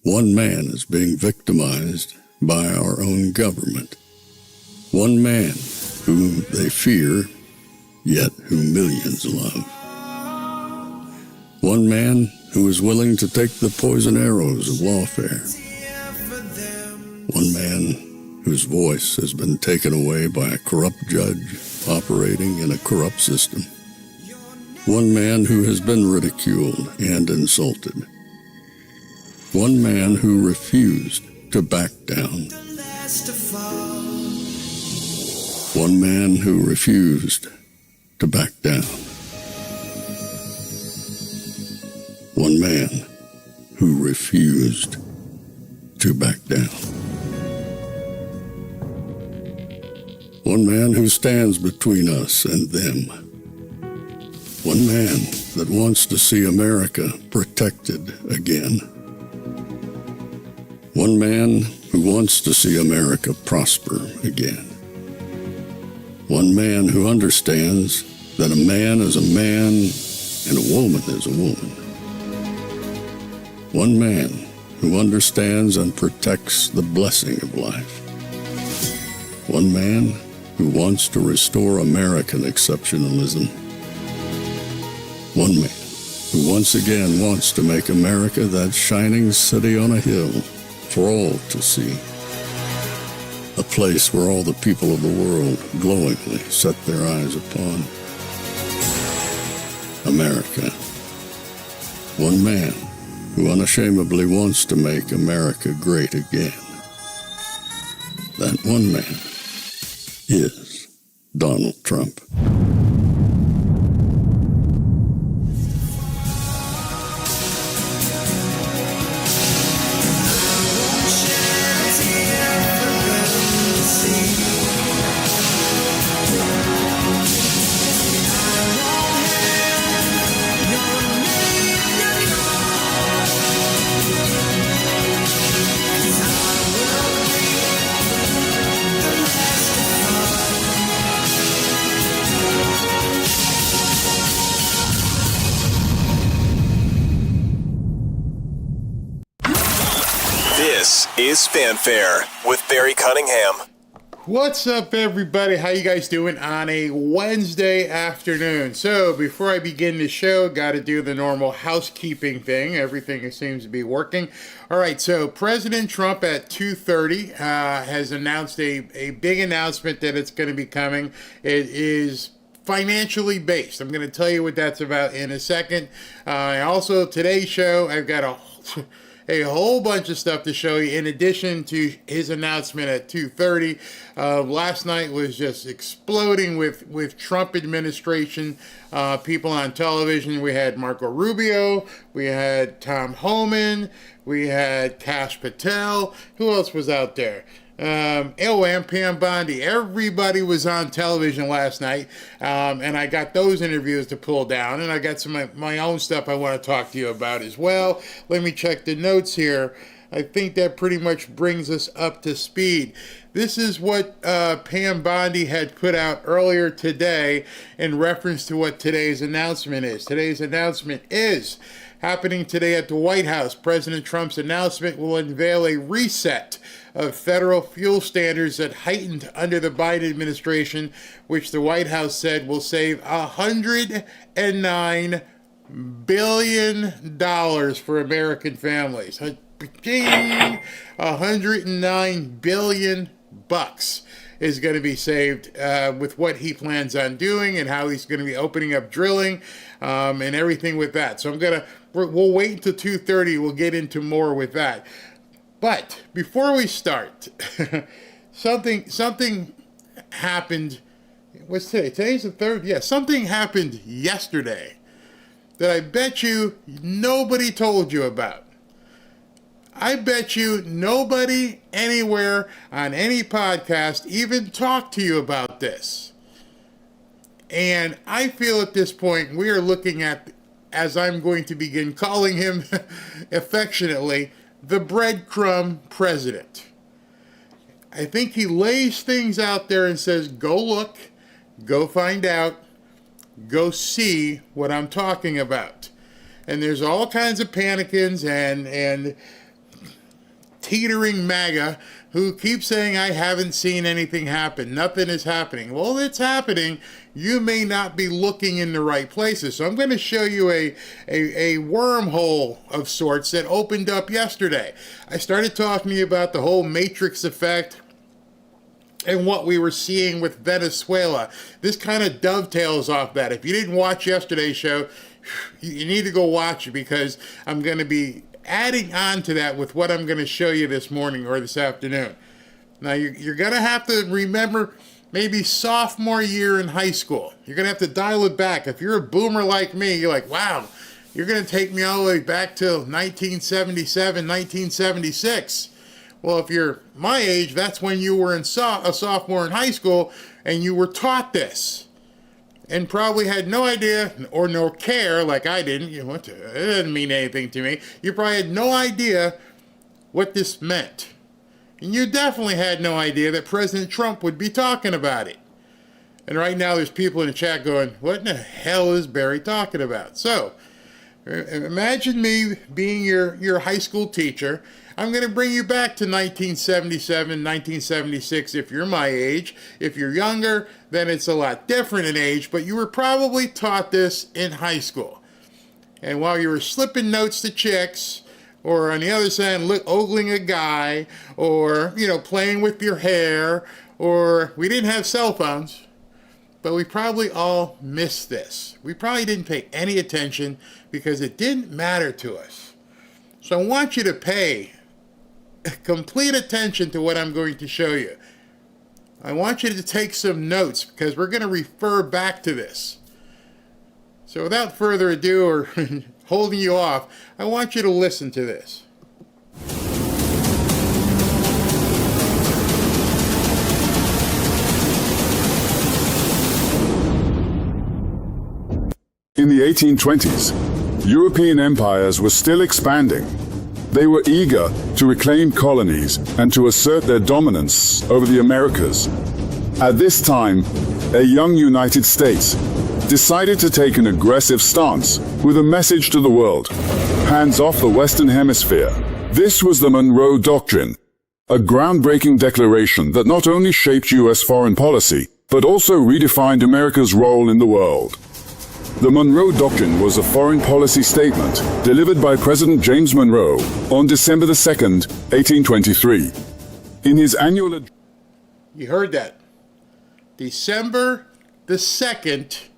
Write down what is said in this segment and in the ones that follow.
One man is being victimized by our own government. One man whom they fear, yet who millions love. One man who is willing to take the poison arrows of lawfare. One man whose voice has been taken away by a corrupt judge operating in a corrupt system. One man who has been ridiculed and insulted. One man who refused to back down. One man who refused to back down. One man who refused to back down. One man who stands between us and them. One man that wants to see America protected again. One man who wants to see America prosper again. One man who understands that a man is a man and a woman is a woman. One man who understands and protects the blessing of life. One man who wants to restore American exceptionalism. One man who once again wants to make America that shining city on a hill for all to see. A place where all the people of the world glowingly set their eyes upon. America. One man who unashamedly wants to make America great again. That one man is Donald Trump. This is Fanfare with Barry Cunningham. What's up, everybody? How you guys doing on a Wednesday afternoon? So before I begin the show, got to do the normal housekeeping thing. Everything seems to be working. All right, so President Trump at 2:30 has announced a big announcement that it's going to be coming. It is financially based. I'm going to tell you what that's about in a second. Also, today's show, I've got a whole bunch of stuff to show you in addition to his announcement at 2:30. Last night was just exploding with Trump administration people on television. We had Marco Rubio, we had Tom Homan, we had Kash Patel. Who else was out there? And Pam Bondi. Everybody was on television last night, and I got those interviews to pull down, and I got some of my own stuff I want to talk to you about as well. Let me check the notes here. I think that pretty much brings us up to speed. This is what Pam Bondi had put out earlier today in reference to what today's announcement is. Today's announcement is happening today at the White House. President Trump's announcement will unveil a reset of federal fuel standards that heightened under the Biden administration, which the White House said will save $109 billion for American families. $109 billion is going to be saved with what he plans on doing and how he's going to be opening up drilling and everything with that. So we'll wait until 2:30. We'll get into more with that. But before we start, something happened. What's today? Today's the 3rd. Yeah, something happened yesterday that I bet you nobody told you about. I bet you nobody anywhere on any podcast even talked to you about this. And I feel at this point we are looking at, as I'm going to begin calling him affectionately, the breadcrumb president. I think he lays things out there and says, go look, go find out, go see what I'm talking about. And there's all kinds of panikins and teetering MAGA who keeps saying, I haven't seen anything happen. Nothing is happening. Well, it's happening. You may not be looking in the right places. So I'm going to show you a wormhole of sorts that opened up yesterday. I started talking to you about the whole matrix effect and what we were seeing with Venezuela. This kind of dovetails off that. If you didn't watch yesterday's show, you need to go watch it, because I'm going to be adding on to that with what I'm going to show you this morning or this afternoon. Now, you're going to have to remember maybe sophomore year in high school. You're going to have to dial it back. If you're a boomer like me, you're like, wow, you're going to take me all the way back to 1977, 1976. Well, if you're my age, that's when you were a sophomore in high school and you were taught this. And probably had no idea or no care, like I didn't. It didn't mean anything to me. You probably had no idea what this meant. And you definitely had no idea that President Trump would be talking about it. And right now there's people in the chat going, what in the hell is Barry talking about? So, imagine me being your high school teacher. I'm going to bring you back to 1977, 1976 if you're my age. If you're younger, then it's a lot different in age, but you were probably taught this in high school. And while you were slipping notes to chicks, or on the other side, ogling a guy, or, playing with your hair, or we didn't have cell phones, but we probably all missed this. We probably didn't pay any attention because it didn't matter to us. So I want you to pay complete attention to what I'm going to show you. I want you to take some notes because we're going to refer back to this. So without further ado or holding you off, I want you to listen to this. In the 1820s, European empires were still expanding. They were eager to reclaim colonies and to assert their dominance over the Americas. At this time, a young United States decided to take an aggressive stance with a message to the world: hands off the Western Hemisphere. This was the Monroe Doctrine, a groundbreaking declaration that not only shaped U.S. foreign policy, but also redefined America's role in the world. The Monroe Doctrine was a foreign policy statement delivered by President James Monroe on December 2nd, 1823. In his annual address... You heard that. December the 2nd,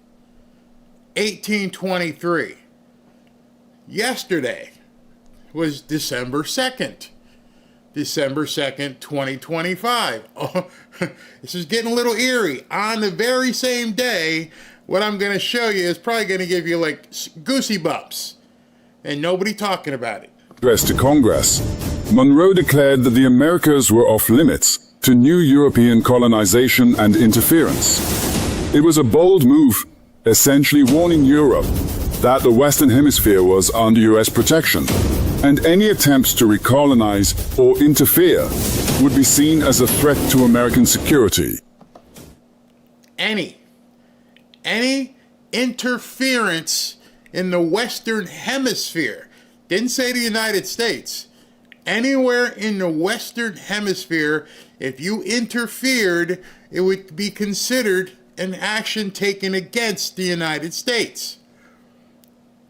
1823. Yesterday was December 2nd. December 2nd, 2025. Oh, this is getting a little eerie. On the very same day, what I'm going to show you is probably going to give you like goosey bumps. And nobody talking about it. Address to Congress, Monroe declared that the Americas were off limits to new European colonization and interference. It was a bold move, essentially warning Europe that the Western Hemisphere was under U.S. protection, and any attempts to recolonize or interfere would be seen as a threat to American security. Any interference in the Western Hemisphere, didn't say the United States, anywhere in the Western Hemisphere, if you interfered, it would be considered an action taken against the United States.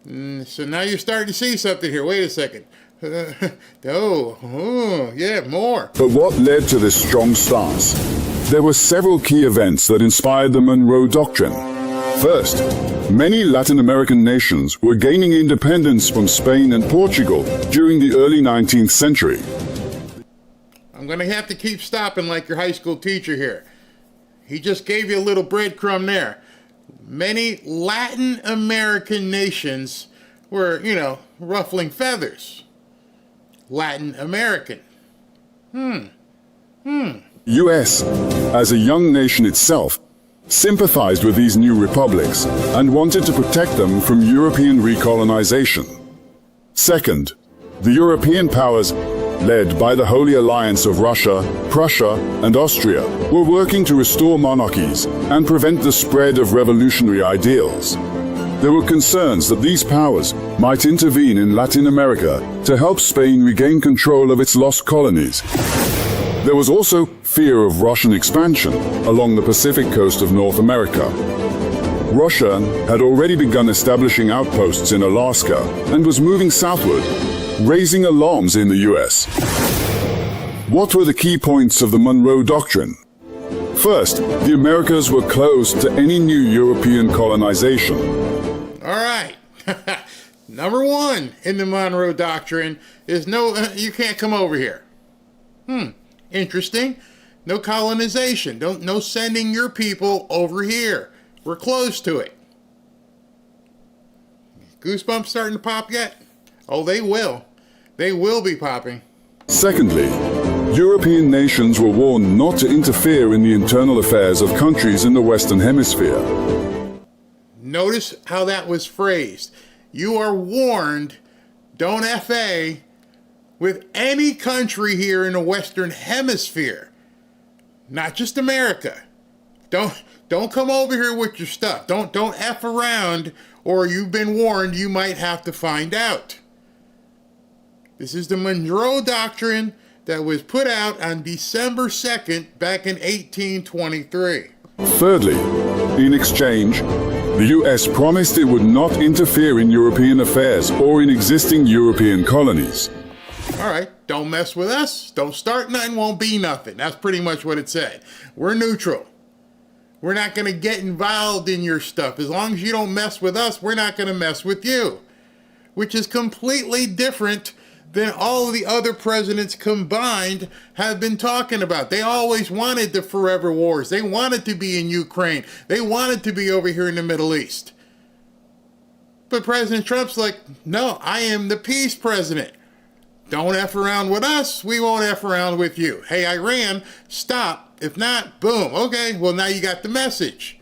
So now you're starting to see something here. Wait a second. Yeah, more. But what led to this strong stance? There were several key events that inspired the Monroe Doctrine. First, many Latin American nations were gaining independence from Spain and Portugal during the early 19th century. I'm going to have to keep stopping like your high school teacher here. He just gave you a little breadcrumb there. Many Latin American nations were, ruffling feathers. Latin American. U.S., as a young nation itself, sympathized with these new republics and wanted to protect them from European recolonization. Second, the European powers, led by the Holy Alliance of Russia, Prussia, and Austria, were working to restore monarchies and prevent the spread of revolutionary ideals. There were concerns that these powers might intervene in Latin America to help Spain regain control of its lost colonies. There was also fear of Russian expansion along the Pacific coast of North America. Russia had already begun establishing outposts in Alaska and was moving southward, raising alarms in the US. What were the key points of the Monroe Doctrine? First, the Americas were closed to any new European colonization. All right. Number one in the Monroe Doctrine is you can't come over here. Interesting. No colonization. No sending your people over here. We're close to it. Goosebumps starting to pop yet? Oh, they will. They will be popping. Secondly, European nations were warned not to interfere in the internal affairs of countries in the Western Hemisphere. Notice how that was phrased. You are warned, don't FA with any country here in the Western Hemisphere. Not just America. Don't come over here with your stuff. Don't F around, or you've been warned you might have to find out. This is the Monroe Doctrine that was put out on December 2nd back in 1823. Thirdly, in exchange, the US promised it would not interfere in European affairs or in existing European colonies. All right, don't mess with us. Don't start nothing, won't be nothing. That's pretty much what it said. We're neutral. We're not going to get involved in your stuff. As long as you don't mess with us, we're not going to mess with you. Which is completely different than all of the other presidents combined have been talking about. They always wanted the forever wars. They wanted to be in Ukraine. They wanted to be over here in the Middle East. But President Trump's like, no, I am the peace president. Don't F around with us. We won't F around with you. Hey, Iran, stop. If not, boom. Okay, well, now you got the message.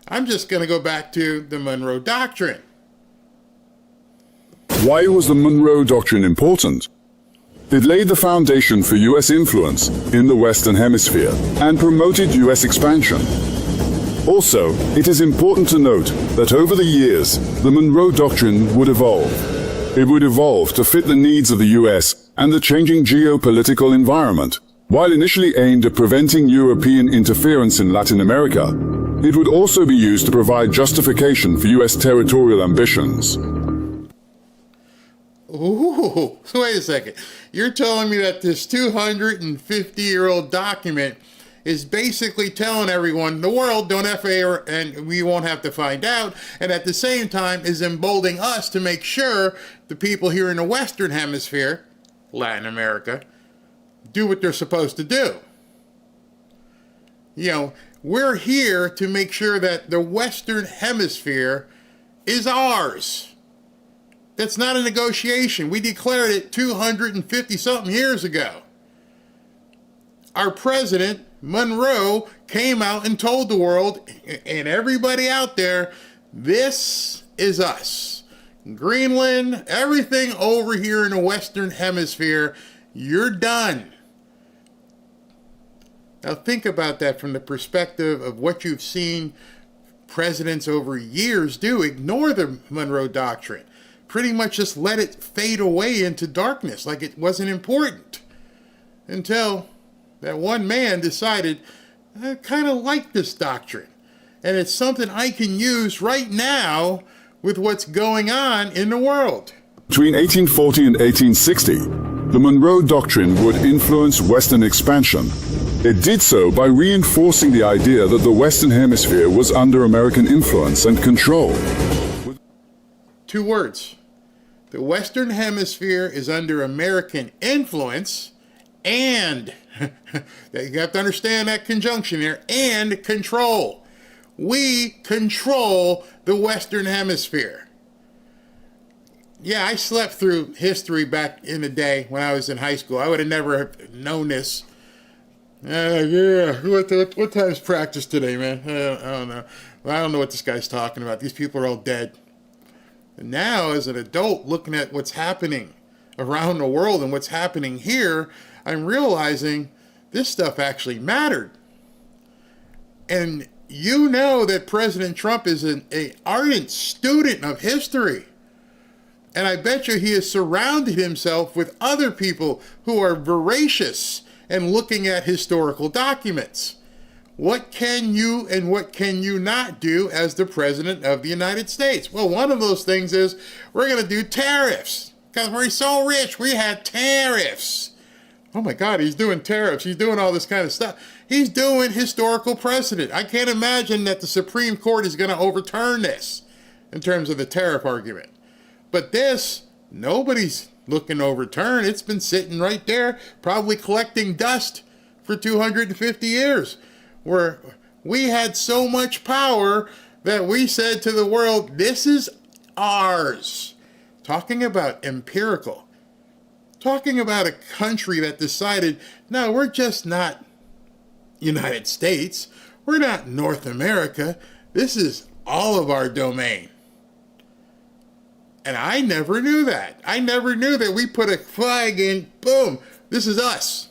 I'm just going to go back to the Monroe Doctrine. Why was the Monroe Doctrine important? It laid the foundation for US influence in the Western Hemisphere and promoted US expansion. Also, it is important to note that over the years, the Monroe Doctrine would evolve. It would evolve to fit the needs of the US and the changing geopolitical environment. While initially aimed at preventing European interference in Latin America, it would also be used to provide justification for US territorial ambitions. Ooh, wait a second. You're telling me that this 250-year-old document is basically telling everyone, the world, don't FA, and we won't have to find out, and at the same time is emboldening us to make sure the people here in the Western Hemisphere, Latin America, do what they're supposed to do. You know, we're here to make sure that the Western Hemisphere is ours. That's not a negotiation. We declared it 250-something years ago. Our president, Monroe, came out and told the world and everybody out there, this is us. Greenland, everything over here in the Western Hemisphere, you're done. Now think about that from the perspective of what you've seen presidents over years do. Ignore the Monroe Doctrine. Pretty much just let it fade away into darkness like it wasn't important. Until that one man decided, I kind of like this doctrine. And it's something I can use right now with what's going on in the world. Between 1840 and 1860, the Monroe Doctrine would influence Western expansion. It did so by reinforcing the idea that the Western Hemisphere was under American influence and control. 2 words. The Western Hemisphere is under American influence and, you have to understand that conjunction there, and control. We control the Western Hemisphere. Yeah, I slept through history back in the day when I was in high school. I would have never known this. What time's practice today, man? I don't know. I don't know what this guy's talking about. These people are all dead. And now, as an adult, looking at what's happening around the world and what's happening here, I'm realizing this stuff actually mattered. And you know that President Trump is an ardent student of history. And I bet you he has surrounded himself with other people who are voracious and looking at historical documents. What can you and what can you not do as the President of the United States? Well, one of those things is we're going to do tariffs because we're so rich. We had tariffs. Oh my God, he's doing tariffs. He's doing all this kind of stuff. He's doing historical precedent. I can't imagine that the Supreme Court is going to overturn this in terms of the tariff argument. But this, nobody's looking to overturn. It's been sitting right there, probably collecting dust for 250 years, where we had so much power that we said to the world, this is ours. Talking about empirical. Talking about a country that decided, no, we're just not United States. We're not North America. This is all of our domain. And I never knew that. I never knew that we put a flag in, boom, this is us.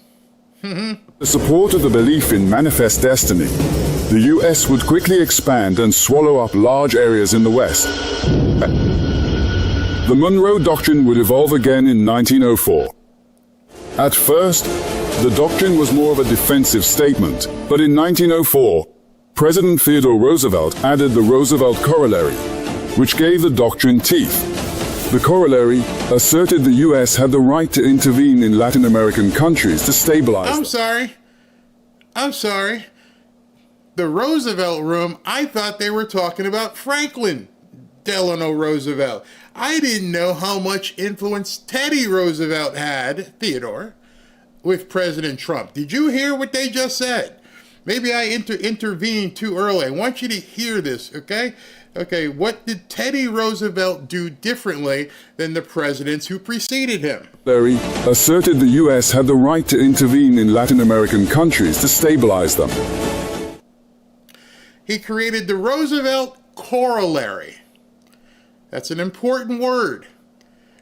The support of the belief in manifest destiny, the US would quickly expand and swallow up large areas in the West. The Monroe Doctrine would evolve again in 1904. At first, the doctrine was more of a defensive statement, but in 1904, President Theodore Roosevelt added the Roosevelt Corollary, which gave the doctrine teeth. The corollary asserted the U.S. had the right to intervene in Latin American countries to stabilize them. I'm sorry. The Roosevelt room, I thought they were talking about Franklin Delano Roosevelt. I didn't know how much influence Teddy Roosevelt had, Theodore, with President Trump. Did you hear what they just said? Maybe I intervened too early. I want you to hear this, okay? Okay, what did Teddy Roosevelt do differently than the presidents who preceded him? Larry asserted the U.S. had the right to intervene in Latin American countries to stabilize them. He created the Roosevelt Corollary. That's an important word.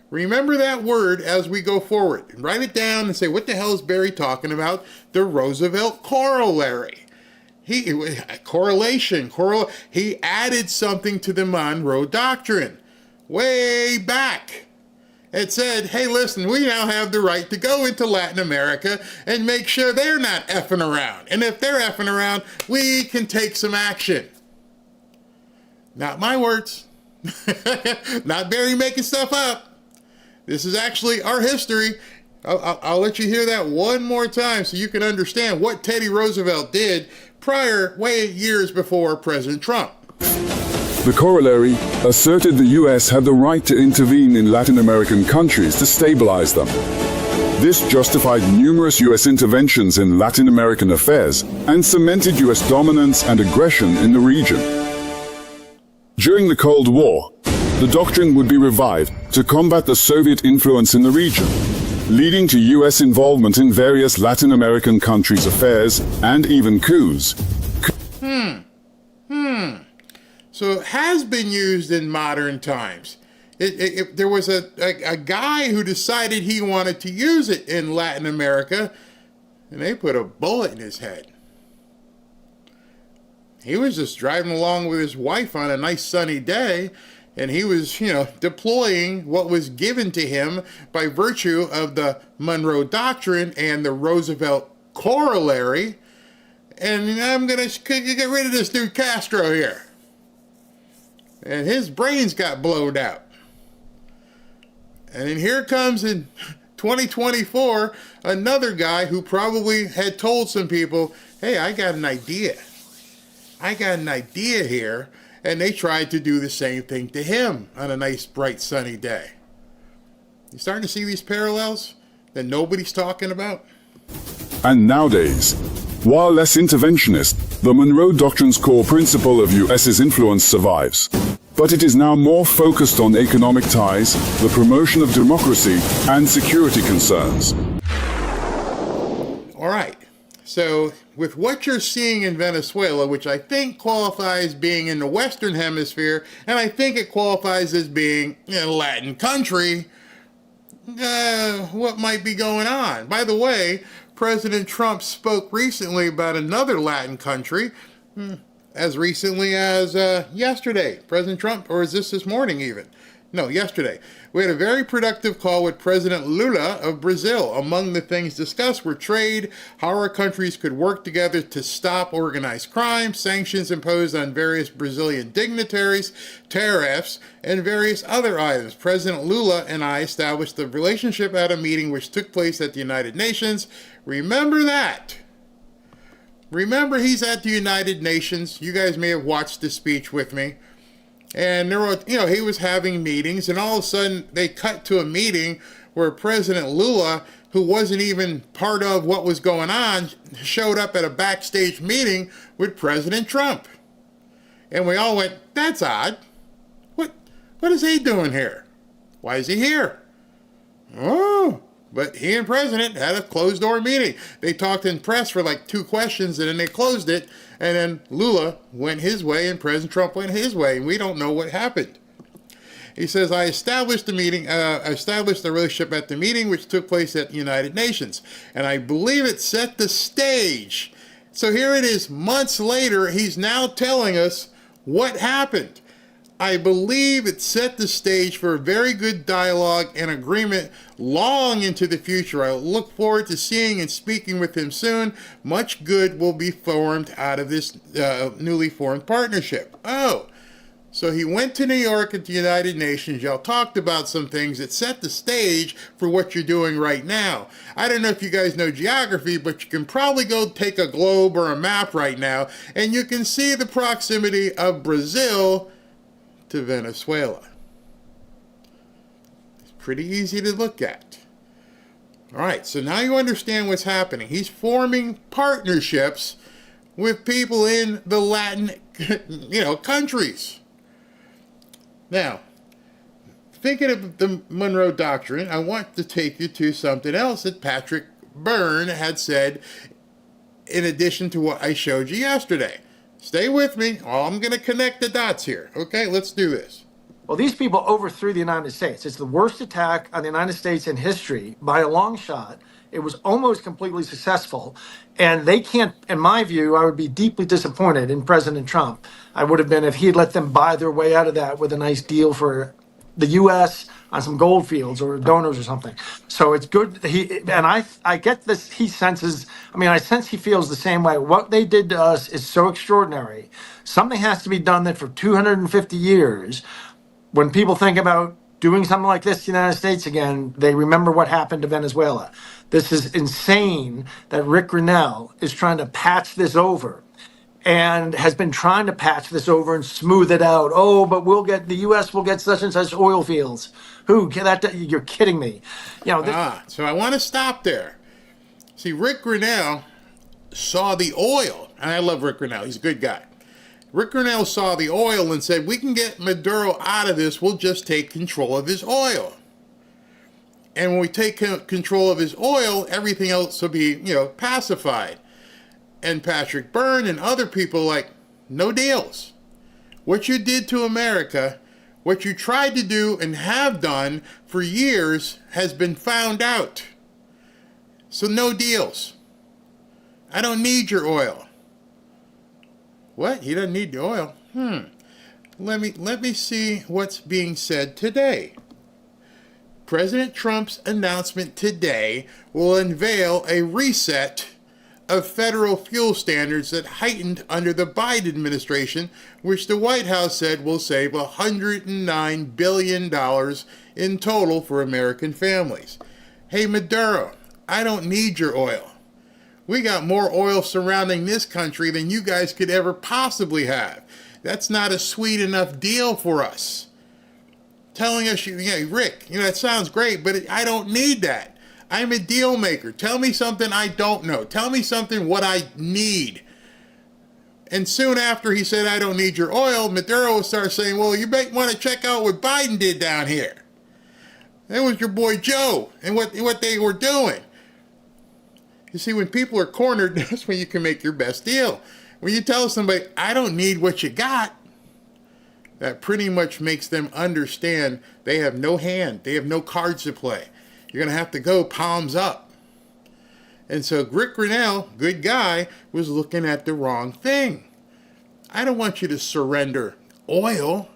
Remember that word as we go forward. Write it down and say, what the hell is Barry talking about? The Roosevelt Corollary. He added something to the Monroe Doctrine way back. It said, hey, listen, we now have the right to go into Latin America and make sure they're not effing around. And if they're effing around, we can take some action. Not my words. Not Barry making stuff up. This is actually our history. I'll let you hear that one more time so you can understand what Teddy Roosevelt did way years before President Trump. The corollary asserted the U.S. had the right to intervene in Latin American countries to stabilize them. This justified numerous U.S. interventions in Latin American affairs and cemented U.S. dominance and aggression in the region. During the Cold War, the doctrine would be revived to combat the Soviet influence in the region, leading to U.S. involvement in various Latin American countries' affairs and even coups. So it has been used in modern times. There was a guy who decided he wanted to use it in Latin America, and they put a bullet in his head. He was just driving along with his wife on a nice sunny day, and he was, deploying what was given to him by virtue of the Monroe Doctrine and the Roosevelt Corollary. And I'm going to get rid of this dude Castro here. And his brains got blown out. And then here comes in 2024, another guy who probably had told some people, hey, I got an idea. I got an idea here. And they tried to do the same thing to him on a nice, bright, sunny day. You starting to see these parallels that nobody's talking about? And nowadays, while less interventionist, the Monroe Doctrine's core principle of U.S.'s influence survives. But it is now more focused on economic ties, the promotion of democracy, and security concerns. All right. So with what you're seeing in Venezuela, which I think qualifies being in the Western Hemisphere, and I think it qualifies as being in a Latin country, what might be going on? By the way, President Trump spoke recently about another Latin country, as recently as yesterday. President Trump, or is this morning even? No, yesterday. We had a very productive call with President Lula of Brazil. Among the things discussed were trade, how our countries could work together to stop organized crime, sanctions imposed on various Brazilian dignitaries, tariffs, and various other items. President Lula and I established the relationship at a meeting which took place at the United Nations. Remember that. Remember, he's at the United Nations. You guys may have watched the speech with me. And there were, he was having meetings, and all of a sudden they cut to a meeting where President Lula, who wasn't even part of what was going on, showed up at a backstage meeting with President Trump. And we all went, that's odd. What is he doing here? Why is he here? Oh, but he and President had a closed-door meeting. They talked in press for like 2 questions, and then they closed it. And then Lula went his way, and President Trump went his way, and we don't know what happened. He says, I established the relationship at the meeting, which took place at the United Nations. And I believe it set the stage. So here it is, months later, he's now telling us what happened. I believe it set the stage for a very good dialogue and agreement long into the future. I look forward to seeing and speaking with him soon. Much good will be formed out of this newly formed partnership. Oh, so he went to New York at the United Nations. Y'all talked about some things that set the stage for what you're doing right now. I don't know if you guys know geography, but you can probably go take a globe or a map right now, and you can see the proximity of Brazil to Venezuela. It's pretty easy to look at. All right, so now you understand what's happening. He's forming partnerships with people in the Latin, countries. Now, thinking of the Monroe Doctrine, I want to take you to something else that Patrick Byrne had said in addition to what I showed you yesterday. Stay with me. I'm going to connect the dots here. Okay, let's do this. Well, these people overthrew the United States. It's the worst attack on the United States in history by a long shot. It was almost completely successful. And they can't, in my view, I would be deeply disappointed in President Trump. I would have been if he had let them buy their way out of that with a nice deal for the U.S. on some gold fields or donors or something. So it's good. I get this. He senses, I sense he feels the same way. What they did to us is so extraordinary. Something has to be done that for 250 years, when people think about doing something like this to the United States again, they remember what happened to Venezuela. This is insane that Rick Grinnell is trying to patch this over and has been trying to patch this over and smooth it out. Oh, but the U.S. will get such and such oil fields. You're kidding me. So I want to stop there. See, Rick Grinnell saw the oil, and I love Rick Grinnell. He's a good guy. Rick Grinnell saw the oil and said, we can get Maduro out of this. We'll just take control of his oil. And when we take control of his oil, everything else will be, pacified. And Patrick Byrne and other people like, no deals. What you did to America, what you tried to do and have done for years has been found out. So no deals. I don't need your oil. What? He doesn't need the oil? Let me see what's being said today. President Trump's announcement today will unveil a reset of federal fuel standards that heightened under the Biden administration, which the White House said will save $109 billion in total for American families. Hey, Maduro, I don't need your oil. We got more oil surrounding this country than you guys could ever possibly have. That's not a sweet enough deal for us. Telling us, Rick, that sounds great, but I don't need that. I'm a deal maker. Tell me something I don't know. Tell me something what I need. And soon after he said, I don't need your oil, Maduro started saying, well, you might want to check out what Biden did down here. That was your boy Joe and what they were doing. You see, when people are cornered, that's when you can make your best deal. When you tell somebody, I don't need what you got, that pretty much makes them understand they have no hand. They have no cards to play. You're going to have to go palms up. And so Rick Grinnell, good guy, was looking at the wrong thing. I don't want you to surrender oil.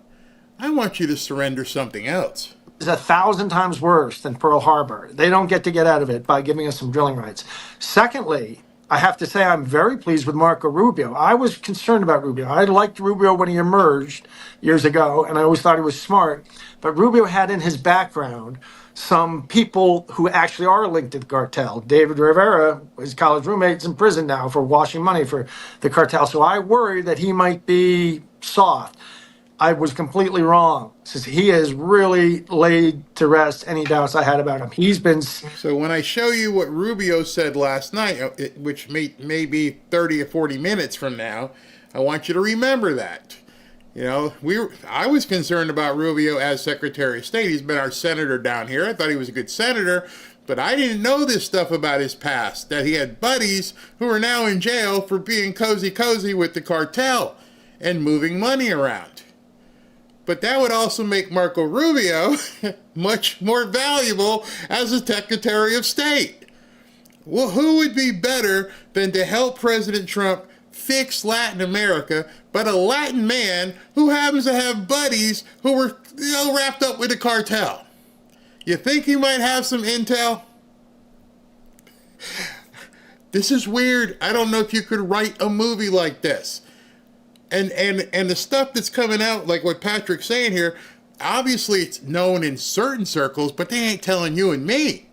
I want you to surrender something else. Is 1,000 times worse than Pearl Harbor. They don't get to get out of it by giving us some drilling rights. Secondly, I have to say I'm very pleased with Marco Rubio. I was concerned about Rubio. I liked Rubio when he emerged years ago, and I always thought he was smart. But Rubio had in his background some people who actually are linked to the cartel. David Rivera, his college roommate's in prison now for washing money for the cartel. So I worry that he might be soft. I was completely wrong, since he has really laid to rest any doubts I had about him. He's been... So when I show you what Rubio said last night, which may be 30 or 40 minutes from now, I want you to remember that. You know, I was concerned about Rubio as Secretary of State. He's been our senator down here. I thought he was a good senator, but I didn't know this stuff about his past, that he had buddies who are now in jail for being cozy with the cartel and moving money around. But that would also make Marco Rubio much more valuable as a Secretary of State. Well, who would be better than to help President Trump fix Latin America, but a Latin man who happens to have buddies who were wrapped up with the cartel? You think he might have some intel? This is weird. I don't know if you could write a movie like this. And the stuff that's coming out, like what Patrick's saying here, obviously it's known in certain circles, but they ain't telling you and me.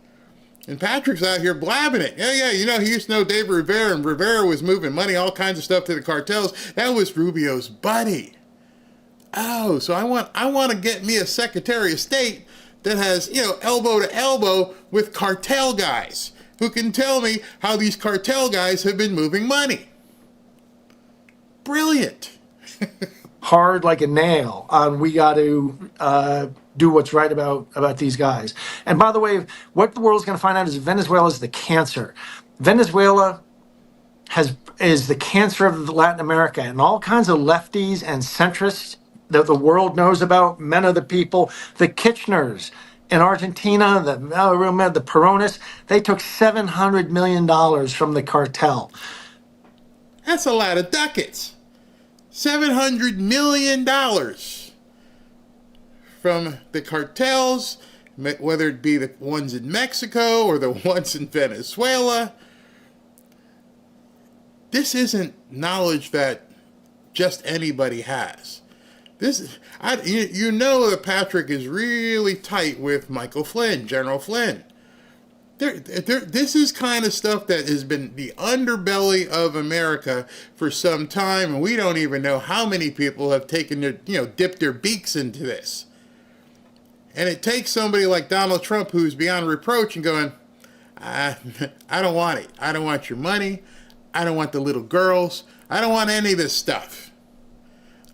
And Patrick's out here blabbing it. Yeah, you know, he used to know David Rivera, and Rivera was moving money, all kinds of stuff to the cartels. That was Rubio's buddy. Oh, so I want to get me a Secretary of State that has, elbow to elbow with cartel guys who can tell me how these cartel guys have been moving money. Brilliant. Hard like a nail on we got to do what's right about these guys. And by the way, what the world's going to find out is Venezuela is the cancer. Venezuela is the cancer of Latin America, and all kinds of lefties and centrists that the world knows about, men of the people, the Kirchners in Argentina, the Peronists, they took $700 million from the cartel. That's a lot of ducats. $700 million from the cartels, whether it be the ones in Mexico or the ones in Venezuela. This isn't knowledge that just anybody has. You know that Patrick is really tight with Michael Flynn, General Flynn. This is kind of stuff that has been the underbelly of America for some time, and we don't even know how many people have taken dipped their beaks into this. And it takes somebody like Donald Trump, who's beyond reproach, and going, I don't want it. I don't want your money. I don't want the little girls. I don't want any of this stuff.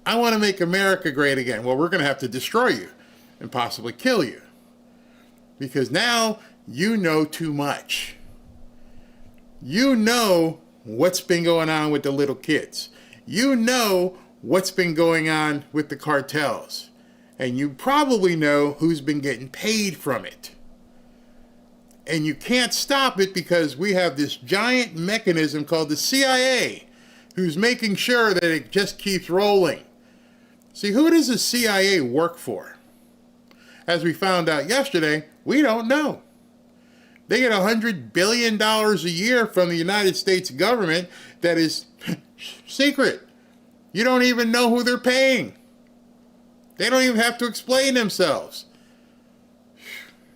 I want to make America great again. Well, we're going to have to destroy you and possibly kill you, because now you know too much. You know what's been going on with the little kids. You know what's been going on with the cartels. And you probably know who's been getting paid from it. And you can't stop it because we have this giant mechanism called the CIA, who's making sure that it just keeps rolling. See, who does the CIA work for? As we found out yesterday, we don't know. They get $100 billion a year from the United States government that is secret. You don't even know who they're paying. They don't even have to explain themselves.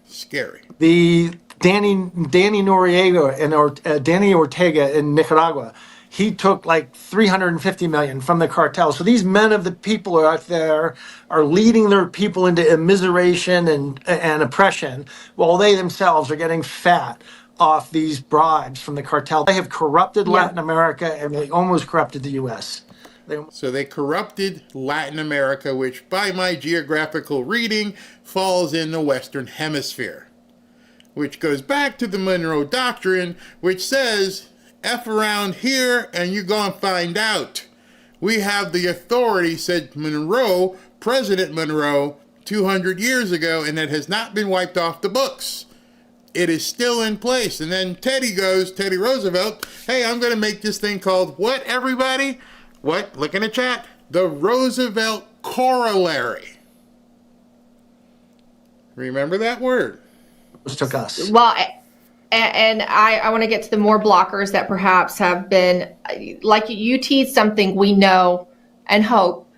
Scary. The Danny Noriega and Danny Ortega in Nicaragua, he took like $350 million from the cartel. So these men of the people are out there are leading their people into immiseration and oppression, while they themselves are getting fat off these bribes from the cartel. They have corrupted Latin America, and they almost corrupted the U.S. So they corrupted Latin America, which by my geographical reading falls in the Western Hemisphere, which goes back to the Monroe Doctrine, which says, F around here and you gonna find out. We have the authority, said Monroe, President Monroe, 200 years ago, and it has not been wiped off the books. It is still in place. And then Teddy Roosevelt, hey, I'm gonna make this thing called what, everybody? what? Look in the chat. The Roosevelt corollary. Remember that word? It took us. Well, and I want to get to the more blockers that perhaps have been, like you teased something we know and hope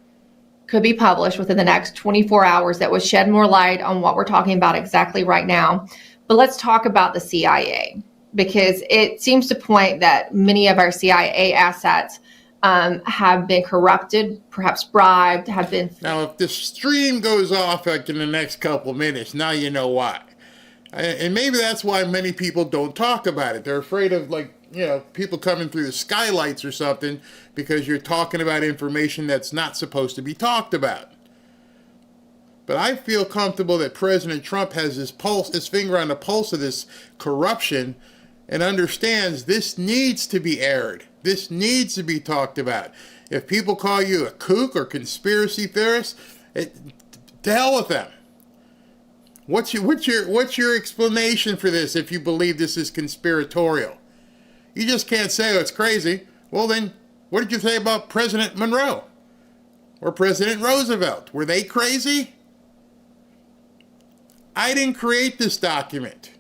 could be published within the next 24 hours that would shed more light on what we're talking about exactly right now. But let's talk about the CIA, because it seems to point that many of our CIA assets have been corrupted, perhaps bribed, have been... Now, if the stream goes off like in the next couple of minutes, now you know why. And maybe that's why many people don't talk about it. They're afraid of, like, people coming through the skylights or something because you're talking about information that's not supposed to be talked about. But I feel comfortable that President Trump has his finger on the pulse of this corruption and understands this needs to be aired. This needs to be talked about. If people call you a kook or conspiracy theorist, to hell with them. What's your explanation for this if you believe this is conspiratorial? You just can't say, oh, it's crazy. Well, then, what did you say about President Monroe or President Roosevelt? Were they crazy? I didn't create this document.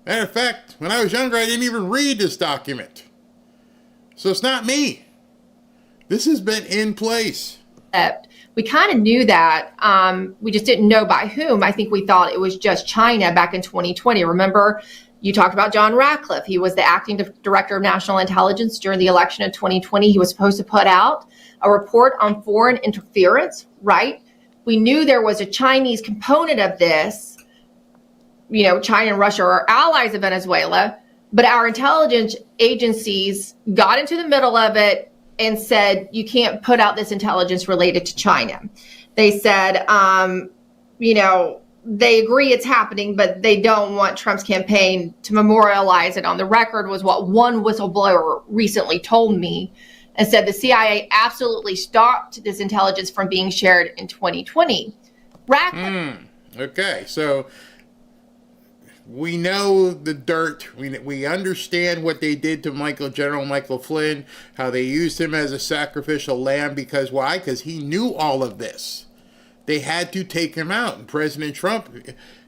Matter of fact, when I was younger, I didn't even read this document. So it's not me. This has been in place. We kind of knew that. We just didn't know by whom. I think we thought it was just China back in 2020. Remember, you talked about John Ratcliffe. He was the acting director of national intelligence during the election of 2020. He was supposed to put out a report on foreign interference, right? We knew there was a Chinese component of this. China and Russia are allies of Venezuela, but our intelligence agencies got into the middle of it and said, you can't put out this intelligence related to China. They said, they agree it's happening, but they don't want Trump's campaign to memorialize it on the record, was what one whistleblower recently told me, and said the CIA absolutely stopped this intelligence from being shared in 2020. Okay, so we know the dirt. We understand what they did to General Michael Flynn, how they used him as a sacrificial lamb. Because why? Because he knew all of this. They had to take him out. And President Trump,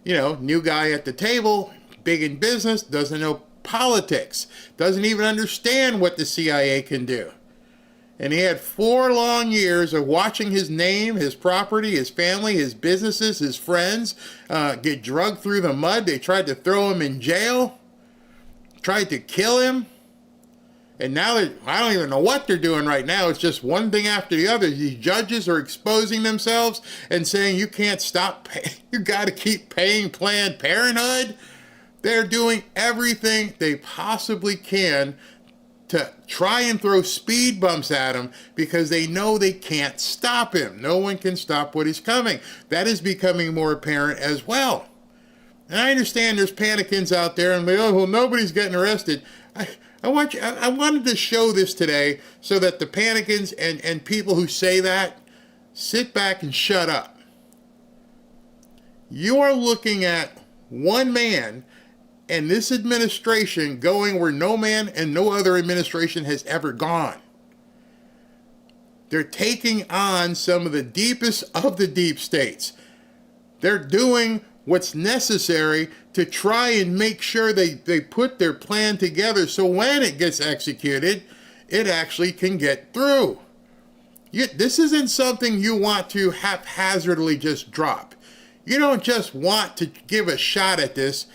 new guy at the table, big in business, doesn't know politics, doesn't even understand what the CIA can do. And he had 4 long years of watching his name, his property, his family, his businesses, his friends get dragged through the mud. They tried to throw him in jail, tried to kill him. And now I don't even know what they're doing right now. It's just one thing after the other. These judges are exposing themselves and saying you can't stop you got to keep paying Planned Parenthood. They're doing everything they possibly can to try and throw speed bumps at him because they know they can't stop him. No one can stop what is coming. That is becoming more apparent as well. And I understand there's panicins out there and nobody's getting arrested. I wanted to show this today so that the panicins and people who say that sit back and shut up. You are looking at one man and this administration going where no man and no other administration has ever gone. They're taking on some of the deepest of the deep states. They're doing what's necessary to try and make sure they put their plan together so when it gets executed, it actually can get through. This isn't something you want to haphazardly just drop. You don't just want to give a shot at this.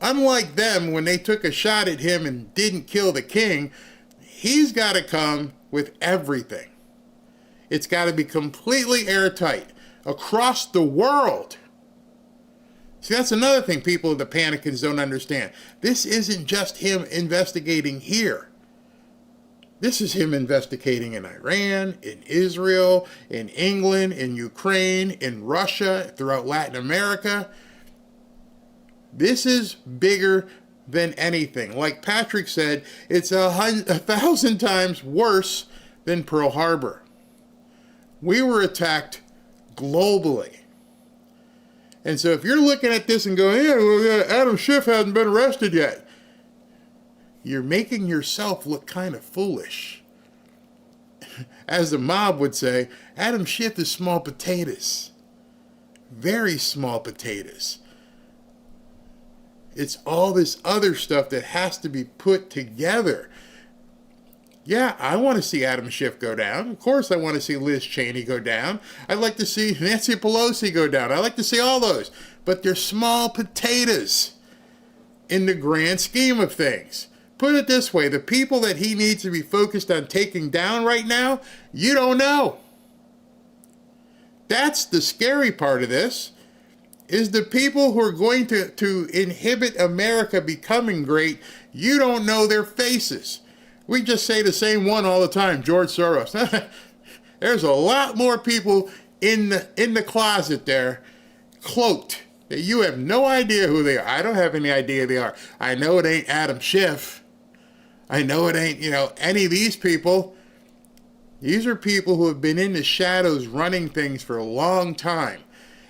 Unlike them, when they took a shot at him and didn't kill the king, he's got to come with everything. It's got to be completely airtight across the world. See, that's another thing people, the panicins, don't understand. This isn't just him investigating here. This is him investigating in Iran, in Israel, in England, in Ukraine, in Russia, throughout Latin America. This is bigger than anything. Like Patrick said, it's 1,000 times worse than Pearl Harbor. We were attacked globally. And so if you're looking at this and going, Adam Schiff hasn't been arrested yet, you're making yourself look kind of foolish. as the mob would say, Adam Schiff is small potatoes. Very small potatoes. It's all this other stuff that has to be put together. Yeah, I want to see Adam Schiff go down. Of course, I want to see Liz Cheney go down. I'd like to see Nancy Pelosi go down. I'd like to see all those. But they're small potatoes in the grand scheme of things. Put it this way, the people that he needs to be focused on taking down right now, you don't know. That's the scary part of this, is the people who are going to inhibit America becoming great, you don't know their faces. We just say the same one all the time, George Soros. There's a lot more people in the closet there, cloaked, that you have no idea who they are. I don't have any idea who they are. I know it ain't Adam Schiff. I know it ain't, any of these people. These are people who have been in the shadows running things for a long time.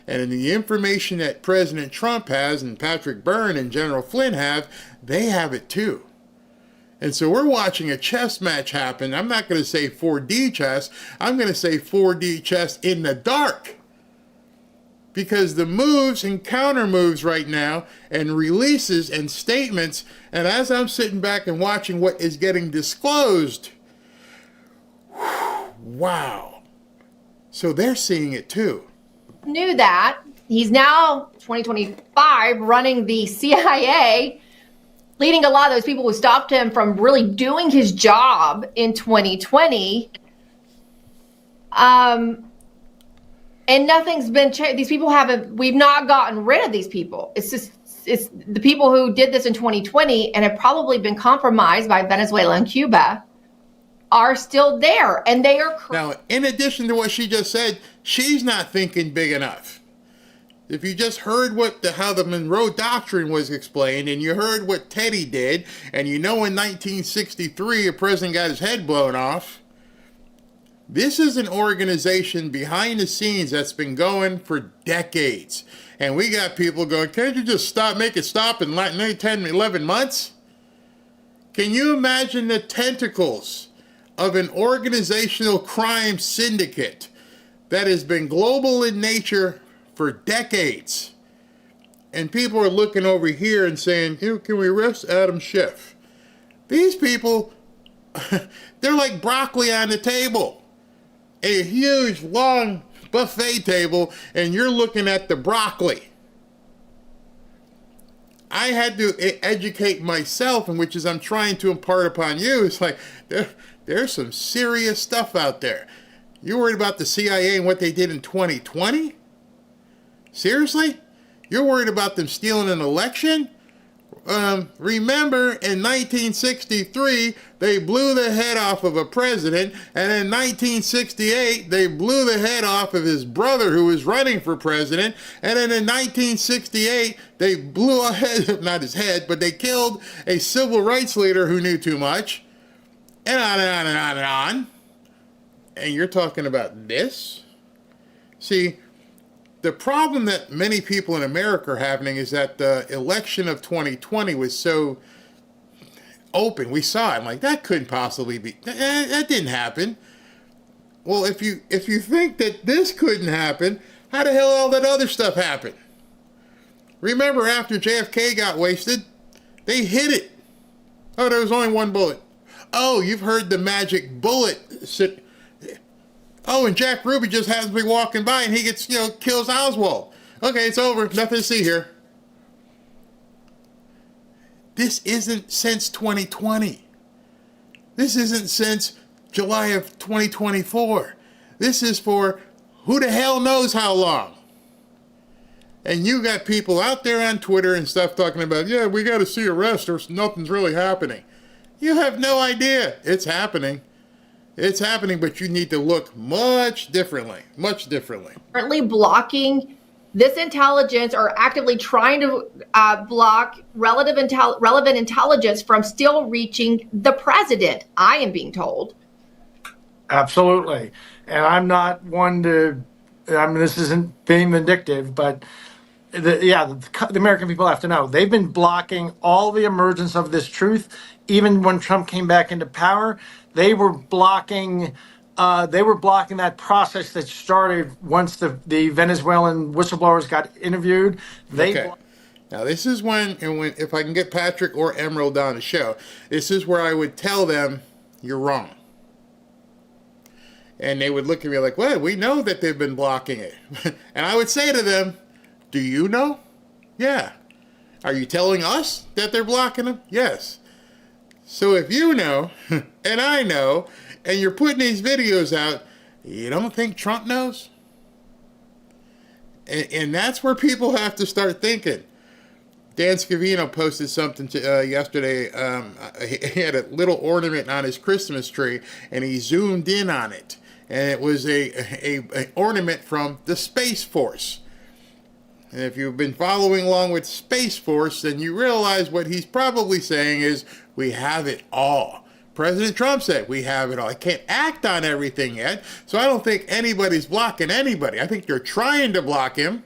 And in the information that President Trump has and Patrick Byrne and General Flynn have, they have it too. And so we're watching a chess match happen. I'm not going to say 4D chess. I'm going to say 4D chess in the dark. Because the moves and counter moves right now and releases and statements, and as I'm sitting back and watching what is getting disclosed, wow. So they're seeing it too. Knew that. He's now 2025 running the CIA, leading a lot of those people who stopped him from really doing his job in 2020. And nothing's been changed. These people we've not gotten rid of these people. It's the people who did this in 2020 and have probably been compromised by Venezuela and Cuba are still there. And they are. Now, in addition to what she just said, she's not thinking big enough. If you just heard how the Monroe Doctrine was explained, and you heard what Teddy did, and in 1963 a president got his head blown off, this is an organization behind the scenes that's been going for decades. And we got people going, can't you just make it stop in 10, 11 months? Can you imagine the tentacles of an organizational crime syndicate that has been global in nature for decades? And people are looking over here and saying, can we arrest Adam Schiff? These people, they're like broccoli on the table. A huge, long buffet table, and you're looking at the broccoli. I had to educate myself, and which is I'm trying to impart upon you. It's like, there's some serious stuff out there. You worried about the CIA and what they did in 2020? Seriously? You're worried about them stealing an election? Remember, in 1963, they blew the head off of a president, and in 1968, they blew the head off of his brother who was running for president, and then in 1968, they blew a head, not his head, but they killed a civil rights leader who knew too much, and on and on and on and on. And you're talking about this? See, the problem that many people in America are having is that the election of 2020 was so open. We saw it. I'm like, that couldn't possibly be. That didn't happen. Well, if you think that this couldn't happen, how the hell all that other stuff happened? Remember, after JFK got wasted, they hid it. Oh, there was only one bullet. Oh, you've heard the magic bullet. Oh, and Jack Ruby just happens to be walking by and he gets, kills Oswald. Okay, it's over. Nothing to see here. This isn't since 2020. This isn't since July of 2024. This is for who the hell knows how long. And you got people out there on Twitter and stuff talking about, yeah, we got to see arrest or nothing's really happening. You have no idea. It's happening. It's happening, but you need to look much differently. Currently blocking this intelligence or actively trying to block relevant intelligence from still reaching the president, I am being told. Absolutely. And I'm not one to, this isn't being vindictive, but the American people have to know they've been blocking all the emergence of this truth. Even when Trump came back into power, they were blocking They were blocking that process that started once the Venezuelan whistleblowers got interviewed. Okay. Now this is when if I can get Patrick or Emerald on the show, this is where I would tell them you're wrong. And they would look at me like, well, we know that they've been blocking it. And I would say to them, do you know? Yeah. Are you telling us that they're blocking them? Yes. So if you know, and I know, and you're putting these videos out, you don't think Trump knows? And that's where people have to start thinking. Dan Scavino posted something yesterday. He had a little ornament on his Christmas tree, and he zoomed in on it. And it was a ornament from the Space Force. And if you've been following along with Space Force, then you realize what he's probably saying is, we have it all. President Trump said, we have it all. I can't act on everything yet, so I don't think anybody's blocking anybody. I think they're trying to block him,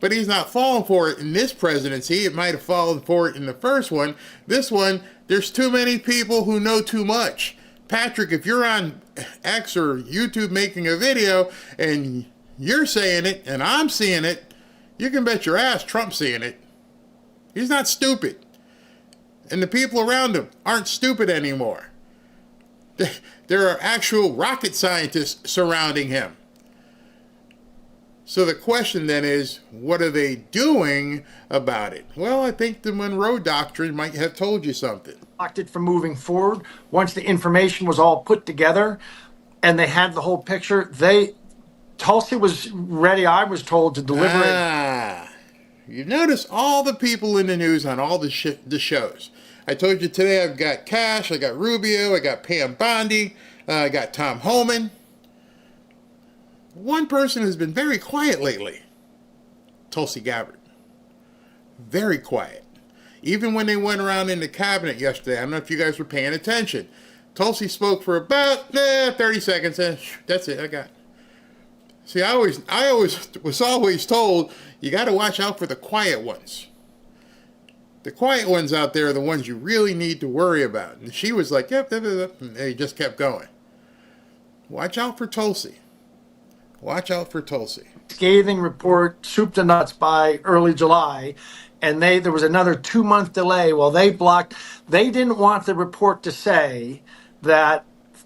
but he's not falling for it in this presidency. It might have fallen for it in the first one. This one, there's too many people who know too much. Patrick, if you're on X or YouTube making a video and you're saying it and I'm seeing it, you can bet your ass Trump's seeing it. He's not stupid. And the people around him aren't stupid anymore. There are actual rocket scientists surrounding him. So the question then is, what are they doing about it? Well, I think the Monroe Doctrine might have told you something. Blocked it from moving forward. Once the information was all put together and they had the whole picture, Tulsi was ready, I was told, to deliver it. You notice all the people in the news on all the shows. I told you today I've got Cash, I got Rubio, I got Pam Bondi, I got Tom Homan. One person has been very quiet lately, Tulsi Gabbard. Very quiet. Even when they went around in the cabinet yesterday, I don't know if you guys were paying attention. Tulsi spoke for about 30 seconds, and that's it, I got it. See, I was always told, you got to watch out for the quiet ones. The quiet ones out there are the ones you really need to worry about. And she was like, yep, and they just kept going. Watch out for Tulsi. Watch out for Tulsi. Scathing report, soup to nuts by early July. And there was another 2-month delay while they blocked. They didn't want the report to say that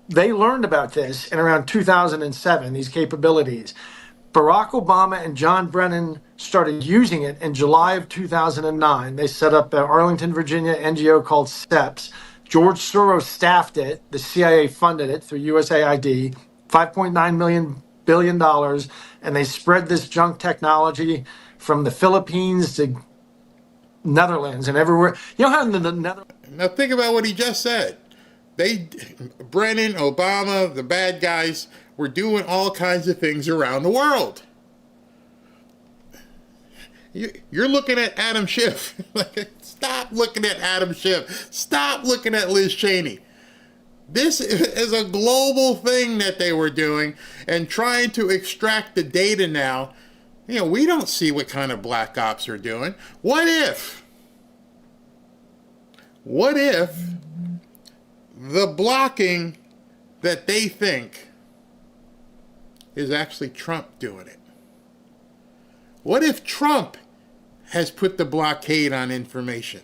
they learned about this in around 2007, these capabilities. Barack Obama and John Brennan started using it in July of 2009. They set up an Arlington, Virginia NGO called STEPS. George Soros staffed it. The CIA funded it through USAID, $5.9 billion. And they spread this junk technology from the Philippines to Netherlands and everywhere. You know how in the Netherlands... Now think about what he just said. Brennan, Obama, the bad guys were doing all kinds of things around the world. You're looking at Adam Schiff. Stop looking at Adam Schiff. Stop looking at Liz Cheney. This is a global thing that they were doing and trying to extract the data now. You know, we don't see what kind of black ops are doing. What if the blocking that they think is actually Trump doing it? What if Trump has put the blockade on information?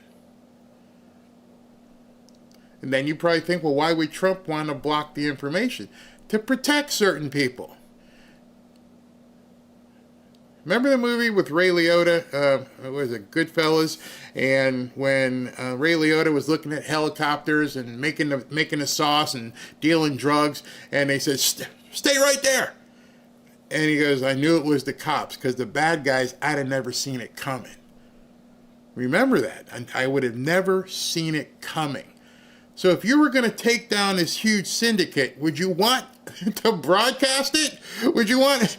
And then you probably think, well, why would Trump want to block the information? To protect certain people. Remember the movie with Ray Liotta, it was a Goodfellas, and when Ray Liotta was looking at helicopters and making a sauce and dealing drugs, and they said, stay right there. And he goes, I knew it was the cops, because the bad guys, I'd have never seen it coming. Remember that. I would have never seen it coming. So if you were going to take down this huge syndicate, would you want to broadcast it? Would you want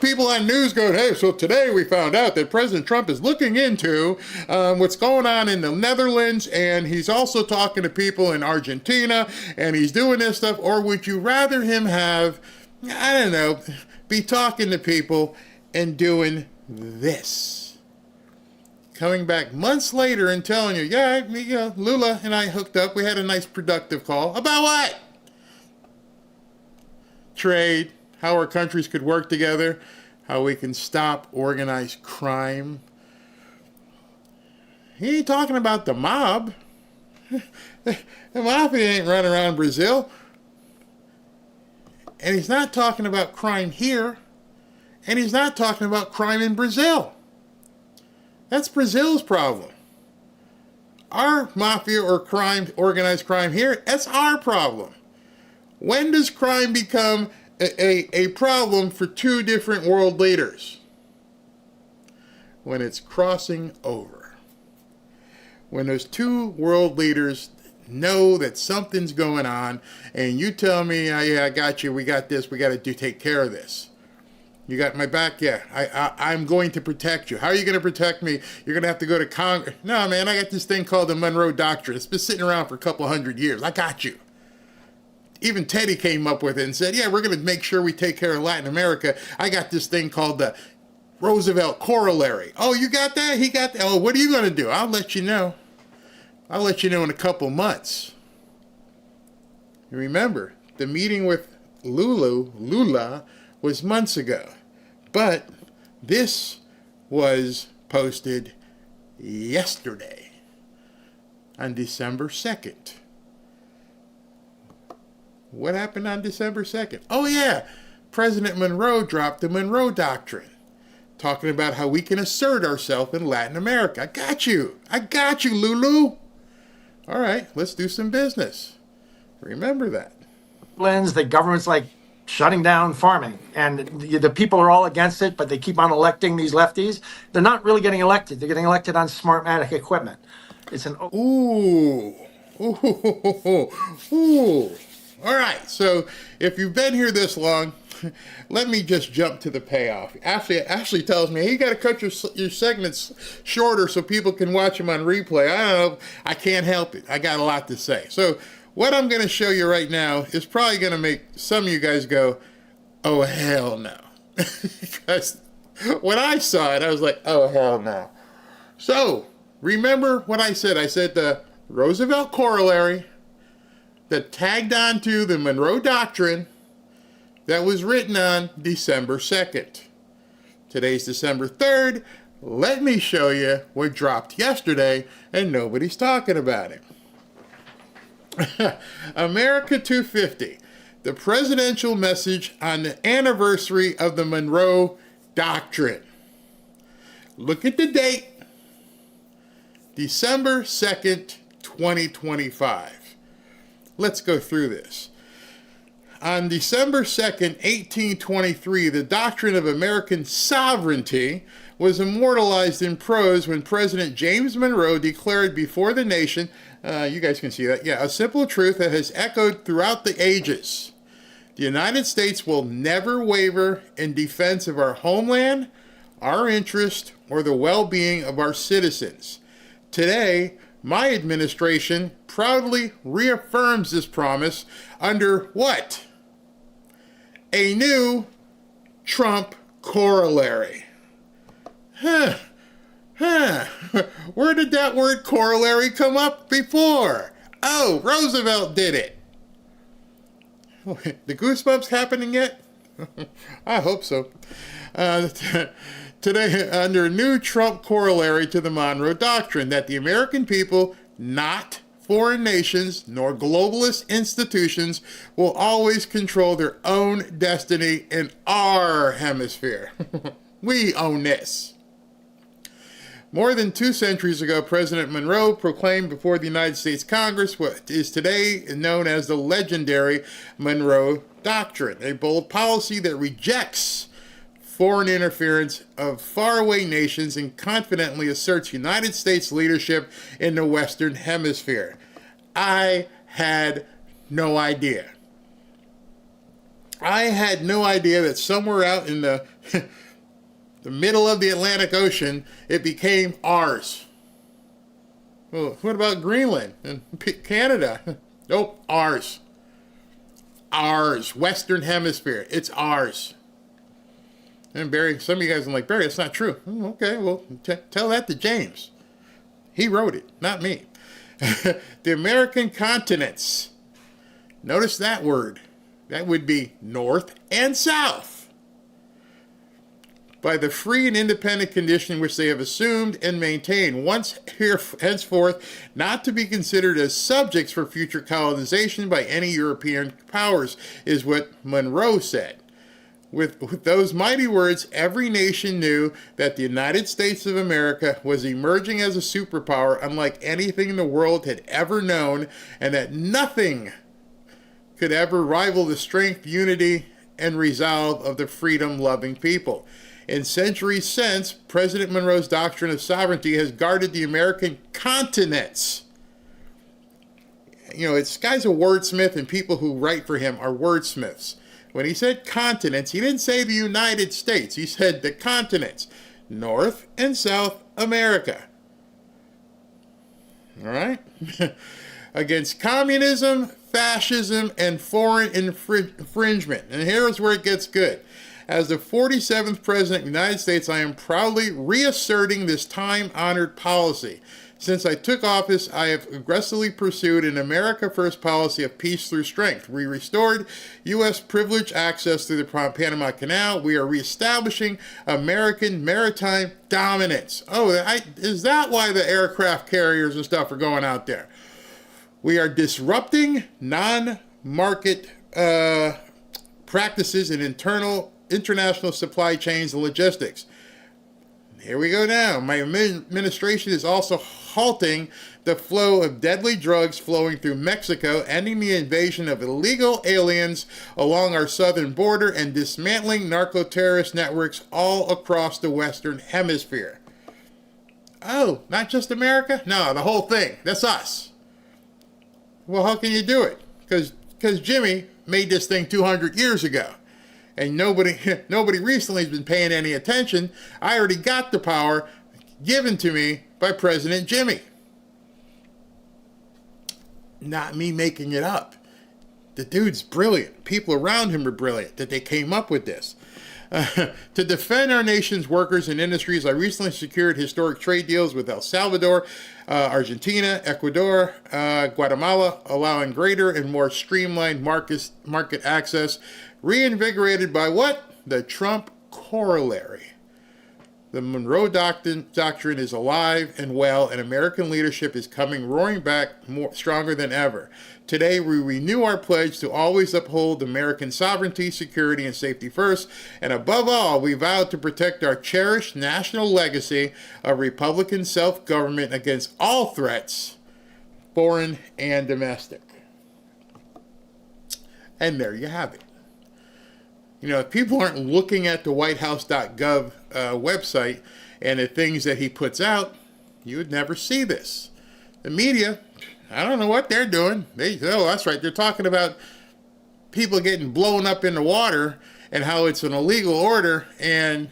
people on news going, hey, so today we found out that President Trump is looking into what's going on in the Netherlands, and he's also talking to people in Argentina, and he's doing this stuff? Or would you rather him have, I don't know, be talking to people and doing this? Coming back months later and telling you, yeah, Lula and I hooked up. We had a nice productive call. About what? trade, how our countries could work together, how we can stop organized crime. He ain't talking about the mob. The mafia ain't running around Brazil. And he's not talking about crime here. And he's not talking about crime in Brazil. That's Brazil's problem. Our mafia or crime, organized crime here, that's our problem. When does crime become a problem for two different world leaders? When it's crossing over. When those two world leaders know that something's going on, and you tell me, yeah, I got you, we got this, we got to take care of this. You got my back? Yeah, I'm going to protect you. How are you going to protect me? You're going to have to go to Congress. No, man, I got this thing called the Monroe Doctrine. It's been sitting around for a couple hundred years. I got you. Even Teddy came up with it and said, yeah, we're going to make sure we take care of Latin America. I got this thing called the Roosevelt Corollary. Oh, you got that? He got that? Oh, what are you going to do? I'll let you know. I'll let you know in a couple months. You remember, the meeting with Lula was months ago. But this was posted yesterday on December 2nd. What happened on December 2nd? Oh yeah, President Monroe dropped the Monroe Doctrine, talking about how we can assert ourselves in Latin America. I got you, Lulu. All right, let's do some business. Remember that. The government's like shutting down farming, and the people are all against it, but they keep on electing these lefties. They're not really getting elected. They're getting elected on Smartmatic equipment. It's an Ooh. All right, so if you've been here this long, let me just jump to the payoff. Ashley tells me, hey, you got to cut your segments shorter so people can watch them on replay. I don't know. I can't help it. I got a lot to say. So what I'm going to show you right now is probably going to make some of you guys go, oh, hell no. Because when I saw it, I was like, oh, hell no. So remember what I said. I said the Roosevelt Corollary that tagged onto the Monroe Doctrine that was written on December 2nd. Today's December 3rd. Let me show you what dropped yesterday and nobody's talking about it. America 250, the presidential message on the anniversary of the Monroe Doctrine. Look at the date, December 2nd, 2025. Let's go through this. On December 2nd, 1823, the doctrine of American sovereignty was immortalized in prose when President James Monroe declared before the nation, you guys can see that, yeah, a simple truth that has echoed throughout the ages. The United States will never waver in defense of our homeland, our interest, or the well-being of our citizens. Today, my administration proudly reaffirms this promise under what? A new Trump corollary. Where did that word corollary come up before? Oh, Roosevelt did it. The goosebumps happening yet? I hope so. Today, under a new Trump corollary to the Monroe Doctrine, that the American people, not foreign nations nor globalist institutions, will always control their own destiny in our hemisphere. We own this. More than 2 centuries ago, President Monroe proclaimed before the United States Congress what is today known as the legendary Monroe Doctrine, a bold policy that rejects foreign interference of faraway nations and confidently asserts United States leadership in the Western Hemisphere. I had no idea. I had no idea that somewhere out in the middle of the Atlantic Ocean, it became ours. Well, what about Greenland and Canada? Nope, ours. Ours. Western Hemisphere. It's ours. And Barry, some of you guys are like, Barry, it's not true. Okay, well, tell that to James. He wrote it, not me. The American continents. Notice that word. That would be North and South. By the free and independent condition which they have assumed and maintained, henceforth not to be considered as subjects for future colonization by any European powers, is what Monroe said. With those mighty words, every nation knew that the United States of America was emerging as a superpower unlike anything the world had ever known, and that nothing could ever rival the strength, unity, and resolve of the freedom-loving people. In centuries since, President Monroe's doctrine of sovereignty has guarded the American continents. You know, this guy's a wordsmith, and people who write for him are wordsmiths. When he said continents, he didn't say the United States. He said the continents, North and South America. All right? Against communism, fascism, and foreign infringement. And here's where it gets good. As the 47th President of the United States, I am proudly reasserting this time-honored policy. Since I took office, I have aggressively pursued an America First policy of peace through strength. We restored U.S. privileged access through the Panama Canal. We are reestablishing American maritime dominance. Oh, is that why the aircraft carriers and stuff are going out there? We are disrupting non-market practices in international supply chains and logistics. Here we go now. My administration is also halting the flow of deadly drugs flowing through Mexico, ending the invasion of illegal aliens along our southern border, and dismantling narco-terrorist networks all across the Western Hemisphere. Oh, not just America? No, the whole thing. That's us. Well, how can you do it? Because Jimmy made this thing 200 years ago. And nobody recently has been paying any attention. I already got the power given to me by President Jimmy. Not me making it up. The dude's brilliant. People around him are brilliant that they came up with this. To defend our nation's workers and industries, I recently secured historic trade deals with El Salvador, Argentina, Ecuador, Guatemala, allowing greater and more streamlined market access, reinvigorated by what? The Trump corollary. The Monroe Doctrine is alive and well, and American leadership is coming roaring back stronger than ever. Today, we renew our pledge to always uphold American sovereignty, security, and safety first, and above all, we vow to protect our cherished national legacy of Republican self-government against all threats, foreign and domestic. And there you have it. You know, if people aren't looking at the whitehouse.gov website and the things that he puts out, you would never see this. The media, I don't know what they're doing. Oh, that's right. They're talking about people getting blown up in the water and how it's an illegal order, and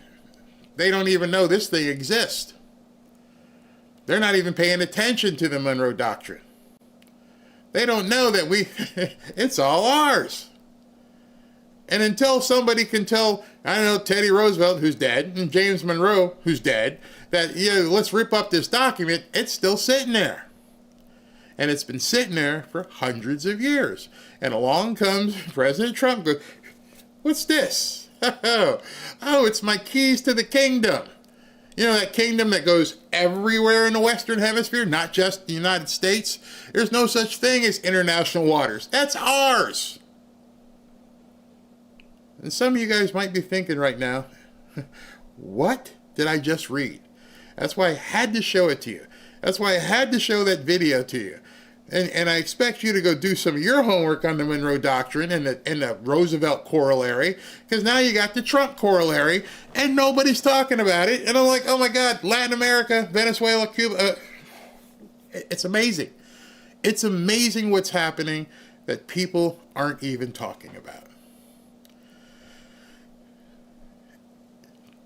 they don't even know this thing exists. They're not even paying attention to the Monroe Doctrine. They don't know that it's all ours. And until somebody can tell, I don't know, Teddy Roosevelt, who's dead, and James Monroe, who's dead, that, let's rip up this document, it's still sitting there. And it's been sitting there for hundreds of years. And along comes President Trump, goes, what's this? Oh, it's my keys to the kingdom. You know, that kingdom that goes everywhere in the Western Hemisphere, not just the United States. There's no such thing as international waters. That's ours. And some of you guys might be thinking right now, what did I just read? That's why I had to show it to you. That's why I had to show that video to you. And I expect you to go do some of your homework on the Monroe Doctrine and the Roosevelt corollary, because now you got the Trump corollary, and nobody's talking about it. And I'm like, oh my God, Latin America, Venezuela, Cuba. It's amazing. It's amazing what's happening that people aren't even talking about.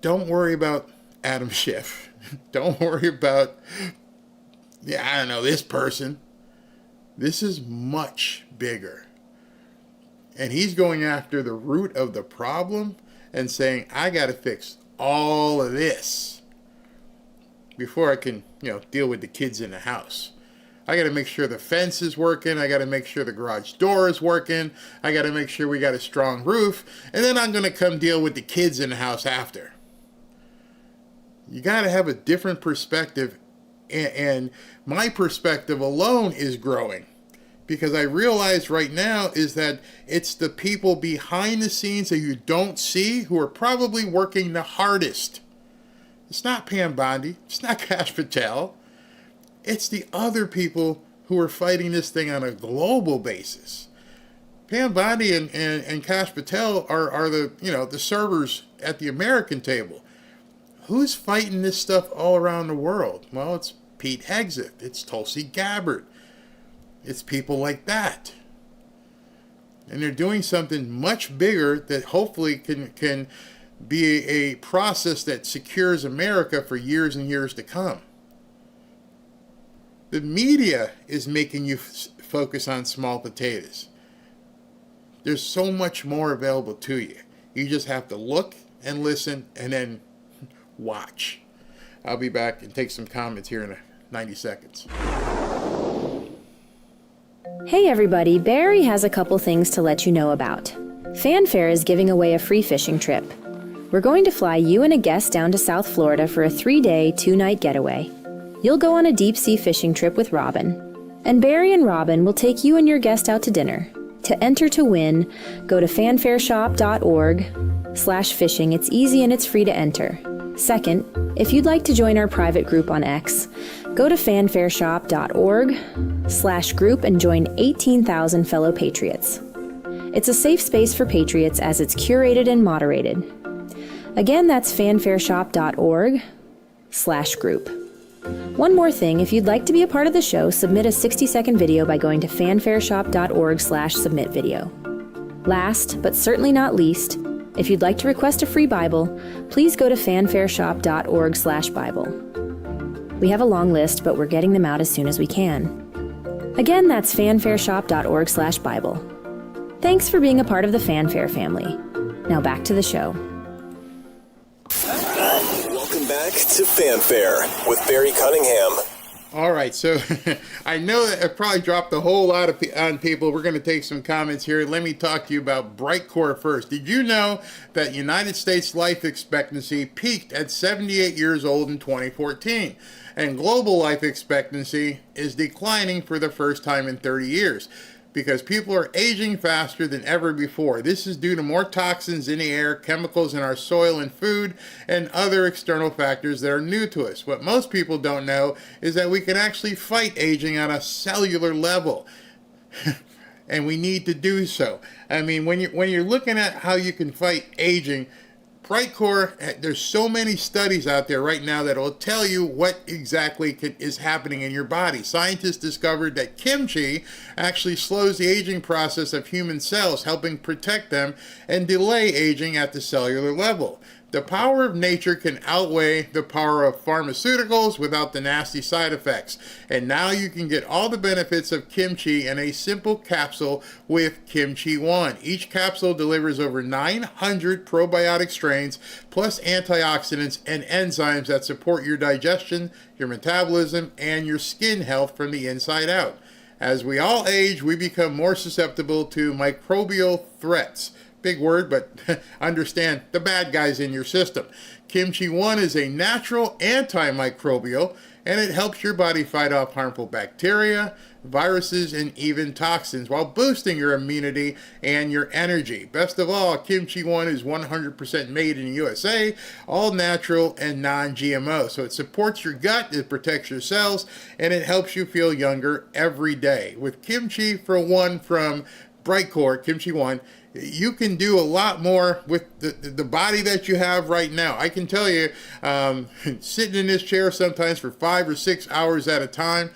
Don't worry about Adam Schiff. Don't worry about, I don't know, this person. This is much bigger. And he's going after the root of the problem and saying, I got to fix all of this before I can, deal with the kids in the house. I got to make sure the fence is working. I got to make sure the garage door is working. I got to make sure we got a strong roof. And then I'm going to come deal with the kids in the house after. You got to have a different perspective. And my perspective alone is growing. Because I realize right now is that it's the people behind the scenes that you don't see who are probably working the hardest. It's not Pam Bondi. It's not Kash Patel. It's the other people who are fighting this thing on a global basis. Pam Bondi and Kash Patel are the servers at the American table. Who's fighting this stuff all around the world? Well, it's Pete Hegseth. It's Tulsi Gabbard. It's people like that. And they're doing something much bigger that hopefully can be a process that secures America for years and years to come. The media is making you focus on small potatoes. There's so much more available to you. You just have to look and listen and then watch. I'll be back and take some comments here in 90 seconds. Hey everybody, Barry has a couple things to let you know about. Fanfare is giving away a free fishing trip. We're going to fly you and a guest down to South Florida for a 3-day, 2-night getaway. You'll go on a deep-sea fishing trip with Robin. And Barry and Robin will take you and your guest out to dinner. To enter to win, go to fanfareshop.org/fishing. It's easy and it's free to enter. Second, if you'd like to join our private group on X, go to fanfareshop.org/group and join 18,000 fellow patriots. It's a safe space for patriots as it's curated and moderated. Again, that's fanfareshop.org/group. One more thing, if you'd like to be a part of the show, submit a 60-second video by going to fanfareshop.org/submit video. Last, but certainly not least, if you'd like to request a free Bible, please go to fanfareshop.org/Bible. We have a long list, but we're getting them out as soon as we can. Again, that's fanfareshop.org/Bible. Thanks for being a part of the Fanfare family. Now back to the show. Welcome back to Fanfare with Barry Cunningham. All right, so I know that I probably dropped a whole lot on people. We're going to take some comments here. Let me talk to you about Brightcore first. Did you know that United States life expectancy peaked at 78 years old in 2014? And global life expectancy is declining for the first time in 30 years. Because people are aging faster than ever before. This is due to more toxins in the air, chemicals in our soil and food, and other external factors that are new to us. What most people don't know is that we can actually fight aging on a cellular level. And we need to do so. I mean, when you're looking at how you can fight aging, Brightcore, there's so many studies out there right now that will tell you what exactly is happening in your body. Scientists discovered that kimchi actually slows the aging process of human cells, helping protect them and delay aging at the cellular level. The power of nature can outweigh the power of pharmaceuticals without the nasty side effects. And now you can get all the benefits of kimchi in a simple capsule with Kimchi One. Each capsule delivers over 900 probiotic strains, plus antioxidants and enzymes that support your digestion, your metabolism, and your skin health from the inside out. As we all age, we become more susceptible to microbial threats. Big word, but understand the bad guys in your system. Kimchi One is a natural antimicrobial, and it helps your body fight off harmful bacteria, viruses, and even toxins while boosting your immunity and your energy. Best of all, Kimchi One is 100% made in the USA, all natural and non-GMO. So it supports your gut, it protects your cells, and it helps you feel younger every day. With Kimchi for One from Brightcore, Kimchi One, you can do a lot more with the body that you have right now. I can tell you, sitting in this chair sometimes for 5 or 6 hours at a time,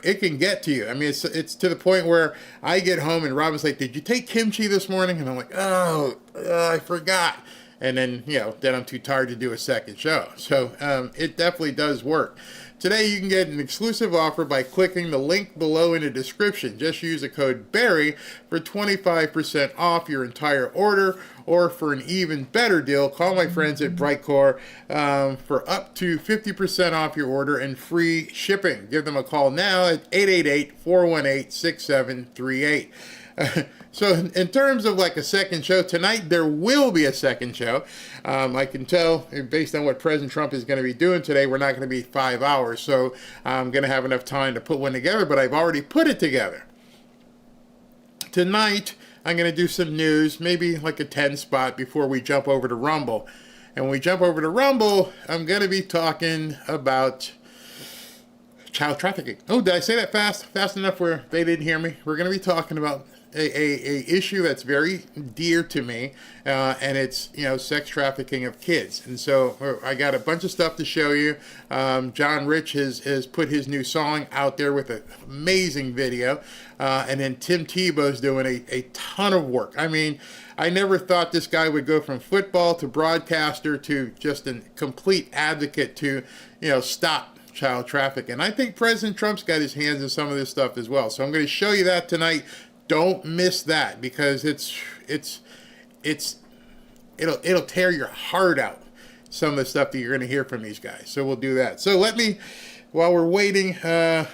it can get to you. I mean, it's to the point where I get home and Robin's like, "Did you take kimchi this morning?" And I'm like, "Oh, I forgot." And then, then I'm too tired to do a second show. So it definitely does work. Today, you can get an exclusive offer by clicking the link below in the description. Just use the code BARRY for 25% off your entire order, or for an even better deal, call my friends at Brightcore for up to 50% off your order and free shipping. Give them a call now at 888-418-6738. So in terms of like a second show, tonight there will be a second show. I can tell based on what President Trump is going to be doing today, we're not going to be 5 hours. So I'm going to have enough time to put one together, but I've already put it together. Tonight, I'm going to do some news, maybe like a 10 spot before we jump over to Rumble. And when we jump over to Rumble, I'm going to be talking about child trafficking. Oh, did I say that fast enough where they didn't hear me? We're going to be talking about a issue that's very dear to me, and it's sex trafficking of kids. And so I got a bunch of stuff to show you. John Rich has put his new song out there with an amazing video, and then Tim Tebow's doing a ton of work. I mean, I never thought this guy would go from football to broadcaster to just a complete advocate to stop child trafficking. I think President Trump's got his hands in some of this stuff as well. So I'm going to show you that tonight. Don't miss that, because it'll tear your heart out, some of the stuff that you're going to hear from these guys. So we'll do that. So while we're waiting, I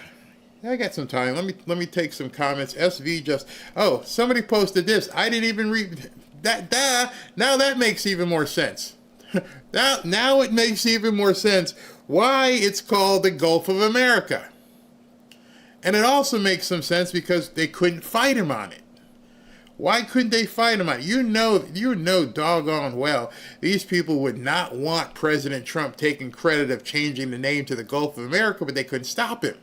got some time. Let me take some comments. Somebody posted this. I didn't even read that. Now that makes even more sense. Now it makes even more sense why it's called the Gulf of America. And it also makes some sense because they couldn't fight him on it. Why couldn't they fight him on it? You know doggone well these people would not want President Trump taking credit of changing the name to the Gulf of America, but they couldn't stop him.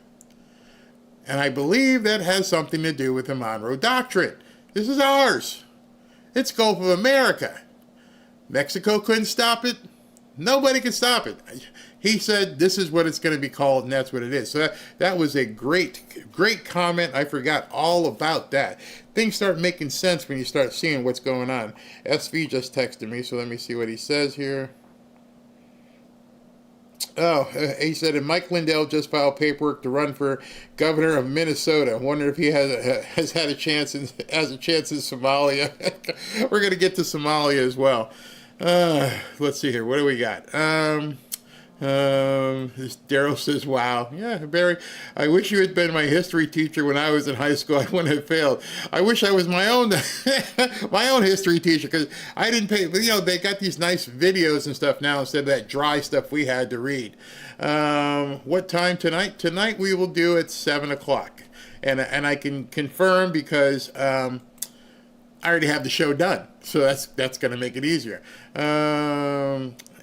And I believe that has something to do with the Monroe Doctrine. This is ours. It's Gulf of America. Mexico couldn't stop it. Nobody could stop it. He said this is what it's going to be called, and that's what it is. So that was a great comment. I forgot all about that. Things start making sense when you start seeing what's going on. SV just texted me, so let me see what he says here. Oh, he said, and Mike Lindell just filed paperwork to run for governor of Minnesota. I wonder if he has had a chance in Somalia. We're going to get to Somalia as well. Let's see here. What do we got? Daryl says, wow. Yeah, Barry, I wish you had been my history teacher when I was in high school. I wouldn't have failed. I wish I was my own history teacher, because I didn't pay. They got these nice videos and stuff now instead of that dry stuff we had to read. What time tonight? Tonight we will do at 7 o'clock. And I can confirm because I already have the show done. So that's going to make it easier.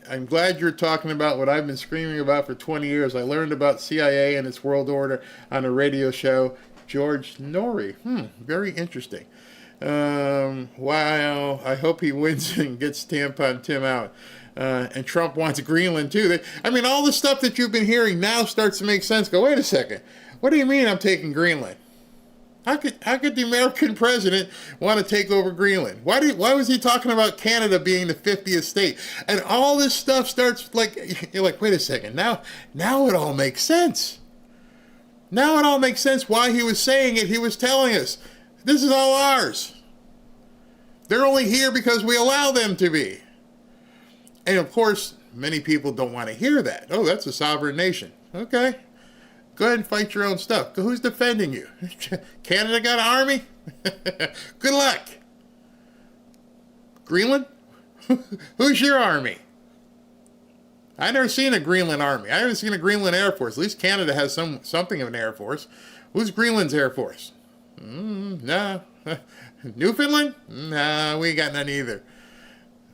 I'm glad you're talking about what I've been screaming about for 20 years. I learned about CIA and its world order on a radio show. George Norrie. Very interesting. Wow. I hope he wins and gets Tampon Tim out. And Trump wants Greenland too. All the stuff that you've been hearing now starts to make sense. Go, wait a second. What do you mean I'm taking Greenland? How could the American president want to take over Greenland? Why was he talking about Canada being the 50th state? And all this stuff starts you're like, wait a second. Now it all makes sense. Now it all makes sense why he was saying it. He was telling us, this is all ours. They're only here because we allow them to be. And of course, many people don't want to hear that. Oh, that's a sovereign nation. Okay. Go ahead and fight your own stuff. Who's defending you? Canada got an army? Good luck. Greenland? Who's your army? I've never seen a Greenland army. I haven't seen a Greenland Air Force. At least Canada has something of an Air Force. Who's Greenland's Air Force? Nah. Newfoundland? Nah, we ain't got none either.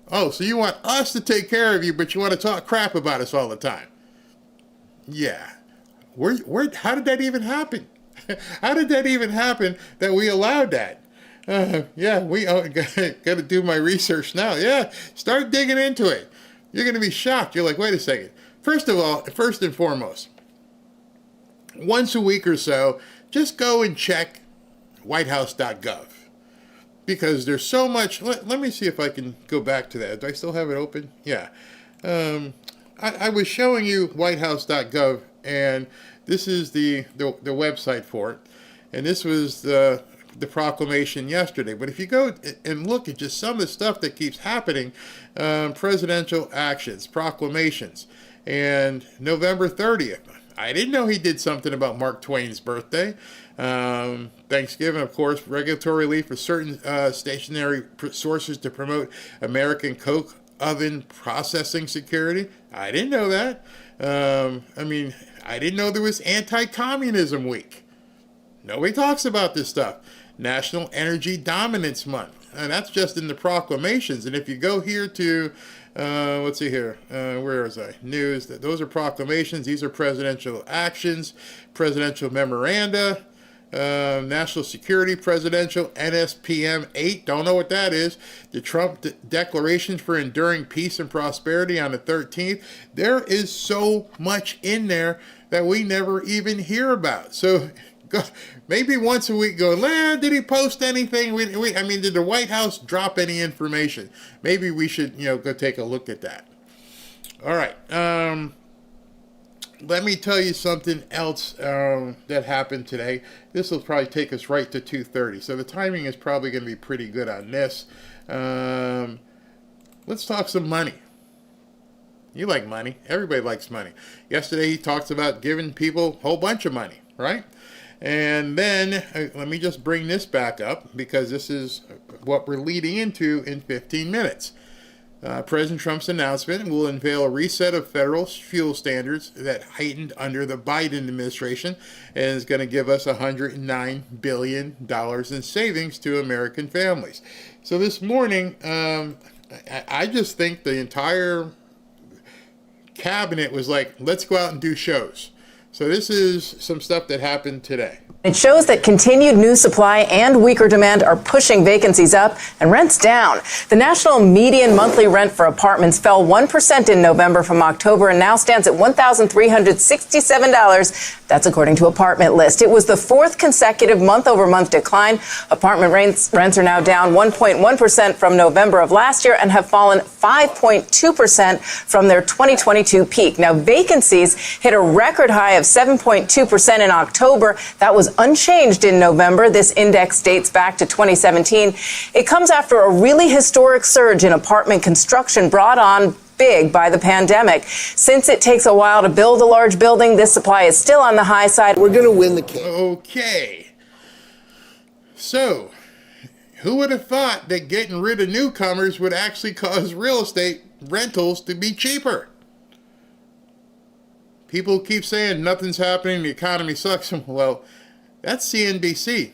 Oh, so you want us to take care of you, but you want to talk crap about us all the time? Yeah. How did that even happen? How did that even happen that we allowed that? We got to do my research now. Yeah, start digging into it. You're going to be shocked. You're like, wait a second. First and foremost, once a week or so, just go and check whitehouse.gov. because there's so much. Let me see if I can go back to that. Do I still have it open? Yeah. I was showing you whitehouse.gov, and this is the website for it. And this was the proclamation yesterday. But if you go and look at just some of the stuff that keeps happening, presidential actions, proclamations, and November 30th. I didn't know he did something about Mark Twain's birthday. Thanksgiving, of course, regulatory relief for certain stationary sources to promote American coke oven processing security. I didn't know that. I didn't know there was anti-communism week. Nobody talks about this stuff. National Energy Dominance Month. And that's just in the proclamations. And if you go here to, let's see here, where is I? News. Those are proclamations. These are presidential actions, presidential memoranda, national security, presidential NSPM 8. Don't know what that is. The Trump Declaration for Enduring Peace and Prosperity on the 13th. There is so much in there that we never even hear about. So maybe once a week go, did he post anything? Did the White House drop any information? Maybe we should, go take a look at that. All right. Let me tell you something else that happened today. This will probably take us right to 2:30. So the timing is probably going to be pretty good on this. Let's talk some money. You like money. Everybody likes money. Yesterday he talks about giving people a whole bunch of money, right? And then let me just bring this back up because this is what we're leading into in 15 minutes. President Trump's announcement will unveil a reset of federal fuel standards that heightened under the Biden administration and is going to give us $109 billion in savings to American families. So this morning, I just think the entire cabinet was like, let's go out and do shows. So this is some stuff that happened today. It shows that continued new supply and weaker demand are pushing vacancies up and rents down. The national median monthly rent for apartments fell 1% in November from October and now stands at $1,367. That's according to Apartment List. It was the fourth consecutive month-over-month decline. Apartment rents are now down 1.1% from November of last year and have fallen 5.2% from their 2022 peak. Now, vacancies hit a record high of 7.2% in October. That was unchanged in November. This index dates back to 2017. It comes after a really historic surge in apartment construction brought on big by the pandemic. Since it takes a while to build a large building, this supply is still on the high side. We're going to win the case. Okay. So, who would have thought that getting rid of newcomers would actually cause real estate rentals to be cheaper? People keep saying nothing's happening, the economy sucks. Well, that's CNBC.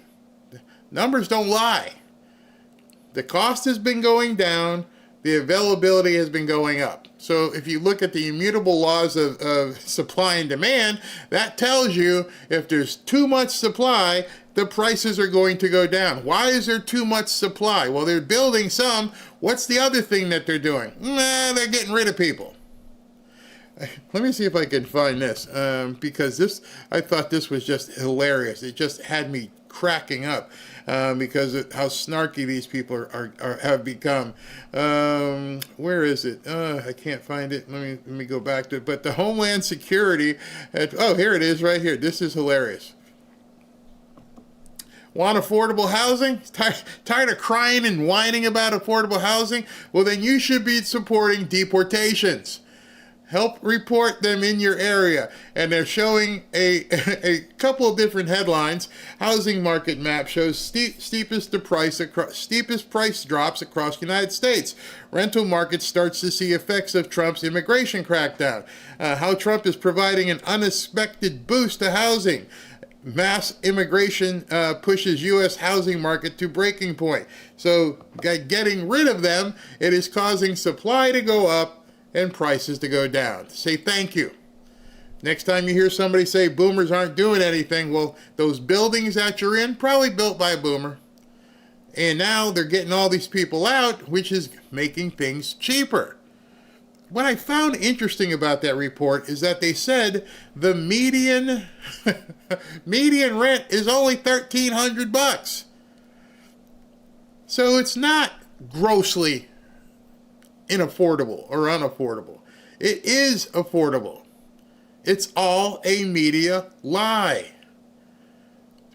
Numbers don't lie. The cost has been going down. The availability has been going up. So if you look at the immutable laws of supply and demand, that tells you if there's too much supply, the prices are going to go down. Why is there too much supply? Well, they're building some. What's the other thing that they're doing? They're getting rid of people. Let me see if I can find this, because I thought this was just hilarious. It just had me cracking up because of how snarky these people have become. Where is it? I can't find it. Let me go back to it. But the Homeland Security, here it is right here. This is hilarious. Want affordable housing? Tired of crying and whining about affordable housing? Well, then you should be supporting deportations. Help report them in your area. And they're showing a couple of different headlines. Housing market map shows steepest price drops across the United States. Rental market starts to see effects of Trump's immigration crackdown. How Trump is providing an unexpected boost to housing. Mass immigration pushes U.S. housing market to breaking point. So getting rid of them, it is causing supply to go up and prices to go down. Say thank you. Next time you hear somebody say boomers aren't doing anything, well, those buildings that you're in, probably built by a boomer. And now they're getting all these people out, which is making things cheaper. What I found interesting about that report is that they said the median rent is only $1,300. So it's not grossly inaffordable or unaffordable. It is affordable. It's all a media lie.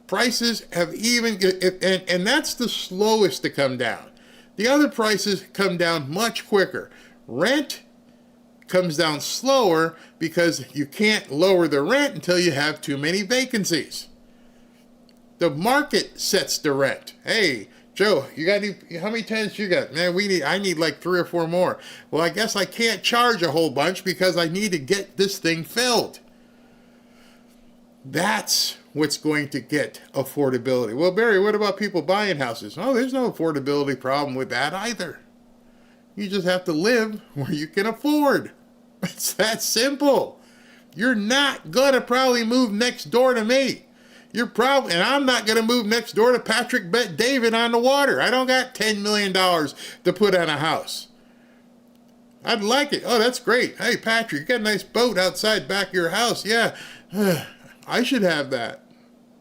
Prices have even, and that's the slowest to come down. The other prices come down much quicker. Rent comes down slower because you can't lower the rent until you have too many vacancies. The market sets the rent. Hey, Joe, you got how many tenants you got? Man, I need like 3 or 4 more. Well, I guess I can't charge a whole bunch because I need to get this thing filled. That's what's going to get affordability. Well, Barry, what about people buying houses? Oh, there's no affordability problem with that either. You just have to live where you can afford. It's that simple. You're not going to probably move next door to me. And I'm not going to move next door to Patrick Bet David on the water. I don't got $10 million to put on a house. I'd like it. Oh, that's great. Hey, Patrick, you got a nice boat outside back of your house. Yeah, I should have that.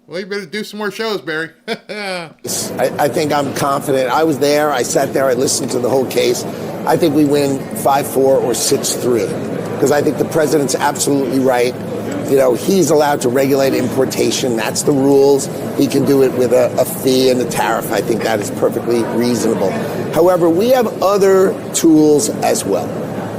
Well, you better do some more shows, Barry. I think I'm confident. I was there. I sat there. I listened to the whole case. I think we win 5-4 or 6-3 because I think the president's absolutely right. You know, he's allowed to regulate importation. That's the rules. He can do it with a fee and a tariff. I think that is perfectly reasonable. However, we have other tools as well,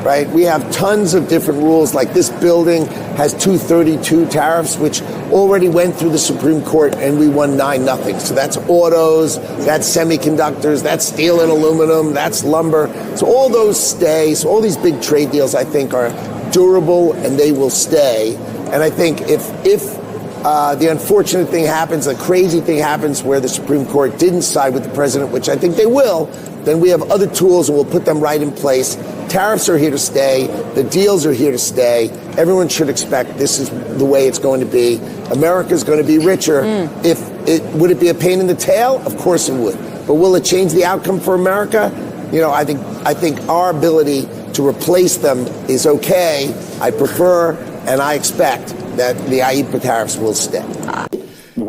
right? We have tons of different rules. Like this building has 232 tariffs, which already went through the Supreme Court, and we won 9-0. So that's autos, that's semiconductors, that's steel and aluminum, that's lumber. So all those stay. So all these big trade deals, I think, are durable, and they will stay. And I think if the unfortunate thing happens, the crazy thing happens where the Supreme Court didn't side with the president, which I think they will, then we have other tools and we'll put them right in place. Tariffs are here to stay. The deals are here to stay. Everyone should expect this is the way it's going to be. America's going to be richer. Would it be a pain in the tail? Of course it would. But will it change the outcome for America? You know, I think our ability to replace them is okay. I prefer and I expect that the IEEPA tariffs will stay.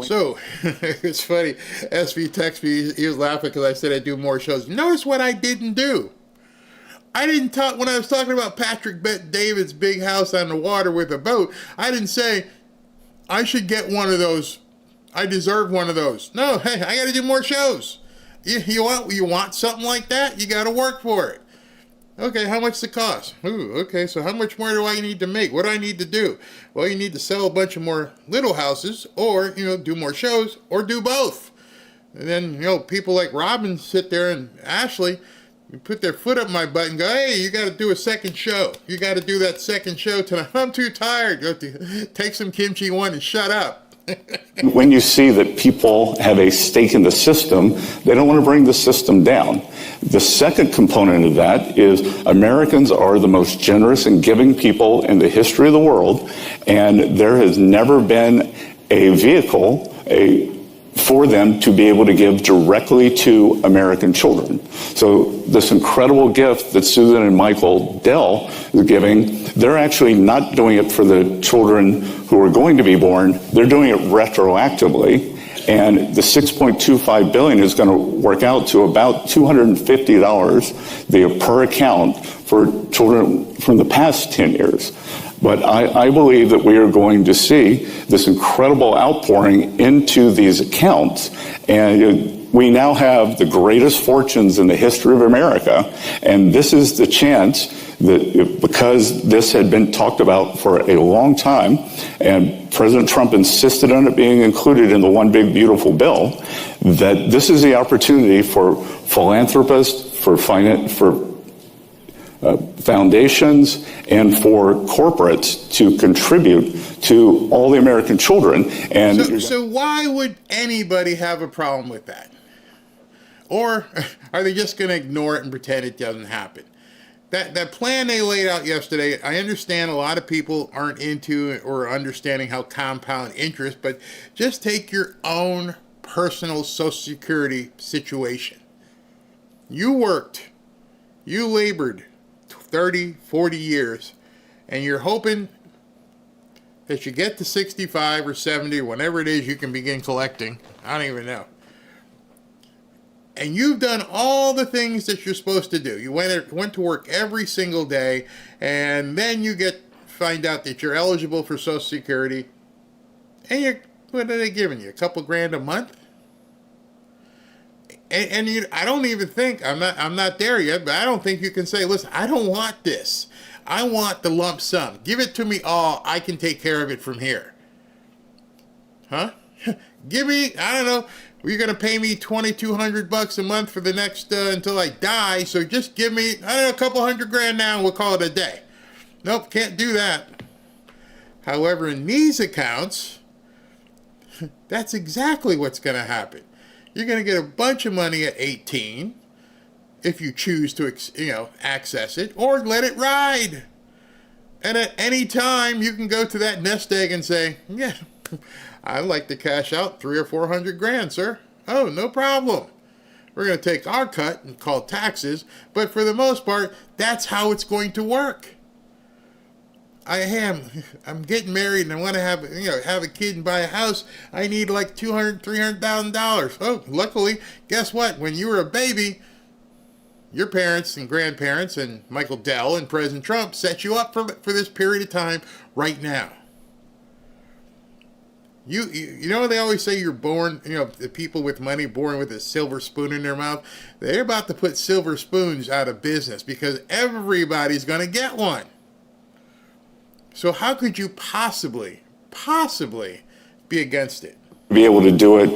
So, it's funny. SV texted me, he was laughing because I said I'd do more shows. Notice what I didn't do. I didn't talk, when I was talking about Patrick Bet David's big house on the water with a boat, I didn't say, I should get one of those. I deserve one of those. No, hey, I got to do more shows. You want something like that? You got to work for it. Okay, how much does it cost? Ooh, okay, so how much more do I need to make? What do I need to do? Well, you need to sell a bunch of more little houses or, do more shows or do both. And then, people like Robin sit there and Ashley put their foot up my butt and go, hey, you got to do a second show. You got to do that second show tonight. I'm too tired. Go take some Kimchi one and shut up. When you see that people have a stake in the system, they don't want to bring the system down. The second component of that is Americans are the most generous and giving people in the history of the world, and there has never been a vehicle for them to be able to give directly to American children. So this incredible gift that Susan and Michael Dell is giving, they're actually not doing it for the children who are going to be born. They're doing it retroactively. And the $6.25 billion is going to work out to about $250 per account for children from the past 10 years. But I believe that we are going to see this incredible outpouring into these accounts. And we now have the greatest fortunes in the history of America. And this is the chance that, because this had been talked about for a long time, and President Trump insisted on it being included in the One Big Beautiful Bill, that this is the opportunity for philanthropists, for foundations, and for corporates to contribute to all the American children. And so why would anybody have a problem with that? Or are they just going to ignore it and pretend it doesn't happen? That plan they laid out yesterday, I understand a lot of people aren't into it or understanding how compound interest, but just take your own personal Social Security situation. You worked, you labored 30, 40 years, and you're hoping that you get to 65 or 70, whenever it is you can begin collecting. I don't even know. and you've done all the things that you're supposed to do. You went to work every single day, and then you find out that you're eligible for Social Security, and what are they giving you? A couple grand a month? And I don't even think, I'm not there yet, but I don't think you can say, listen, I don't want this. I want the lump sum. Give it to me all. I can take care of it from here. Huh? Give me, I don't know, you're going to pay me $2,200 a month for the next, until I die, so just give me, I don't know, a couple $100,000 now and we'll call it a day. Nope, can't do that. However, in these accounts, that's exactly what's going to happen. You're going to get a bunch of money at 18 if you choose to, access it, or let it ride. And at any time, you can go to that nest egg and say, yeah, I'd like to cash out $300,000 or $400,000, sir. Oh, no problem. We're going to take our cut and call taxes, but for the most part, that's how it's going to work. I'm getting married and I want to have a kid and buy a house. I need like $200,000-$300,000. Oh, luckily, guess what? When you were a baby, your parents and grandparents and Michael Dell and President Trump set you up for this period of time right now. You know they always say you're born, the people with money born with a silver spoon in their mouth. They're about to put silver spoons out of business because everybody's going to get one. So how could you possibly be against it? Be able to do it,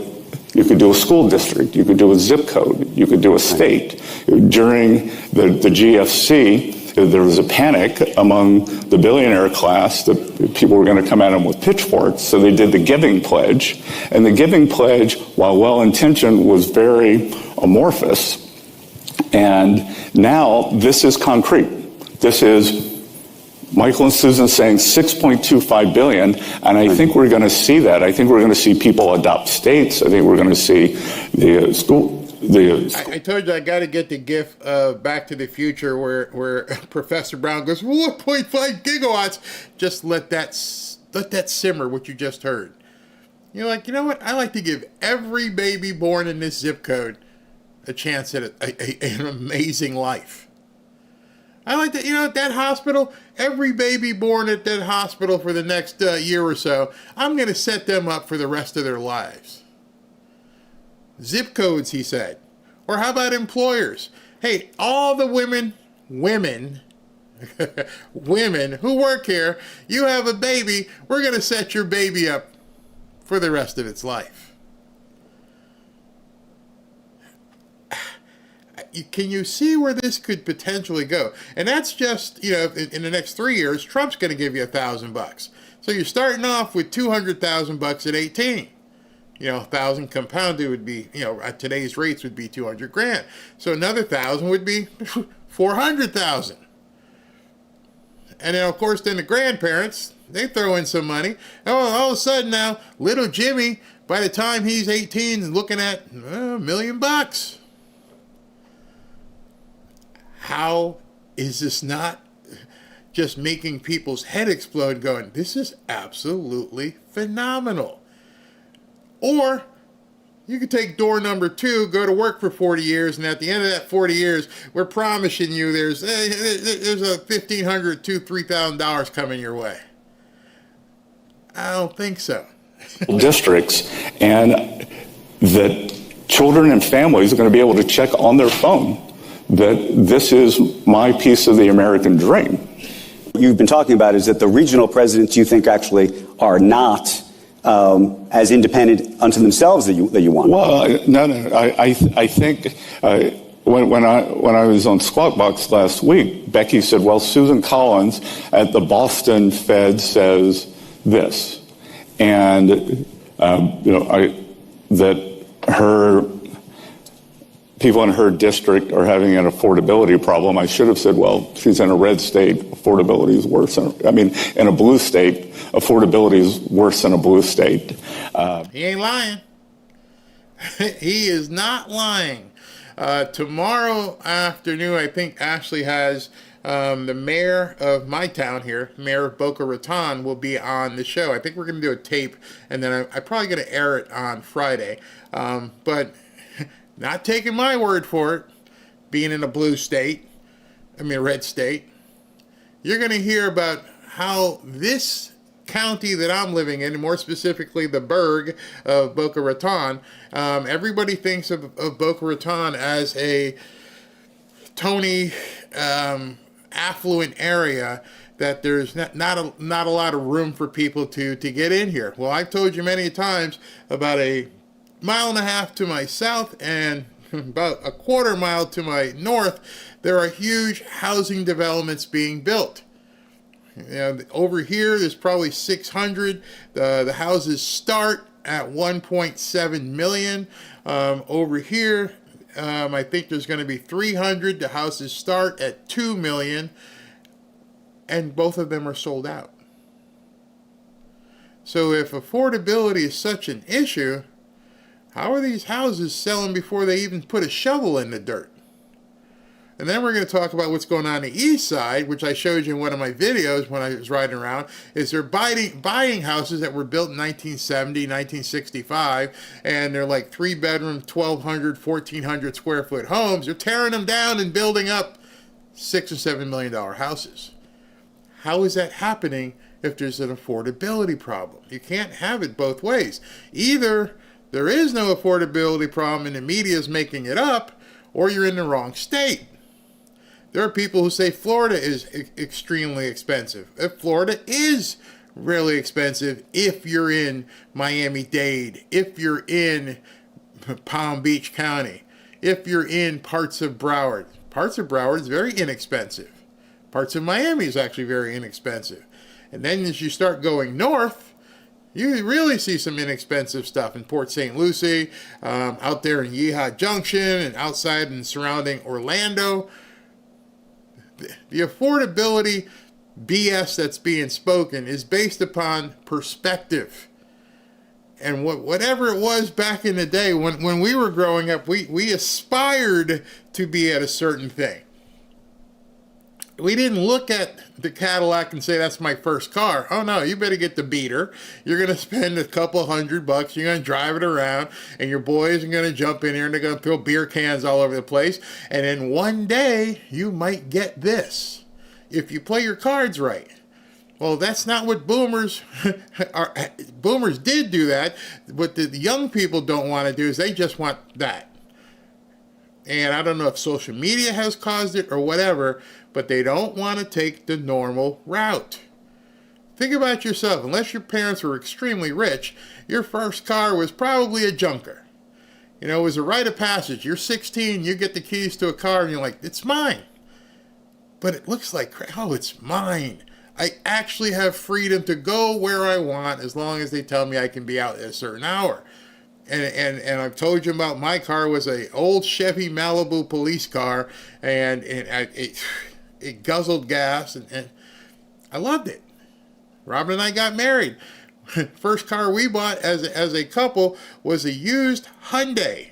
you could do a school district, you could do a zip code, you could do a state. During the GFC, there was a panic among the billionaire class that people were going to come at them with pitchforks, so they did the Giving Pledge. And the Giving Pledge, while well-intentioned, was very amorphous. And now this is concrete. This is Michael and Susan saying $6.25 billion, and I think we're going to see that. I think we're going to see people adopt states. I think we're going to see the school. I told you I got to get the GIF of Back to the Future where Professor Brown goes 1.5 gigawatts. Just let that simmer. What you just heard. You're like, you know what? I like to give every baby born in this zip code a chance at an amazing life. I like that, at that hospital, every baby born at that hospital for the next year or so, I'm going to set them up for the rest of their lives. Zip codes, he said. Or how about employers? Hey, all the women who work here, you have a baby, we're going to set your baby up for the rest of its life. Can you see where this could potentially go? And that's just, in the next 3 years, Trump's going to give you $1,000. So you're starting off with $200,000 at 18. 1,000 compounded would be, at today's rates would be $200,000. So another 1,000 would be 400,000. And then, of course, then the grandparents, they throw in some money. All of a sudden now, little Jimmy, by the time he's 18, is looking at $1 million. How is this not just making people's head explode going, this is absolutely phenomenal? Or you could take door number 2, go to work for 40 years, and at the end of that 40 years, we're promising you there's a $1,500 to $3,000 coming your way. I don't think so. Districts, and that children and families are going to be able to check on their phone that this is my piece of the American dream. You've been talking about is that the regional presidents you think actually are not as independent unto themselves that you want. Well, no. I think when I was on Squawk Box last week, Becky said, "Well, Susan Collins at the Boston Fed says this," and that her people in her district are having an affordability problem. I should have said, well, she's in a red state, affordability is worse. In a blue state, affordability is worse than a blue state. He ain't lying. He is not lying. Tomorrow afternoon, I think Ashley has the mayor of my town here, Mayor of Boca Raton, will be on the show. I think we're going to do a tape, and then I'm probably going to air it on Friday. But not taking my word for it, being in a red state, you're going to hear about how this county that I'm living in, and more specifically the burg of Boca Raton, everybody thinks of Boca Raton as a Tony affluent area, that there's not a lot of room for people to get in here. Well, I've told you many times, about a mile and a half to my south and about a quarter mile to my north, there are huge housing developments being built. Over here, there's probably 600. The houses start at 1.7 million. Over here, I think there's going to be 300. The houses start at 2 million, and both of them are sold out. So if affordability is such an issue, how are these houses selling before they even put a shovel in the dirt? And then we're going to talk about what's going on the east side, which I showed you in one of my videos when I was riding around, is they're buying houses that were built in 1970, 1965, and they're like 3-bedroom, 1,200, 1,400 square foot homes. They're tearing them down and building up $6 or $7 million houses. How is that happening if there's an affordability problem? You can't have it both ways. Either there is no affordability problem and the media is making it up, or you're in the wrong state. There are people who say Florida is extremely expensive. Florida is really expensive if you're in Miami-Dade, if you're in Palm Beach County, if you're in parts of Broward. Parts of Broward is very inexpensive. Parts of Miami is actually very inexpensive. And then as you start going north, you really see some inexpensive stuff in Port St. Lucie, out there in Yeehaw Junction, and outside and surrounding Orlando. The affordability BS that's being spoken is based upon perspective. And whatever it was back in the day when we were growing up, we aspired to be at a certain thing. We didn't look at the Cadillac and say, that's my first car. Oh no, you better get the beater. You're going to spend a couple $100. You're going to drive it around, and your boys are going to jump in here and they're going to throw beer cans all over the place. And then one day you might get this if you play your cards right. Well, that's not what boomers are. Boomers did do that. What the young people don't want to do is they just want that. And I don't know if social media has caused it or whatever, but they don't want to take the normal route. Think about yourself. Unless your parents were extremely rich, your first car was probably a junker. It was a rite of passage. You're 16, you get the keys to a car, and you're like, it's mine. But it looks like, oh, it's mine. I actually have freedom to go where I want as long as they tell me I can be out at a certain hour. And I've told you about my car was a old Chevy Malibu police car, and it guzzled gas, and I loved it. Robin and I got married. First car we bought as a couple was a used Hyundai.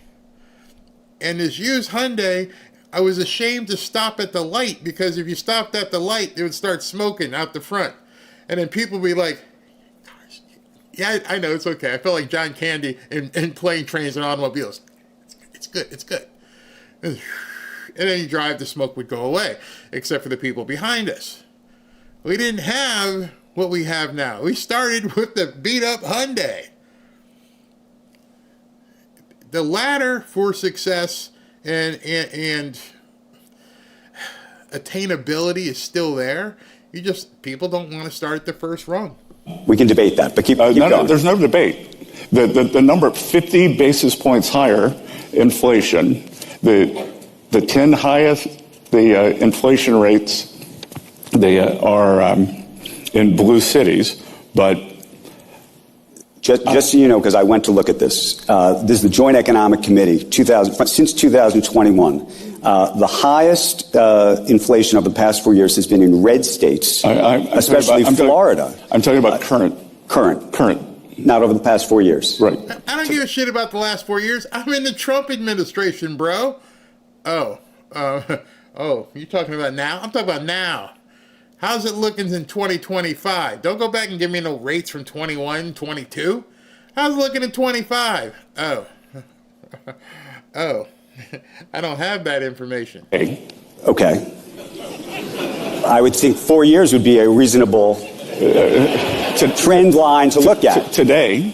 And this used Hyundai, I was ashamed to stop at the light, because if you stopped at the light, it would start smoking out the front. And then people would be like, yeah, I know, it's okay. I felt like John Candy in Plane, Trains, and Automobiles. It's good, it's good. And then you drive, the smoke would go away, except for the people behind us. We didn't have what we have now. We started with the beat-up Hyundai. The ladder for success and attainability is still there. People don't want to start at the first rung. We can debate that, but keep going. There's no debate. The number 50 basis points higher inflation, the 10 highest inflation rates, they are in blue cities, but just so you know, because I went to look at this, this is the Joint Economic Committee, since 2021. The highest inflation over the past 4 years has been in red states, especially Florida. I'm talking about current. Not over the past 4 years. Right. I don't give a shit about the last 4 years. I'm in the Trump administration, bro. Oh, you talking about now? I'm talking about now. How's it looking in 2025? Don't go back and give me no rates from 21, 22. How's it looking in 25? Oh. I don't have that information. Okay. I would think 4 years would be a reasonable trend line to look at. Today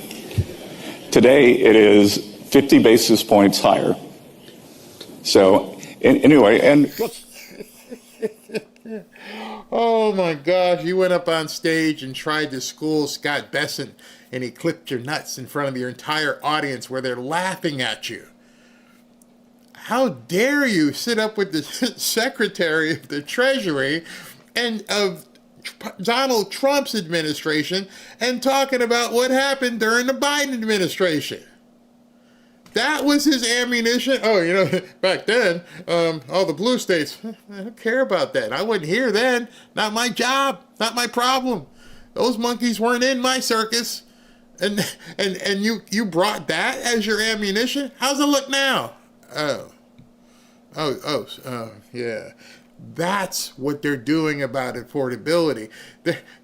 it is 50 basis points higher. So anyway, and oh my gosh, you went up on stage and tried to school Scott Bessent, and he clipped your nuts in front of your entire audience where they're laughing at you. How dare you sit up with the Secretary of the Treasury and of Donald Trump's administration and talking about what happened during the Biden administration. That was his ammunition. Oh, you know, back then, all the blue states, I don't care about that. I wasn't here then. Not my job. Not my problem. Those monkeys weren't in my circus. And you brought that as your ammunition? How's it look now? Yeah. That's what they're doing about affordability.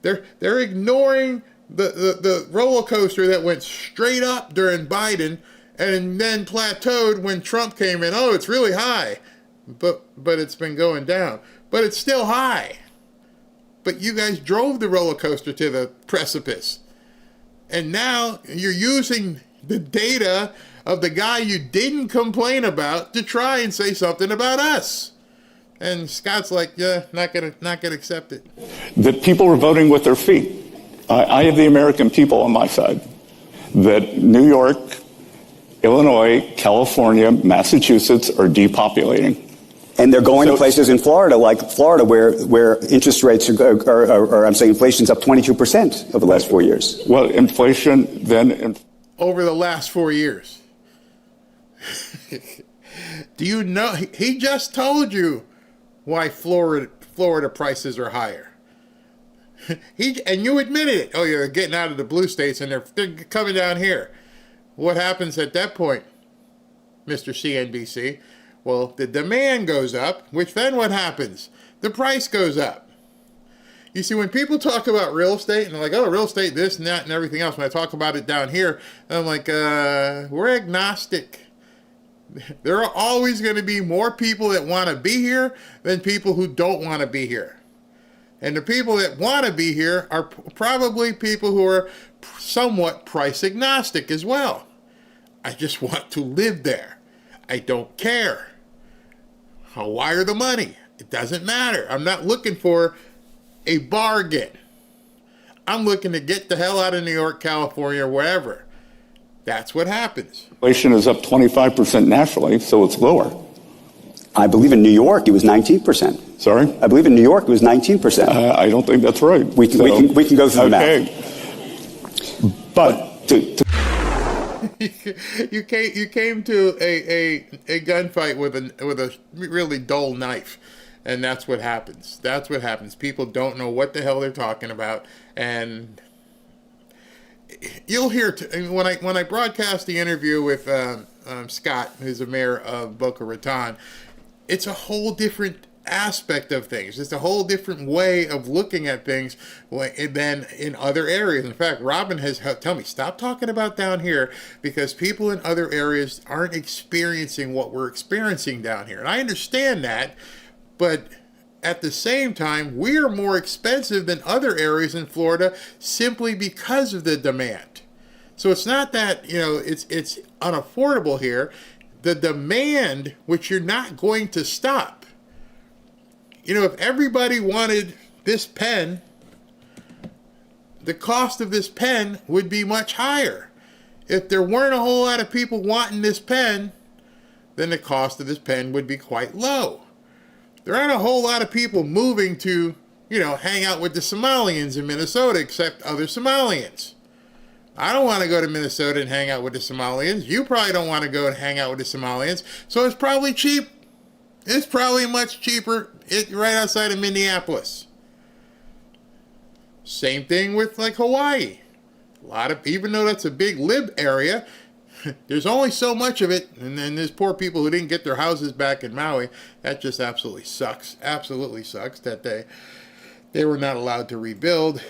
They're ignoring the roller coaster that went straight up during Biden and then plateaued when Trump came in. Oh, it's really high, but it's been going down. But it's still high. But you guys drove the roller coaster to the precipice. And now you're using the data of the guy you didn't complain about to try and say something about us. And Scott's like, yeah, not gonna accept it. That people are voting with their feet. I have the American people on my side. That New York, Illinois, California, Massachusetts are depopulating. And they're going to places in Florida, like Florida, where interest rates are I'm saying inflation's up 22% over the last 4 years. Well, inflation then... Over the last 4 years. Do you know, he just told you why Florida prices are higher. And you admitted it. Oh, you're getting out of the blue states and they're coming down here. What happens at that point, Mr. CNBC? Well, the demand goes up, which then what happens? The price goes up. You see, when people talk about real estate, and they're like, oh, real estate, this and that and everything else, when I talk about it down here, I'm like, we're agnostic. There are always going to be more people that want to be here than people who don't want to be here. And the people that want to be here are probably people who are somewhat price agnostic as well. I just want to live there. I don't care. I'll wire the money. It doesn't matter. I'm not looking for a bargain. I'm looking to get the hell out of New York, California, or wherever. That's what happens. Inflation is up 25% nationally, so it's lower. I believe in New York it was 19%. Sorry? I believe in New York it was 19%. I don't think that's right. We can go through the math. But you came to a gunfight with a really dull knife, and that's what happens. That's what happens. People don't know what the hell they're talking about, and you'll hear when I broadcast the interview with Scott, who's the mayor of Boca Raton. It's a whole different aspect of things. It's a whole different way of looking at things than in other areas. In fact, Robin has told me, stop talking about down here because people in other areas aren't experiencing what we're experiencing down here. And I understand that, but at the same time, we're more expensive than other areas in Florida simply because of the demand. So it's not that, it's unaffordable here. The demand, which you're not going to stop. If everybody wanted this pen, the cost of this pen would be much higher. If there weren't a whole lot of people wanting this pen, then the cost of this pen would be quite low. There aren't a whole lot of people moving to, hang out with the Somalians in Minnesota, except other Somalians. I don't want to go to Minnesota and hang out with the Somalians. You probably don't want to go and hang out with the Somalians. So it's probably cheap. It's probably much cheaper right outside of Minneapolis. Same thing with like Hawaii. Even though that's a big lib area, there's only so much of it. And then there's poor people who didn't get their houses back in Maui. That just absolutely sucks. Absolutely sucks that they were not allowed to rebuild.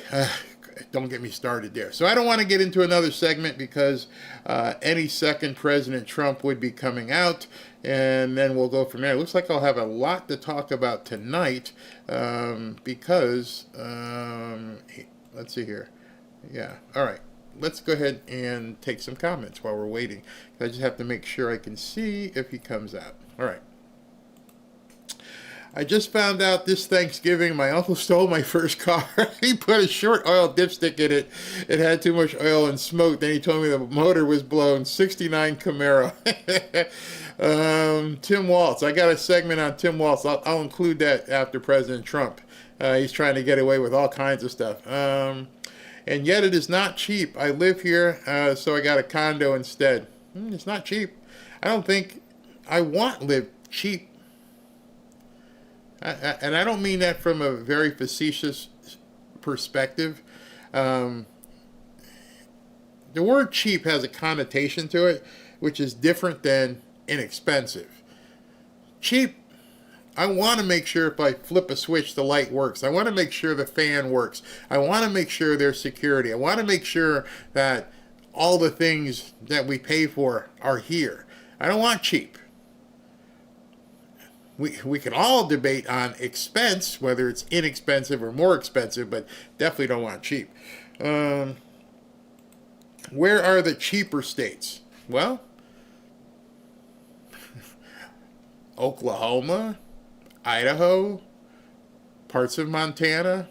don't get me started there. So I don't want to get into another segment because any second President Trump would be coming out, and then we'll go from there. It looks like I'll have a lot to talk about tonight because, let's see here. Yeah, all right. Let's go ahead and take some comments while we're waiting. I just have to make sure I can see if he comes out. All right. I just found out this Thanksgiving my uncle stole my first car. He put a short oil dipstick in it. It had too much oil and smoke. Then he told me the motor was blown. 69 Camaro. Tim Waltz. I got a segment on Tim Waltz. I'll include that after President Trump. He's trying to get away with all kinds of stuff. And yet it is not cheap. I live here, so I got a condo instead. It's not cheap. I don't think I want live cheap. And I don't mean that from a very facetious perspective. The word cheap has a connotation to it, which is different than inexpensive. Cheap, I want to make sure if I flip a switch, the light works. I want to make sure the fan works. I want to make sure there's security. I want to make sure that all the things that we pay for are here. I don't want cheap. We can all debate on expense, whether it's inexpensive or more expensive, but definitely don't want cheap. Where are the cheaper states? Well, Oklahoma, Idaho, parts of Montana,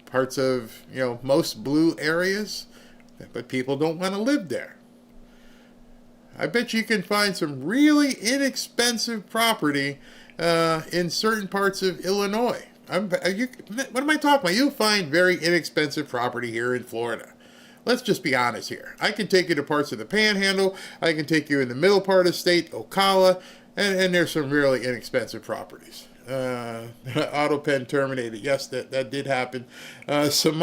parts of, most blue areas, but people don't want to live there. I bet you can find some really inexpensive property in certain parts of Illinois. What am I talking about? You'll find very inexpensive property here in Florida. Let's just be honest here. I can take you to parts of the Panhandle. I can take you in the middle part of the state, Ocala, and there's some really inexpensive properties. Auto pen terminated. Yes, that did happen. I don't even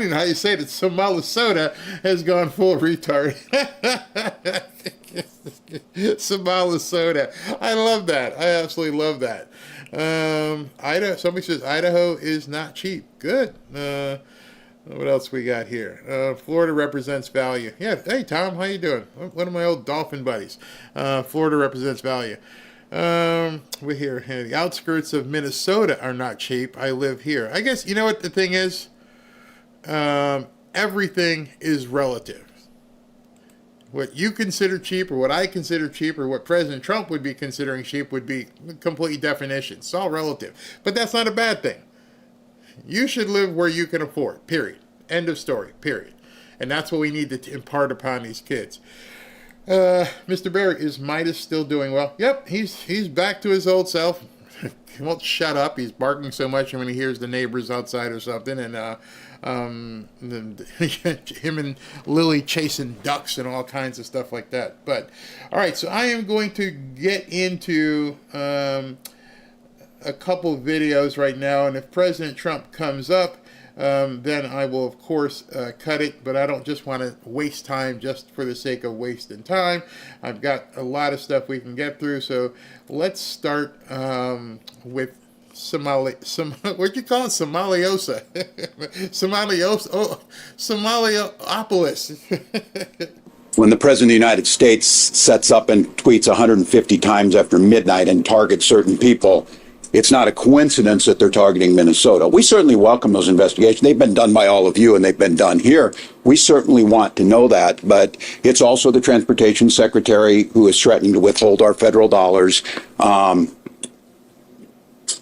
know how you say it. Somalisota has gone full retard. Somalisota. I love that. I absolutely love that. Somebody says Idaho is not cheap. Good. What else we got here? Florida represents value. Yeah. Hey, Tom, how you doing? One of my old Dolphin buddies. Florida represents value. We're here. The outskirts of Minnesota are not cheap. I live here. I guess, you know what the thing is? Everything is relative. What you consider cheap or what I consider cheap or what President Trump would be considering cheap would be complete definition. It's all relative. But that's not a bad thing. You should live where you can afford, period. End of story, period. And that's what we need to impart upon these kids. Mr. Barry, is Midas still doing well? Yep, he's back to his old self. He won't shut up. He's barking so much when he hears the neighbors outside or something, and him and Lily chasing ducks and all kinds of stuff like that. But all right, so I am going to get into a couple videos right now, and if President Trump comes up, then I will, of course, cut it, but I don't just want to waste time just for the sake of wasting time. I've got a lot of stuff we can get through, so let's start with what'd you call it? Somaliosa. Somaliopolis. When the President of the United States sets up and tweets 150 times after midnight and targets certain people, it's not a coincidence that they're targeting Minnesota. We certainly welcome those investigations. They've been done by all of you, and they've been done here. We certainly want to know that, but it's also the Transportation Secretary who is threatening to withhold our federal dollars.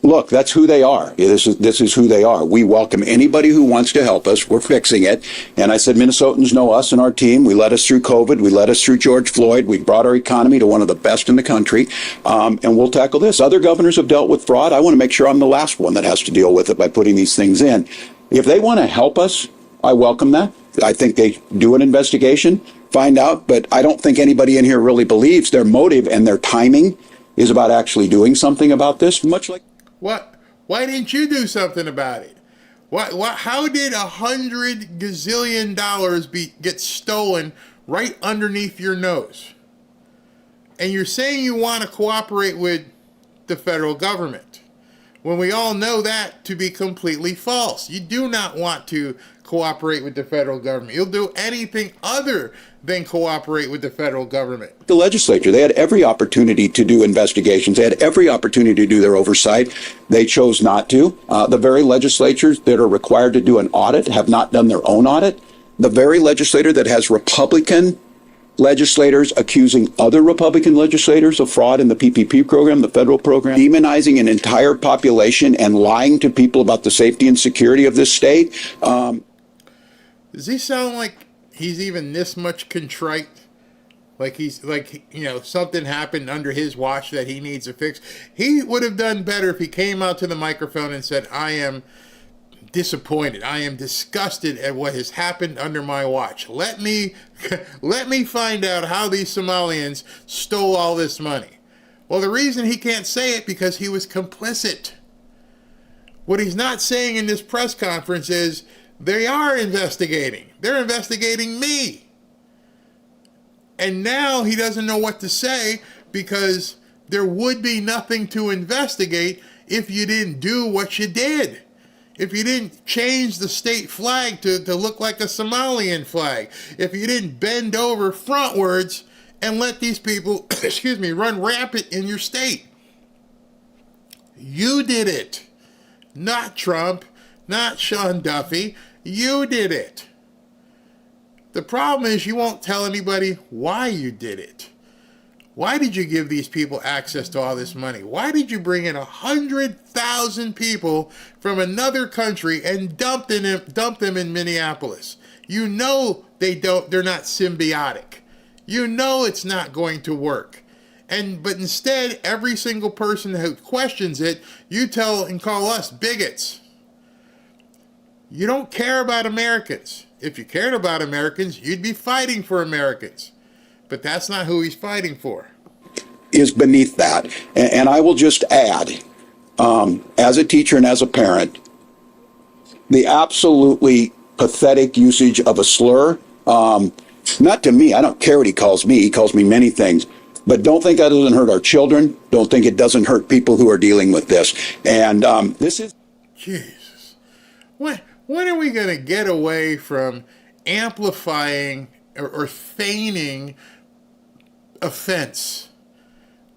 Look, that's who they are. This is who they are. We welcome anybody who wants to help us. We're fixing it. And I said, Minnesotans know us and our team. We led us through COVID. We led us through George Floyd. We brought our economy to one of the best in the country. And we'll tackle this. Other governors have dealt with fraud. I want to make sure I'm the last one that has to deal with it by putting these things in. If they want to help us, I welcome that. I think they do an investigation, find out. But I don't think anybody in here really believes their motive and their timing is about actually doing something about this, much like... What? Why didn't you do something about it? How did $100 gazillion get stolen right underneath your nose? And you're saying you want to cooperate with the federal government. when we all know that to be completely false. You do not want to cooperate with the federal government. You'll do anything other than cooperate with the federal government. The legislature, they had every opportunity to do investigations. They had every opportunity to do their oversight. They chose not to. The very legislatures that are required to do an audit have not done their own audit. The very legislature that has Republican legislators accusing other Republican legislators of fraud in the PPP program, the federal program, demonizing an entire population and lying to people about the safety and security of this state. Does he sound like he's even this much contrite? Like he's like, you know, something happened under his watch that he needs to fix? He would have done better if he came out to the microphone and said, I am disappointed. I am disgusted at what has happened under my watch. Let me find out how these Somalians stole all this money. Well, the reason he can't say it because he was complicit. What he's not saying in this press conference is they are investigating. They're investigating me. And now he doesn't know what to say because there would be nothing to investigate if you didn't do what you did. If you didn't change the state flag to look like a Somalian flag, if you didn't bend over frontwards and let these people, run rampant in your state. You did it. Not Trump, not Sean Duffy. You did it. The problem is you won't tell anybody why you did it. Why did you give these people access to all this money? Why did you bring in 100,000 people from another country and dump them in Minneapolis? You know they're not symbiotic. You know it's not going to work. But instead, every single person who questions it, you tell and call us bigots. You don't care about Americans. If you cared about Americans, you'd be fighting for Americans. But that's not who he's fighting for. Is beneath that. And I will just add, as a teacher and as a parent, the absolutely pathetic usage of a slur, not to me, I don't care what he calls me many things, but don't think that doesn't hurt our children, don't think it doesn't hurt people who are dealing with this. And this is... Jesus. When are we going to get away from amplifying or feigning offense?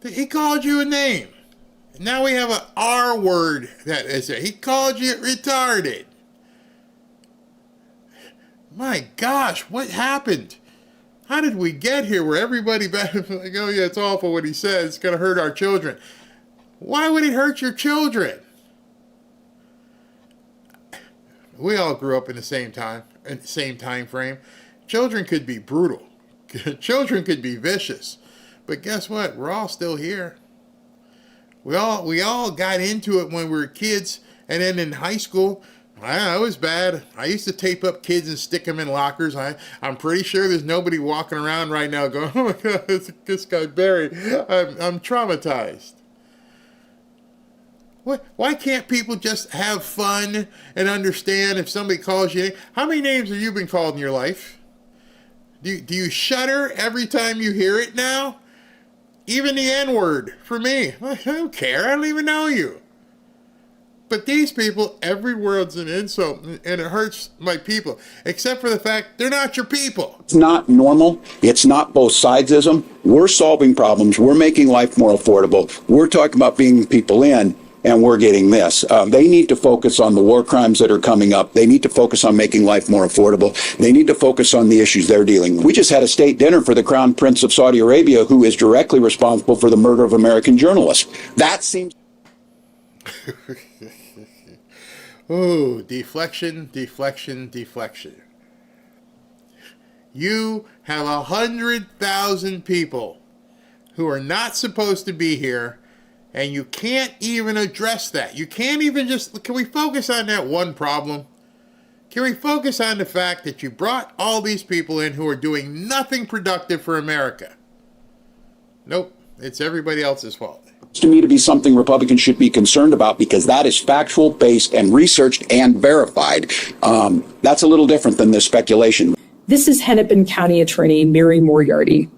He called you a name. Now we have an R word that is there. He called you retarded. My gosh, what happened? How did we get here where everybody like, oh yeah, it's awful what he said. It's going to hurt our children. Why would it hurt your children? We all grew up in the same time frame. Children could be brutal. Children could be vicious. But guess what? We're all still here. We all got into it when we were kids, and then in high school, I was bad. I used to tape up kids and stick them in lockers. I'm pretty sure there's nobody walking around right now going, oh my God, this guy Barry. I'm traumatized. Why can't people just have fun and understand if somebody calls you? How many names have you been called in your life? Do you shudder every time you hear it now? Even the N-word, for me, I don't care. I don't even know you. But these people, every word's an insult, and it hurts my people, except for the fact they're not your people. It's not normal. It's not both sidesism. We're solving problems. We're making life more affordable. We're talking about bringing people in, and we're getting this. They need to focus on the war crimes that are coming up. They need to focus on making life more affordable. They need to focus on the issues they're dealing with. We just had a state dinner for the Crown Prince of Saudi Arabia, who is directly responsible for the murder of American journalists. That seems... Oh, deflection, deflection, deflection. You have 100,000 people who are not supposed to be here, and you can't even address that. You can't even can we focus on that one problem? Can we focus on the fact that you brought all these people in who are doing nothing productive for America? Nope, it's everybody else's fault. To me, to be something Republicans should be concerned about, because that is factual based and researched and verified. That's a little different than this speculation. This is Hennepin County Attorney Mary Moriarty.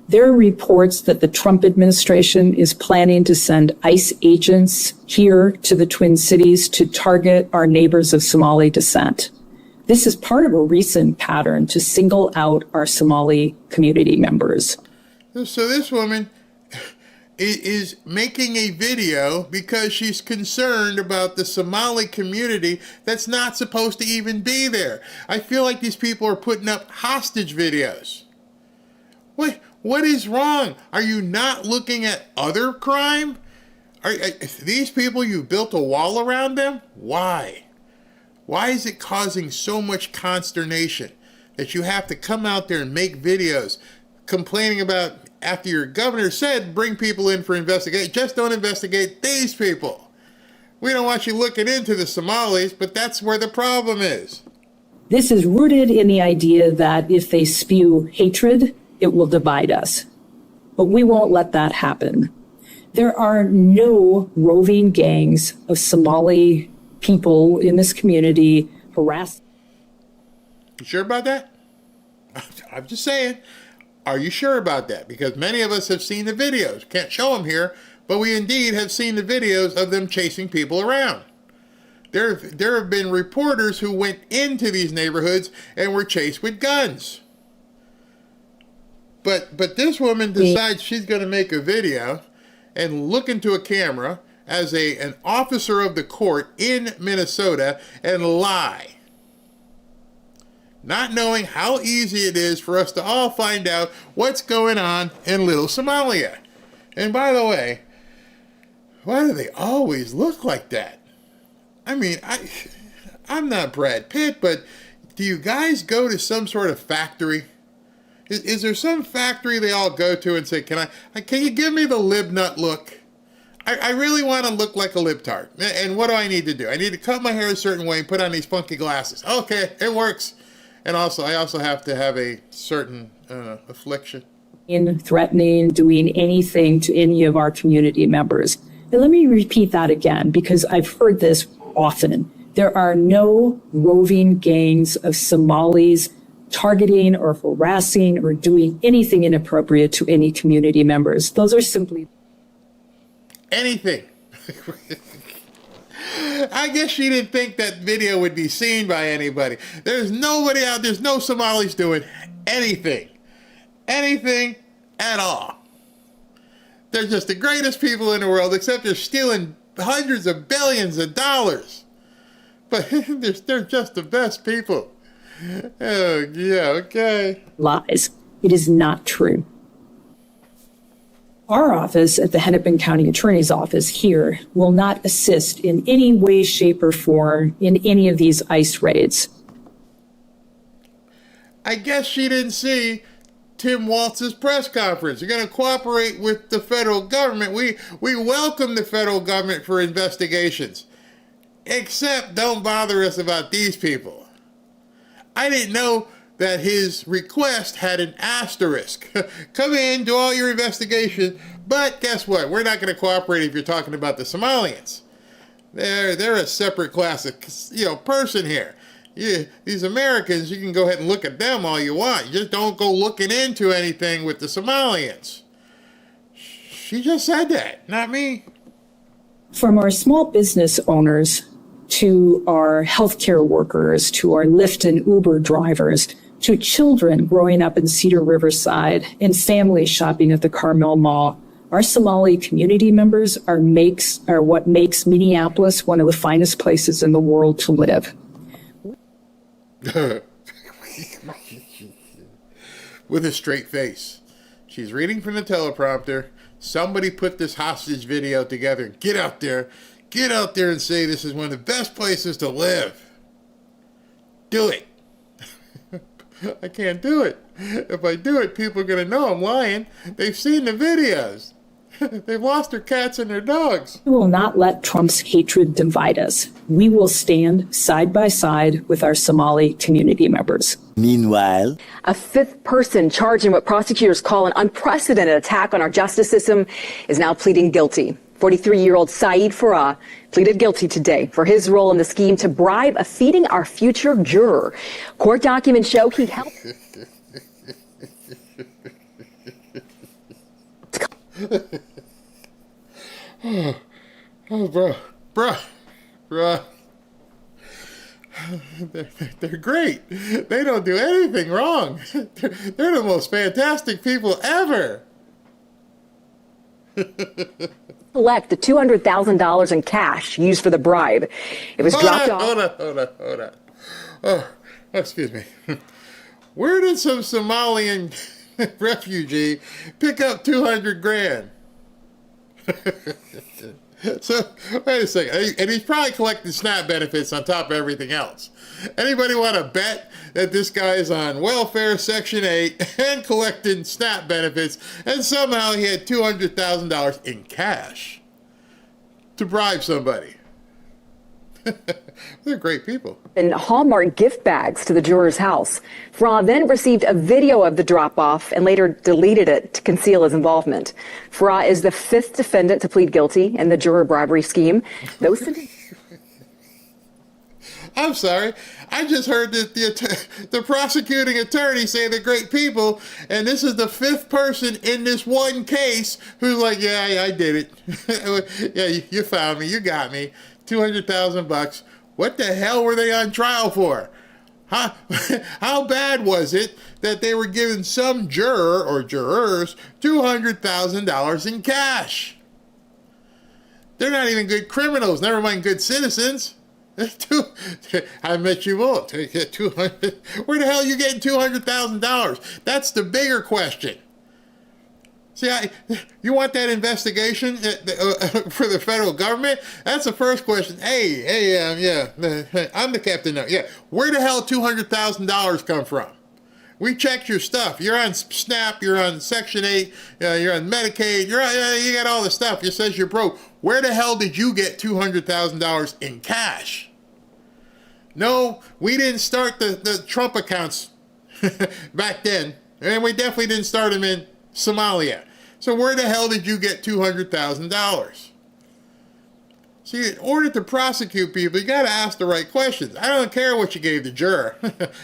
There are reports that the Trump administration is planning to send ICE agents here to the Twin Cities to target our neighbors of Somali descent. This is part of a recent pattern to single out our Somali community members. So this woman is making a video because she's concerned about the Somali community that's not supposed to even be there. I feel like these people are putting up hostage videos. What is wrong? Are you not looking at other crime? Are these people, you built a wall around them? Why? Why is it causing so much consternation that you have to come out there and make videos complaining about, after your governor said bring people in for investigation, just don't investigate these people. We don't want you looking into the Somalis, but that's where the problem is. This is rooted in the idea that if they spew hatred, it will divide us. But we won't let that happen. There are no roving gangs of Somali people in this community harassed. You sure about that? I'm just saying. Are you sure about that? Because many of us have seen the videos. Can't show them here, but we indeed have seen the videos of them chasing people around. There have been reporters who went into these neighborhoods and were chased with guns. But this woman decides she's going to make a video and look into a camera as an officer of the court in Minnesota and lie. Not knowing how easy it is for us to all find out what's going on in little Somalia. And by the way, why do they always look like that? I mean, I'm not Brad Pitt, but do you guys go to some sort of factory? Is there some factory they all go to and say, can you give me the libnut look? I really want to look like a libtard. And what do I need to do? I need to cut my hair a certain way and put on these funky glasses. Okay, it works. And also, I also have to have a certain affliction. In threatening, doing anything to any of our community members. And let me repeat that again, because I've heard this often. There are no roving gangs of Somalis targeting or harassing or doing anything inappropriate to any community members. Those are simply... Anything. I guess she didn't think that video would be seen by anybody. There's nobody out, there's no Somalis doing anything. Anything at all. They're just the greatest people in the world, except they're stealing hundreds of billions of dollars. But they're just the best people. Oh, yeah, okay. Lies. It is not true. Our office at the Hennepin County Attorney's Office here will not assist in any way, shape, or form in any of these ICE raids. I guess she didn't see Tim Walz's press conference. You're going to cooperate with the federal government. We welcome the federal government for investigations. Except don't bother us about these people. I didn't know that his request had an asterisk. Come in, do all your investigation, but guess what? We're not going to cooperate if you're talking about the Somalians. They're a separate class of person here. These Americans, you can go ahead and look at them all you want. You just don't go looking into anything with the Somalians. She just said that, not me. From our small business owners to our healthcare workers, to our Lyft and Uber drivers, to children growing up in Cedar Riverside and families shopping at the Carmel Mall, our Somali community members are what makes Minneapolis one of the finest places in the world to live. With a straight face. She's reading from the teleprompter. Somebody put this hostage video together. Get out there and say this is one of the best places to live. Do it. I can't do it. If I do it, people are going to know I'm lying. They've seen the videos. They've lost their cats and their dogs. We will not let Trump's hatred divide us. We will stand side by side with our Somali community members. Meanwhile, a fifth person charged in what prosecutors call an unprecedented attack on our justice system is now pleading guilty. 43-year-old Saeed Farah pleaded guilty today for his role in the scheme to bribe a Feeding Our Future juror. Court documents show he helped. bro. They're great. They don't do anything wrong. They're the most fantastic people ever. Collect the $200,000 in cash used for the bribe. It was dropped off. Hold on. Oh, excuse me. Where did some Somalian refugee pick up 200 grand? So, wait a second. And he's probably collecting SNAP benefits on top of everything else. Anybody want to bet that this guy is on welfare, Section 8, and collecting SNAP benefits, and somehow he had $200,000 in cash to bribe somebody? They're great people. And Hallmark gift bags to the juror's house. Fra then received a video of the drop-off and later deleted it to conceal his involvement. Fra is the 5th defendant to plead guilty in the juror bribery scheme. I'm sorry. I just heard that the prosecuting attorney say they're great people, and this is the 5th person in this one case who's like, yeah, I did it. Yeah, you found me. You got me. $200,000. What the hell were they on trial for? How bad was it that they were giving some juror or jurors $200,000 in cash? They're not even good criminals, never mind good citizens. I bet you won't. Where the hell are you getting $200,000? That's the bigger question. See, you want that investigation for the federal government? That's the first question. Yeah, I'm the captain now. Yeah, where the hell $200,000 come from? We checked your stuff. You're on SNAP. You're on Section 8. You're on Medicaid. You got all the stuff. It says you're broke. Where the hell did you get $200,000 in cash? No, we didn't start the Trump accounts back then, and we definitely didn't start them in Somalia. So where the hell did you get $200,000? See, in order to prosecute people, you got to ask the right questions. I don't care what you gave the juror.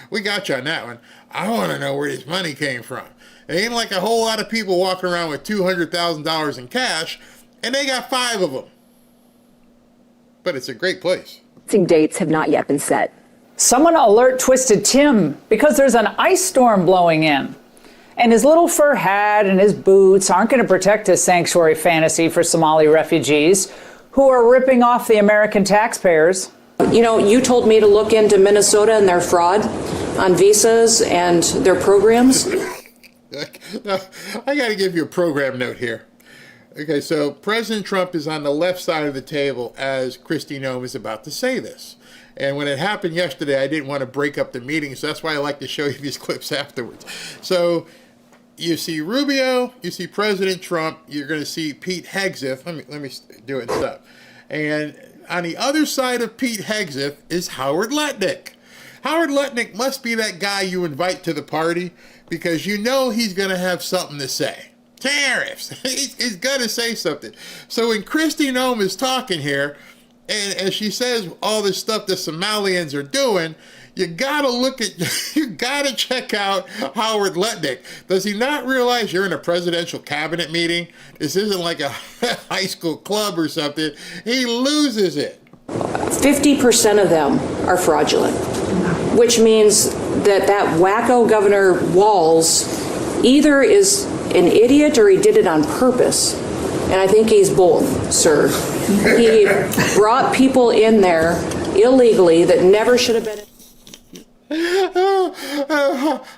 We got you on that one. I want to know where this money came from. It ain't like a whole lot of people walking around with $200,000 in cash, and they got 5 of them. But it's a great place. Dates have not yet been set. Someone alert Twisted Tim because there's an ice storm blowing in. And his little fur hat and his boots aren't going to protect his sanctuary fantasy for Somali refugees who are ripping off the American taxpayers. You know, you told me to look into Minnesota and their fraud on visas and their programs. I got to give you a program note here. Okay, so President Trump is on the left side of the table as Kristi Noem is about to say this. And when it happened yesterday, I didn't want to break up the meeting, so that's why I like to show you these clips afterwards. So you see Rubio, you see President Trump, you're going to see Pete Hegseth. Let me do it and stop. And on the other side of Pete Hegseth is Howard Lutnick. Howard Lutnick must be that guy you invite to the party because you know he's going to have something to say. Tariffs. He's got to say something. So when Kristi Noem is talking here, and she says all this stuff the Somalians are doing, you gotta check out Howard Lutnick. Does he not realize you're in a presidential cabinet meeting? This isn't like a high school club or something. He loses it. 50% of them are fraudulent, which means that wacko Governor Walz either is an idiot or he did it on purpose. And I think he's both, sir. He brought people in there illegally that never should have been.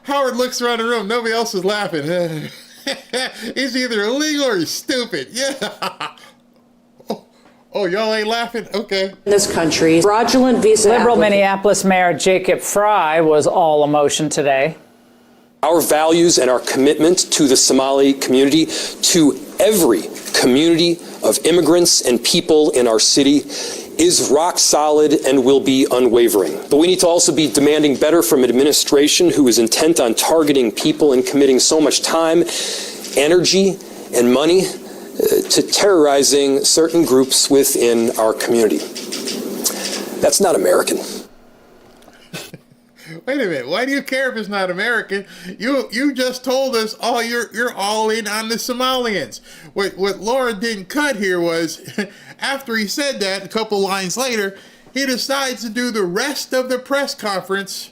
Howard looks around the room. Nobody else is laughing. He's either illegal or he's stupid. Yeah. Oh, y'all ain't laughing? Okay. In this country, fraudulent visa. Liberal Minneapolis Mayor Jacob Fry was all emotion today. Our values and our commitment to the Somali community, to every community of immigrants and people in our city, is rock solid and will be unwavering. But we need to also be demanding better from an administration who is intent on targeting people and committing so much time, energy, and money to terrorizing certain groups within our community. That's not American. Wait a minute. Why do you care if it's not American? You just told us, oh, you're all in on the Somalians. What Laura didn't cut here was, after he said that, a couple lines later, he decides to do the rest of the press conference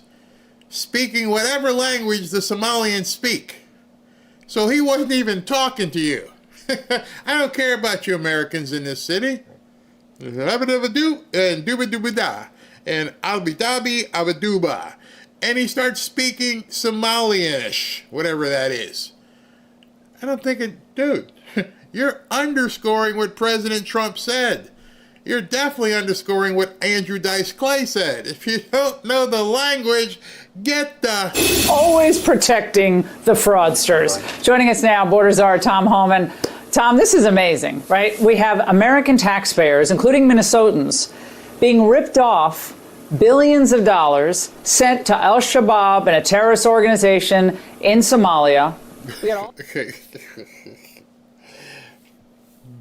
speaking whatever language the Somalians speak. So he wasn't even talking to you. I don't care about you Americans in this city. And dooba-dooba-da. And albi-dabi abaduba. And he starts speaking Somalianish, whatever that is. I don't think it, dude, you're underscoring what President Trump said. You're definitely underscoring what Andrew Dice Clay said. If you don't know the language, get the... Always protecting the fraudsters. Joining us now, Border Czar Tom Homan. Tom, this is amazing, right? We have American taxpayers, including Minnesotans, being ripped off billions of dollars sent to Al-Shabaab and a terrorist organization in Somalia. Okay.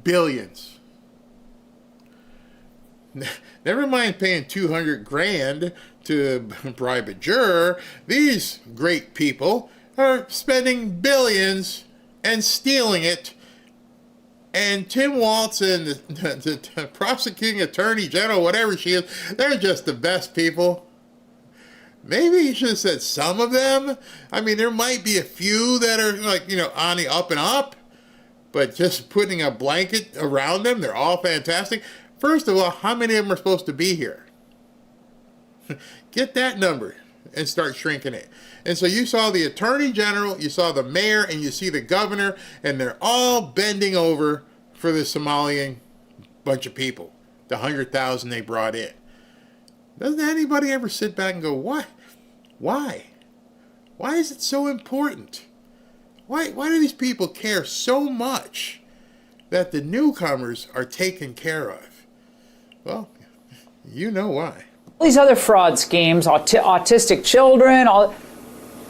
Billions. Never mind paying $200,000 to bribe a juror. These great people are spending billions and stealing it. And Tim Waltz and the prosecuting attorney general, whatever she is, they're just the best people. Maybe you should have said some of them. I mean, there might be a few that are like, on the up and up, but just putting a blanket around them, they're all fantastic. First of all, how many of them are supposed to be here? Get that number and start shrinking it. And so you saw the attorney general, you saw the mayor, and you see the governor, and they're all bending over for the Somalian bunch of people, the 100,000 they brought in. Doesn't anybody ever sit back and go, what? Why? Why is it so important? Why do these people care so much that the newcomers are taken care of? Well, you know why. All these other fraud schemes, autistic children,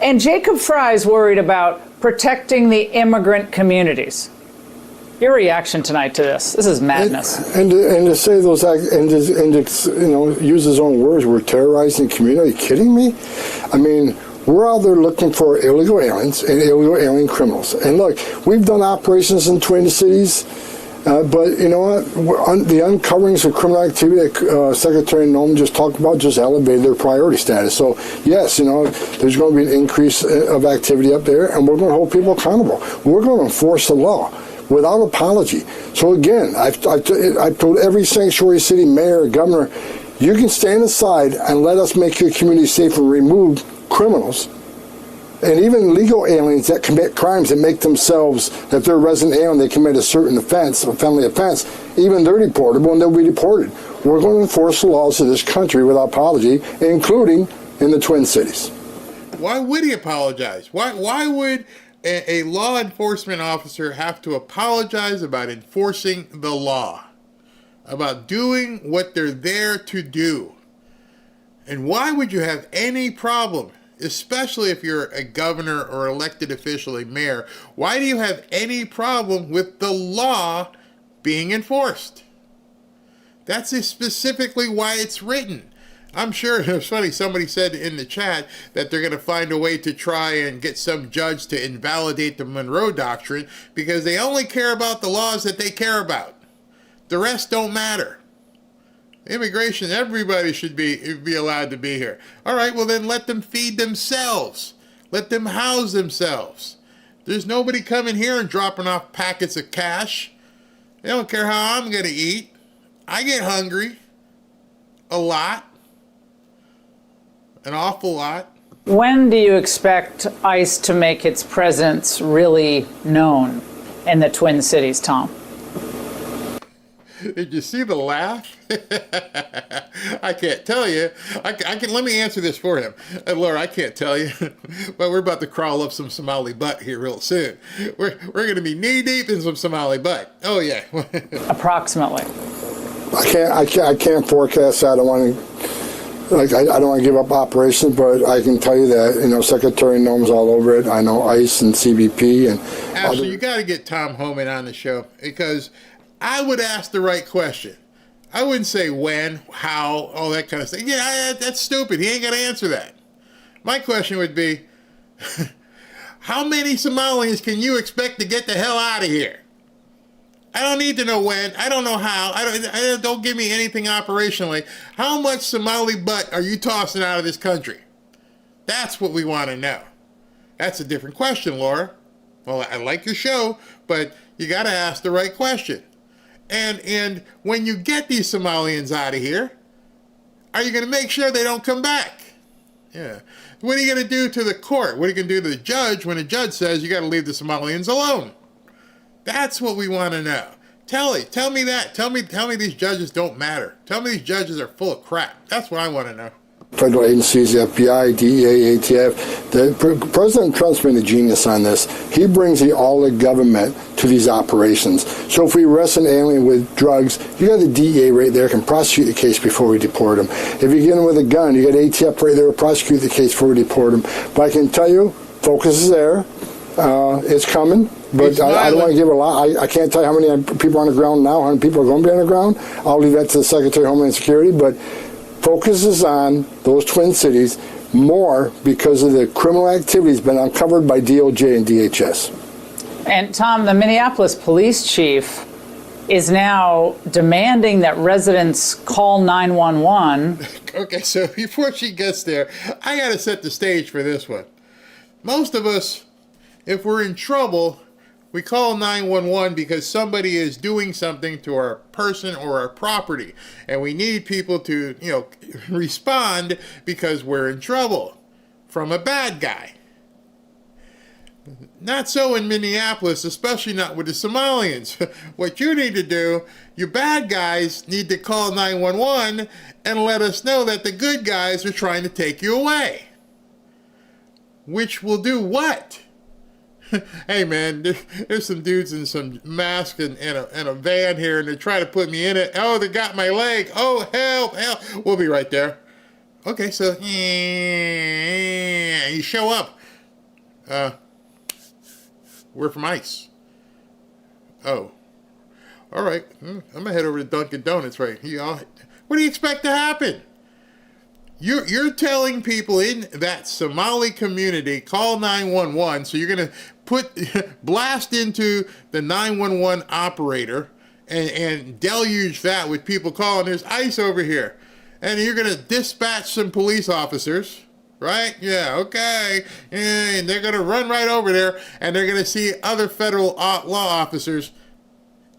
and Jacob Fry's worried about protecting the immigrant communities. Your reaction tonight to this? This is madness. And to say those use his own words, we're terrorizing the community. Are you kidding me? I mean, we're out there looking for illegal aliens and illegal alien criminals. And look, we've done operations in Twin Cities. But you know what? The uncoverings of criminal activity that Secretary Noem just talked about just elevated their priority status. So yes, there's going to be an increase of activity up there, and we're going to hold people accountable. We're going to enforce the law without apology. So again, I've told every sanctuary city mayor, governor, you can stand aside and let us make your community safe and remove criminals. And even legal aliens that commit crimes that make themselves, if they're a resident alien, they commit a certain offense, a felony offense, even they're deportable and they'll be deported. We're going to enforce the laws of this country without apology, including in the Twin Cities. Why would he apologize? Why would a law enforcement officer have to apologize about enforcing the law, about doing what they're there to do? And why would you have any problem, especially if you're a governor or elected official, a mayor? Why do you have any problem with the law being enforced? That's specifically why it's written. I'm sure it was funny, somebody said in the chat that they're going to find a way to try and get some judge to invalidate the Monroe Doctrine because they only care about the laws that they care about. The rest don't matter. Immigration, everybody should be allowed to be here. All right, well then let them feed themselves. Let them house themselves. There's nobody coming here and dropping off packets of cash. They don't care how I'm going to eat. I get hungry. A lot. An awful lot. When do you expect ICE to make its presence really known in the Twin Cities, Tom? Did you see the laugh? I can't tell you. I can. Let me answer this for him. Laura, I can't tell you. But we're about to crawl up some Somali butt here real soon. We're going to be knee deep in some Somali butt. Oh yeah. Approximately. I can't forecast that. I don't want to give up operations, but I can tell you that Secretary Noem's all over it. I know ICE and CBP and. Actually, you got to get Tom Homan on the show because I would ask the right question. I wouldn't say when, how, all that kind of stuff. Yeah, that's stupid. He ain't got to answer that. My question would be, how many Somalians can you expect to get the hell out of here? I don't need to know when. I don't know how. Don't give me anything operationally. How much Somali butt are you tossing out of this country? That's what we want to know. That's a different question, Laura. Well, I like your show, but you got to ask the right question. And when you get these Somalians out of here, are you going to make sure they don't come back? Yeah. What are you going to do to the court? What are you going to do to the judge when a judge says you got to leave the Somalians alone? That's what we want to know. Tell me that. Tell me these judges don't matter. Tell me these judges are full of crap. That's what I want to know. Federal agencies, the FBI, DEA, ATF. President Trump's been a genius on this. He brings all the government to these operations. So if we arrest an alien with drugs, you got the DEA right there, can prosecute the case before we deport him. If you get him with a gun, you got ATF right there to prosecute the case before we deport him. But I can tell you, focus is there. It's coming. But I don't want to give a lot. I can't tell you how many people are on the ground now, how many people are going to be on the ground. I'll leave that to the Secretary of Homeland Security. But focus is on those Twin Cities more because of the criminal activities been uncovered by DOJ and DHS. And Tom, the Minneapolis police chief is now demanding that residents call 911. Okay, so before she gets there, I got to set the stage for this one. Most of us, if we're in trouble, we call 911 because somebody is doing something to our person or our property, and we need people to, respond because we're in trouble from a bad guy. Not so in Minneapolis, especially not with the Somalians. What you need to do, you bad guys need to call 911 and let us know that the good guys are trying to take you away. Which will do what? Hey man, there's some dudes in some mask and a van here, and they try to put me in it. Oh, they got my leg. Oh, help. We'll be right there. Okay, so you show up. We're from ICE. Oh, all right. I'm gonna head over to Dunkin' Donuts right here. What do you expect to happen? You're telling people in that Somali community, call 911, so you're going to blast into the 911 operator and deluge that with people calling, there's ICE over here. And you're going to dispatch some police officers, right? Yeah, okay. And they're going to run right over there, and they're going to see other federal law officers,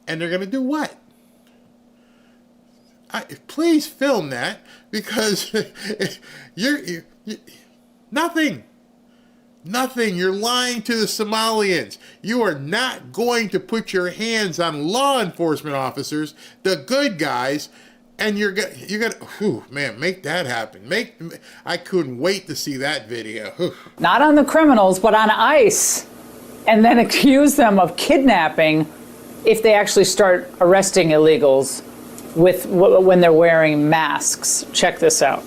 and they're going to do what? Please film that, because you're nothing. You're lying to the Somalians. You are not going to put your hands on law enforcement officers, the good guys, and you're gonna, man, make that happen. I couldn't wait to see that video. Not on the criminals, but on ICE, and then accuse them of kidnapping if they actually start arresting illegals when they're wearing masks. Check this out.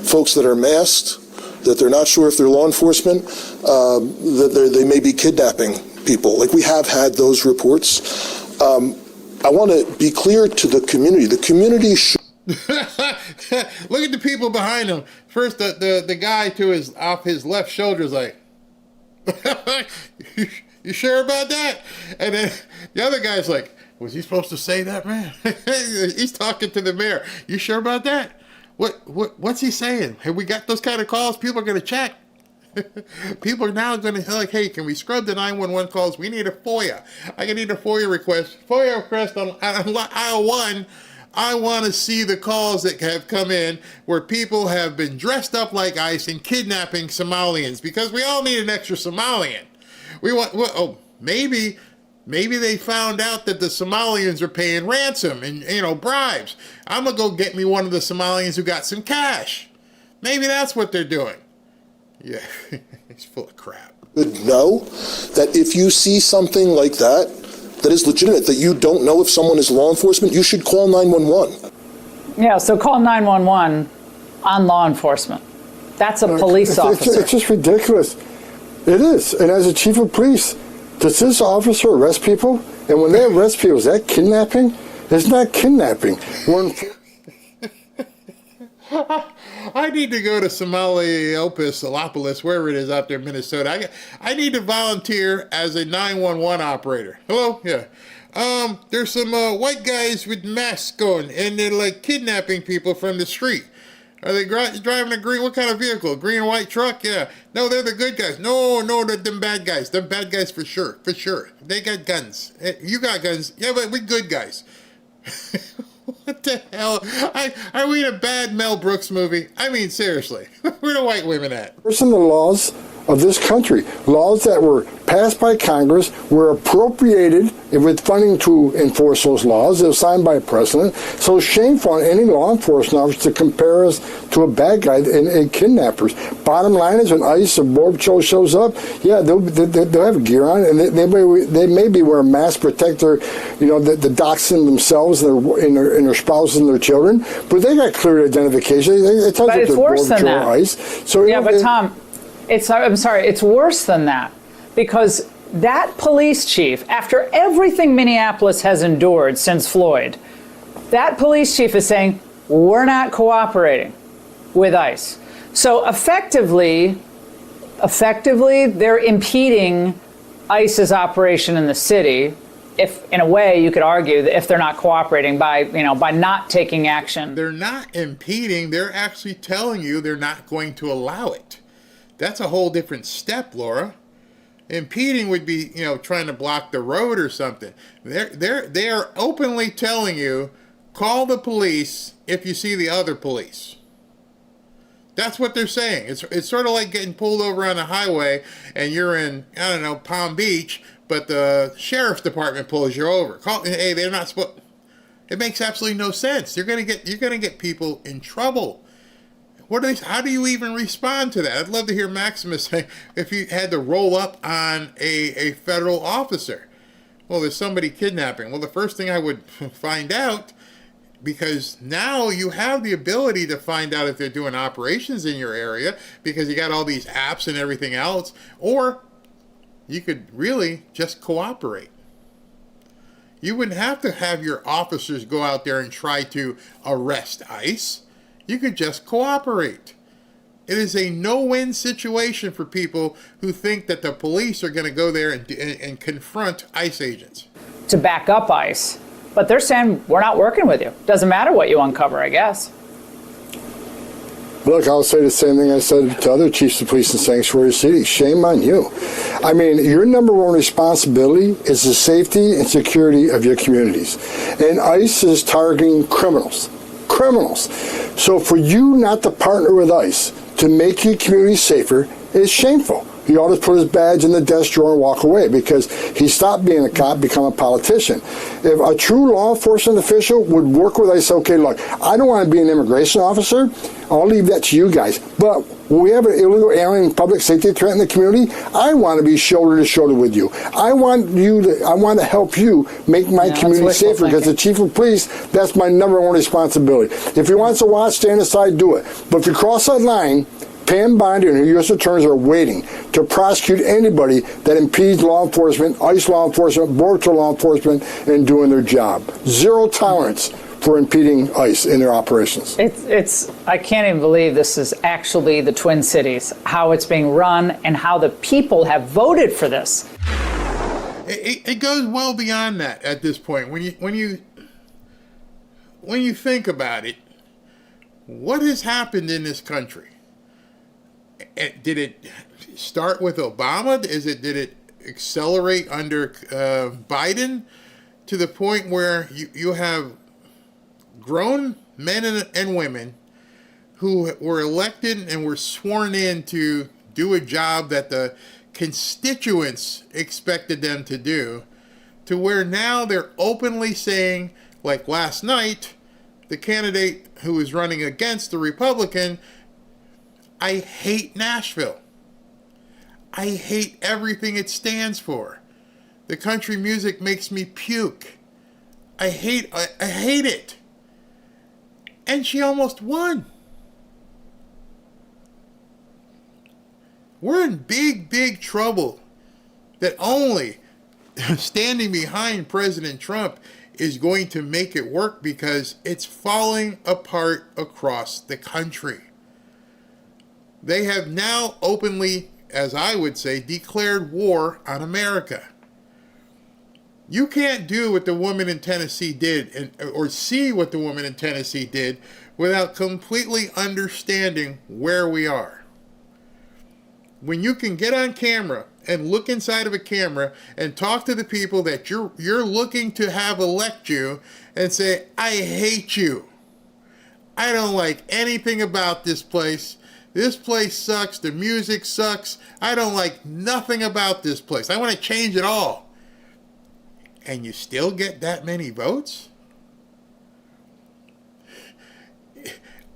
Folks that are masked, that they're not sure if they're law enforcement, that they may be kidnapping people. Like, we have had those reports. I want to be clear to the community. The community should... Look at the people behind him. First, the guy off his left shoulder is like, you sure about that? And then the other guy's like, was he supposed to say that, man? He's talking to the mayor. You sure about that? What's he saying? Have we got those kind of calls? People are going to check. People are now going to like, hey, can we scrub the 911 calls? We need a FOIA. I need a FOIA request. FOIA request on aisle 1. I want to see the calls that have come in where people have been dressed up like ICE and kidnapping Somalians, because we all need an extra Somalian. Maybe they found out that the Somalians are paying ransom and, bribes. I'm going to go get me one of the Somalians who got some cash. Maybe that's what they're doing. Yeah, it's full of crap. Know that if you see something like that is legitimate, that you don't know if someone is law enforcement, you should call 911. Yeah, so call 911 on law enforcement. That's a police officer. It's just ridiculous. It is. And as a chief of police, does this officer arrest people? And when they arrest people, is that kidnapping? It's not kidnapping. I need to go to Somaliopoulos, wherever it is out there in Minnesota. I need to volunteer as a 911 operator. Hello? Yeah. There's some white guys with masks on, and they're like kidnapping people from the street. Are they driving a green, what kind of vehicle? Green and white truck? Yeah. No, they're the good guys. No, they're them bad guys. They're bad guys for sure. They got guns. You got guns. Yeah, but we good guys. What the hell? Are we in a bad Mel Brooks movie? I mean, seriously. Where the white women at? Where's some of the laws of this country? Laws that were passed by Congress, were appropriated with funding to enforce those laws. They were signed by a president. So it's shameful on any law enforcement officer to compare us to a bad guy and kidnappers. Bottom line is, when ICE or Border Patrol shows up, yeah, they'll have gear on, and they may be wearing masks, protect their, the doxing themselves and their spouses and their children, but they got clear identification. It tells but you it's worse than that. ICE. So, yeah, but Tom, I'm sorry, it's worse than that, because that police chief, after everything Minneapolis has endured since Floyd, that police chief is saying, we're not cooperating with ICE. So effectively, they're impeding ICE's operation in the city. If, in a way, you could argue that if they're not cooperating by not taking action. They're not impeding, they're actually telling you they're not going to allow it. That's a whole different step, Laura. Impeding would be, trying to block the road or something. They are openly telling you, call the police if you see the other police. That's what they're saying. It's sort of like getting pulled over on the highway and you're in, Palm Beach, but the sheriff's department pulls you over. Hey, they're not supposed. It makes absolutely no sense. You're gonna get people in trouble. How do you even respond to that? I'd love to hear Maximus say if you had to roll up on a federal officer. Well, there's somebody kidnapping. Well, the first thing I would find out, because now you have the ability to find out if they're doing operations in your area, because you got all these apps and everything else, or you could really just cooperate. You wouldn't have to have your officers go out there and try to arrest ICE. You could just cooperate. It is a no-win situation for people who think that the police are going to go there and confront ICE agents. To back up ICE. But they're saying, we're not working with you. Doesn't matter what you uncover, I guess. Look, I'll say the same thing I said to other chiefs of police in sanctuary cities. Shame on you. I mean, your number one responsibility is the safety and security of your communities. And ICE is targeting criminals. So for you not to partner with ICE to make your community safer is shameful. He ought to put his badge in the desk drawer and walk away, because he stopped being a cop, become a politician. If a true law enforcement official would work with ICE, okay, look, I don't want to be an immigration officer. I'll leave that to you guys. But when we have an illegal alien public safety threat in the community, I want to be shoulder to shoulder with you. I want to help you make my community safer, because the chief of police, that's my number one responsibility. If he wants to watch, stand aside, do it. But if you cross that line, Pam Bondi and her U.S. attorneys are waiting to prosecute anybody that impedes law enforcement, ICE law enforcement, Border Patrol law enforcement in doing their job. Zero tolerance for impeding ICE in their operations. I can't even believe this is actually the Twin Cities, how it's being run and how the people have voted for this. It goes well beyond that at this point. When you think about it, what has happened in this country? Did it start with Obama? Did it accelerate under Biden to the point where you have grown men and women who were elected and were sworn in to do a job that the constituents expected them to do, to where now they're openly saying, like last night, the candidate who was running against the Republican, I hate Nashville. I hate everything it stands for. The country music makes me puke. I hate it. And she almost won. We're in big, big trouble that only standing behind President Trump is going to make it work, because it's falling apart across the country. They have now openly, as I would say, declared war on America. You can't do what the woman in Tennessee did, or see what the woman in Tennessee did, without completely understanding where we are. When you can get on camera and look inside of a camera and talk to the people that you're looking to have elect you and say, I hate you. I don't like anything about this place. This place sucks. The music sucks. I don't like nothing about this place. I want to change it all. And you still get that many votes?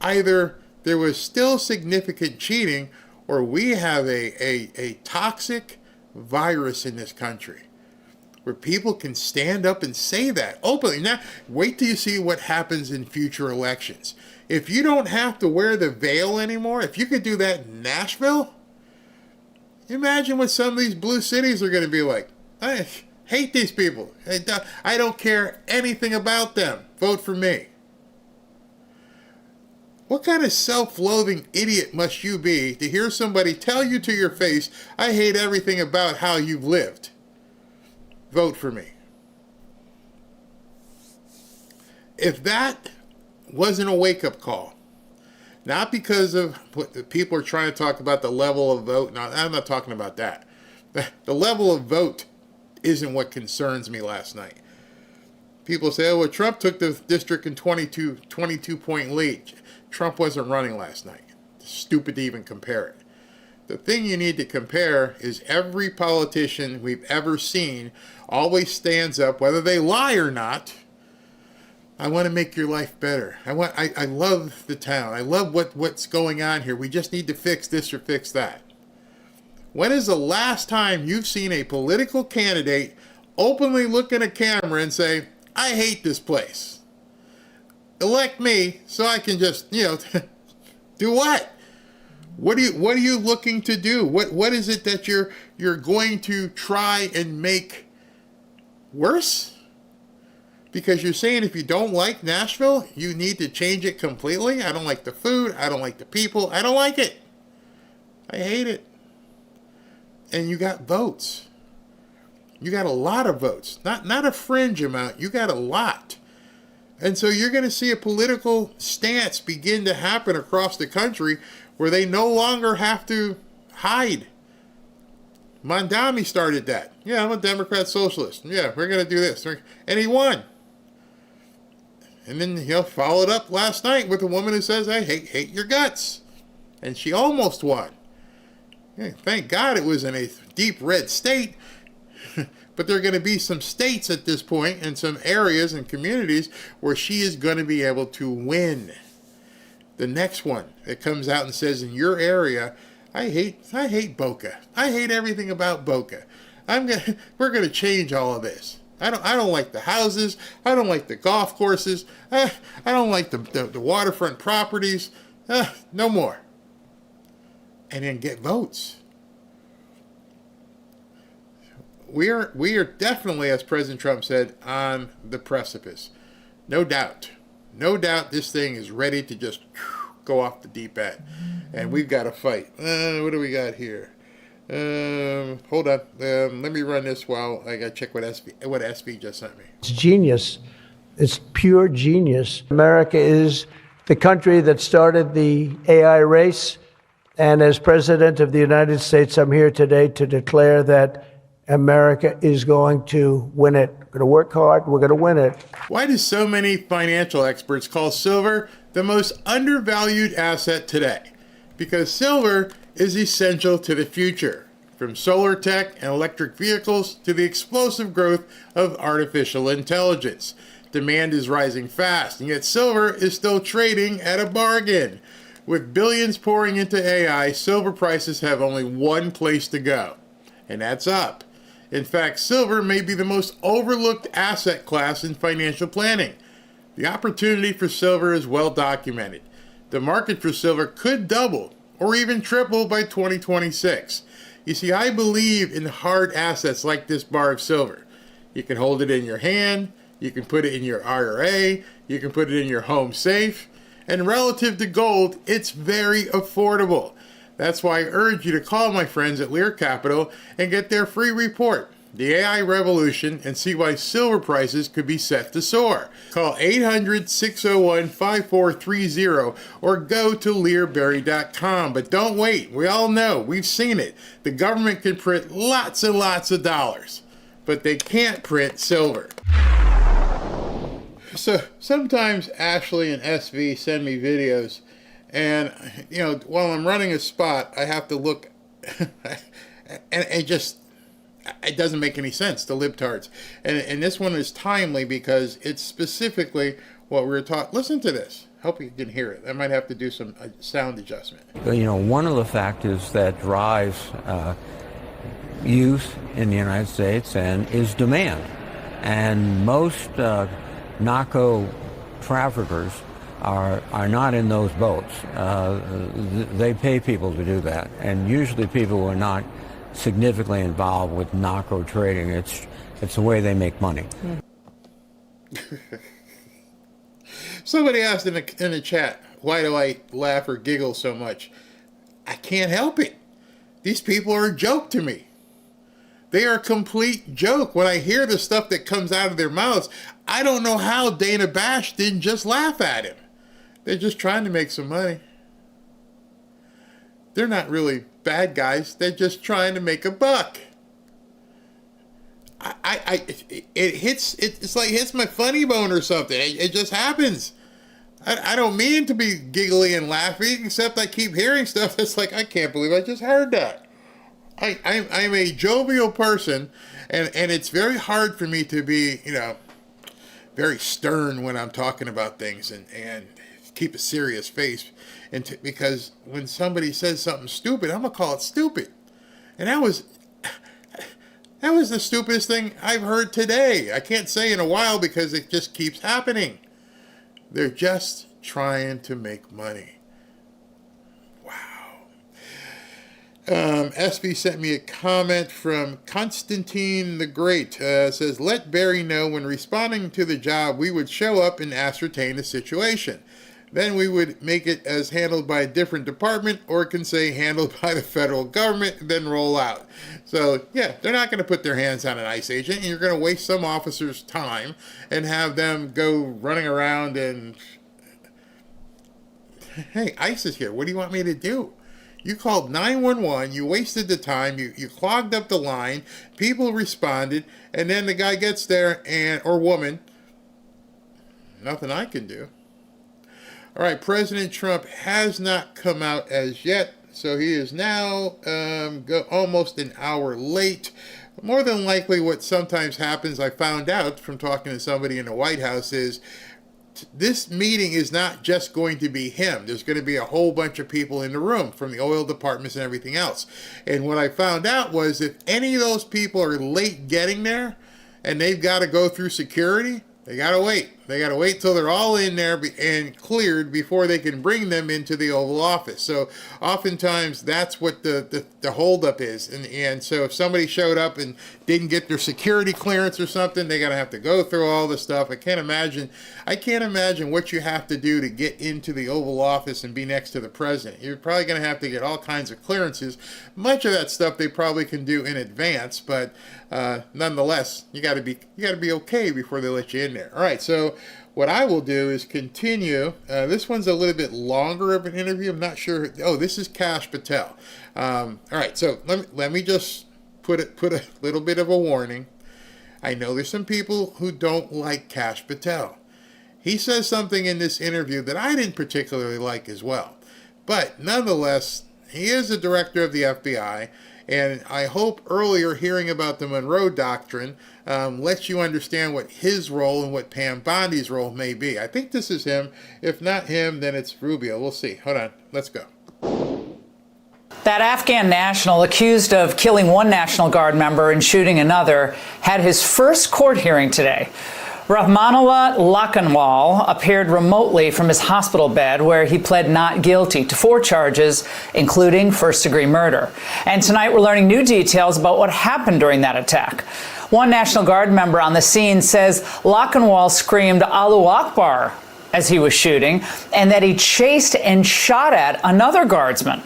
Either there was still significant cheating, or we have a toxic virus in this country where people can stand up and say that openly. Now, wait till you see what happens in future elections. If you don't have to wear the veil anymore, if you could do that in Nashville, imagine what some of these blue cities are going to be like. I hate these people. I don't care anything about them. Vote for me. What kind of self-loathing idiot must you be to hear somebody tell you to your face, I hate everything about how you've lived? Vote for me. If that wasn't a wake-up call, not because of what people are trying to talk about, the level of vote. No, I'm not talking about that. The level of vote isn't what concerns me last night. People say, oh, well, Trump took the district in 22-point lead. Trump wasn't running last night. It's stupid to even compare it. The thing you need to compare is every politician we've ever seen always stands up, whether they lie or not. I want to make your life better. I love the town. I love what's going on here. We just need to fix this or fix that. When is the last time you've seen a political candidate openly look in a camera and say, I hate this place? Elect me so I can just, do what? What are you looking to do? What is it that you're going to try and make worse? Because you're saying if you don't like Nashville, you need to change it completely. I don't like the food. I don't like the people. I don't like it. I hate it. And you got votes. You got a lot of votes. Not a fringe amount. You got a lot. And so you're going to see a political stance begin to happen across the country where they no longer have to hide. Mondami started that. Yeah, I'm a Democrat socialist. Yeah, we're going to do this. And he won. And then, followed up last night with a woman who says, I hate your guts. And she almost won. Yeah, thank God it was in a deep red state. But there are going to be some states at this point and some areas and communities where she is going to be able to win. The next one that comes out and says, in your area, I hate Boca. I hate everything about Boca. We're going to change all of this. I don't like the houses. I don't like the golf courses. I don't like the waterfront properties. No more. And then get votes. We are definitely, as President Trump said, on the precipice. No doubt. No doubt this thing is ready to just go off the deep end. And we've got to fight. What do we got here? Hold on. Let me run this while I got to check what SV just sent me. It's genius. It's pure genius. America is the country that started the AI race. And as President of the United States, I'm here today to declare that America is going to win it. We're going to work hard. We're going to win it. Why do so many financial experts call silver the most undervalued asset today? Because silver is essential to the future, from solar tech and electric vehicles to the explosive growth of artificial intelligence. Demand is rising fast, and yet silver is still trading at a bargain. With billions pouring into AI, silver prices have only one place to go, and that's up. In fact, silver may be the most overlooked asset class in financial planning. The opportunity for silver is well documented. The market for silver could double or even triple by 2026. You see, I believe in hard assets like this bar of silver. You can hold it in your hand, You can put it in your IRA. You can put it in your home safe. And relative to gold, it's very affordable. That's why I urge you to call my friends at Lear Capital and get their free report, The AI Revolution, and see why silver prices could be set to soar. Call 800-601-5430 or go to learberry.com. But don't wait. We all know. We've seen it. The government can print lots and lots of dollars, but they can't print silver. So sometimes Ashley and SV send me videos, and while I'm running a spot, I have to look, and it doesn't make any sense, the libtards. And this one is timely because it's specifically what we were taught. Listen to this. Hope you can hear it. I might have to do some sound adjustment. One of the factors that drives use in the United States is demand, and most narco traffickers are not in those boats. They pay people to do that, and usually people who are not significantly involved with narco trading. It's the way they make money. Somebody asked in the chat, why do I laugh or giggle so much? I can't help it. These people are a joke to me. They are a complete joke. When I hear the stuff that comes out of their mouths, I don't know how Dana Bash didn't just laugh at him. They're just trying to make some money. They're not really bad guys. They're just trying to make a buck. It's like hits my funny bone or something. It just happens. I don't mean to be giggly and laughing, except I keep hearing stuff that's like, I can't believe I just heard that. I'm a jovial person, and it's very hard for me to be, very stern when I'm talking about things and keep a serious face. Because when somebody says something stupid, I'm going to call it stupid. And that was the stupidest thing I've heard today. I can't say in a while because it just keeps happening. They're just trying to make money. SB sent me a comment from Constantine the Great. Says, let Barry know when responding to the job, we would show up and ascertain the situation. Then we would make it as handled by a different department, or it can say handled by the federal government, and then roll out. So, yeah, they're not going to put their hands on an ICE agent, and you're going to waste some officer's time and have them go running around and, hey, ICE is here. What do you want me to do? You called 911, you wasted the time, you clogged up the line, people responded, and then the guy gets there, or woman, nothing I can do. All right, President Trump has not come out as yet, so he is now almost an hour late. More than likely what sometimes happens, I found out from talking to somebody in the White House, is this meeting is not just going to be him. There's going to be a whole bunch of people in the room from the oil departments and everything else. And what I found out was if any of those people are late getting there and they've got to go through security, they got to wait. They got to wait till they're all in there and cleared before they can bring them into the Oval Office. So oftentimes that's what the holdup is. And so if somebody showed up and didn't get their security clearance or something, they're going to have to go through all this stuff. I can't imagine what you have to do to get into the Oval Office and be next to the president. You're probably going to have to get all kinds of clearances. Much of that stuff they probably can do in advance, but nonetheless, you got to be okay before they let you in there. All right, so what I will do is continue. This one's a little bit longer of an interview. I'm not sure. Oh, this is Kash Patel. All right, so let me just put a little bit of a warning. I know there's some people who don't like Kash Patel. He says something in this interview that I didn't particularly like as well. But nonetheless, he is the director of the FBI, and I hope earlier hearing about the Monroe Doctrine lets you understand what his role and what Pam Bondi's role may be. I think this is him. If not him, then it's Rubio. We'll see. Hold on. Let's go. That Afghan national accused of killing one National Guard member and shooting another had his first court hearing today. Rahmanullah Lakhanwal appeared remotely from his hospital bed where he pled not guilty to 4 charges, including first-degree murder. And tonight we're learning new details about what happened during that attack. One National Guard member on the scene says Lakhanwal screamed Allahu Akbar as he was shooting, and that he chased and shot at another guardsman.